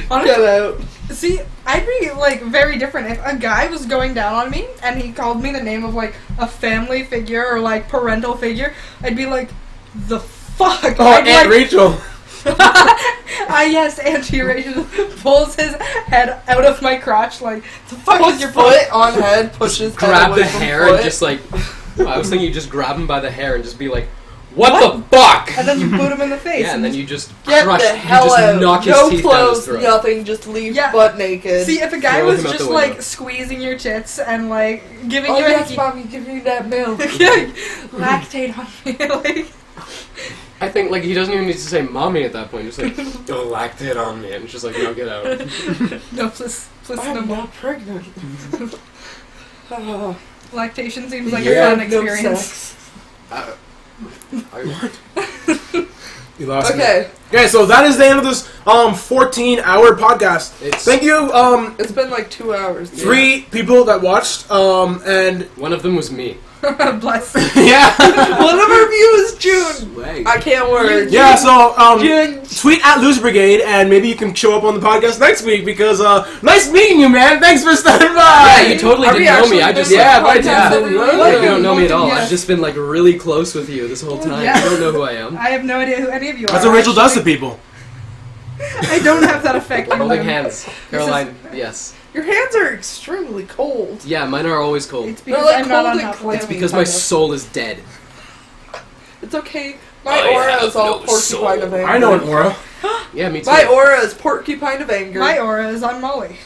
Get out.
See, I'd be like very different if a guy was going down on me and he called me the name of like a family figure or like parental figure. I'd be like, the fuck.
Oh,
I'd
Aunt
like,
Rachel.
yes, Auntie Rachel pulls his head out of my crotch like, the fuck
Puts
is your
foot on head, pushes head
grab
away
the
from
hair
foot.
and just like, I was thinking you just grab him by the hair and just be like, what? The fuck?
And and then you boot him in the face.
Yeah, and then you just
Get
crush,
the
you
hell
just
out.
knock his
No
teeth down his
clothes,
throat.
nothing, just leave
Yeah.
butt naked.
See, if a guy
Throw
was
him out
just
the
like
window.
squeezing your tits and like giving
oh
you a
yes,
hickey,
mommy, give me that milk.
yeah, lactate on me, like.
I think like he doesn't even need to say mommy at that point. Just like don't lactate on me, and it's just like no, get out.
No, please no
I'm
more.
not pregnant.
Lactation seems like
Yeah,
a fun
no
experience.
sex.
You lost me.
Okay,
Okay, so that is the end of this 14-hour podcast.
It's
Thank you,
it's been like 2 hours.
3 people that watched, and
one of them was me.
Bless.
yeah,
One of our views, June.
Swag.
I can't word.
yeah. So
June.
tweet at LozerBrigade, and maybe you can show up on the podcast next week because nice meeting you, man. Thanks for stopping by.
Yeah, you totally
Are we
didn't know me.
actually
I just
been
yeah,
like,
but
podcast
yeah.
every week?
like you don't know me at all.
Yeah.
I've just been like really close with you this whole time.
Yeah.
You don't know who I am.
I have no idea who any of you
That's
are.
what Rachel does to
actually.
people.
I don't have that effect. on
Holding
them.
hands, Caroline. Yes.
Your hands are extremely cold.
Yeah, mine are always cold.
It's
They're
because
like
I'm not
cold
on
and
top of them.
It's because my soul is dead.
It's okay. My
I
aura
have
is all
no
porcupine
soul.
of anger.
I know an aura.
Yeah, me too.
My aura is porcupine of anger.
My aura is on Molly.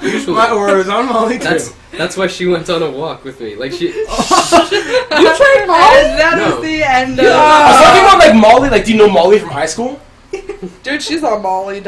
Usually.
My aura is on Molly too.
That's why she went on a walk with me. Like she.
You tried Molly?
And that
No.
is the end
I was talking about like Molly. Like, do you know Molly from high school?
Dude, she's on Molly.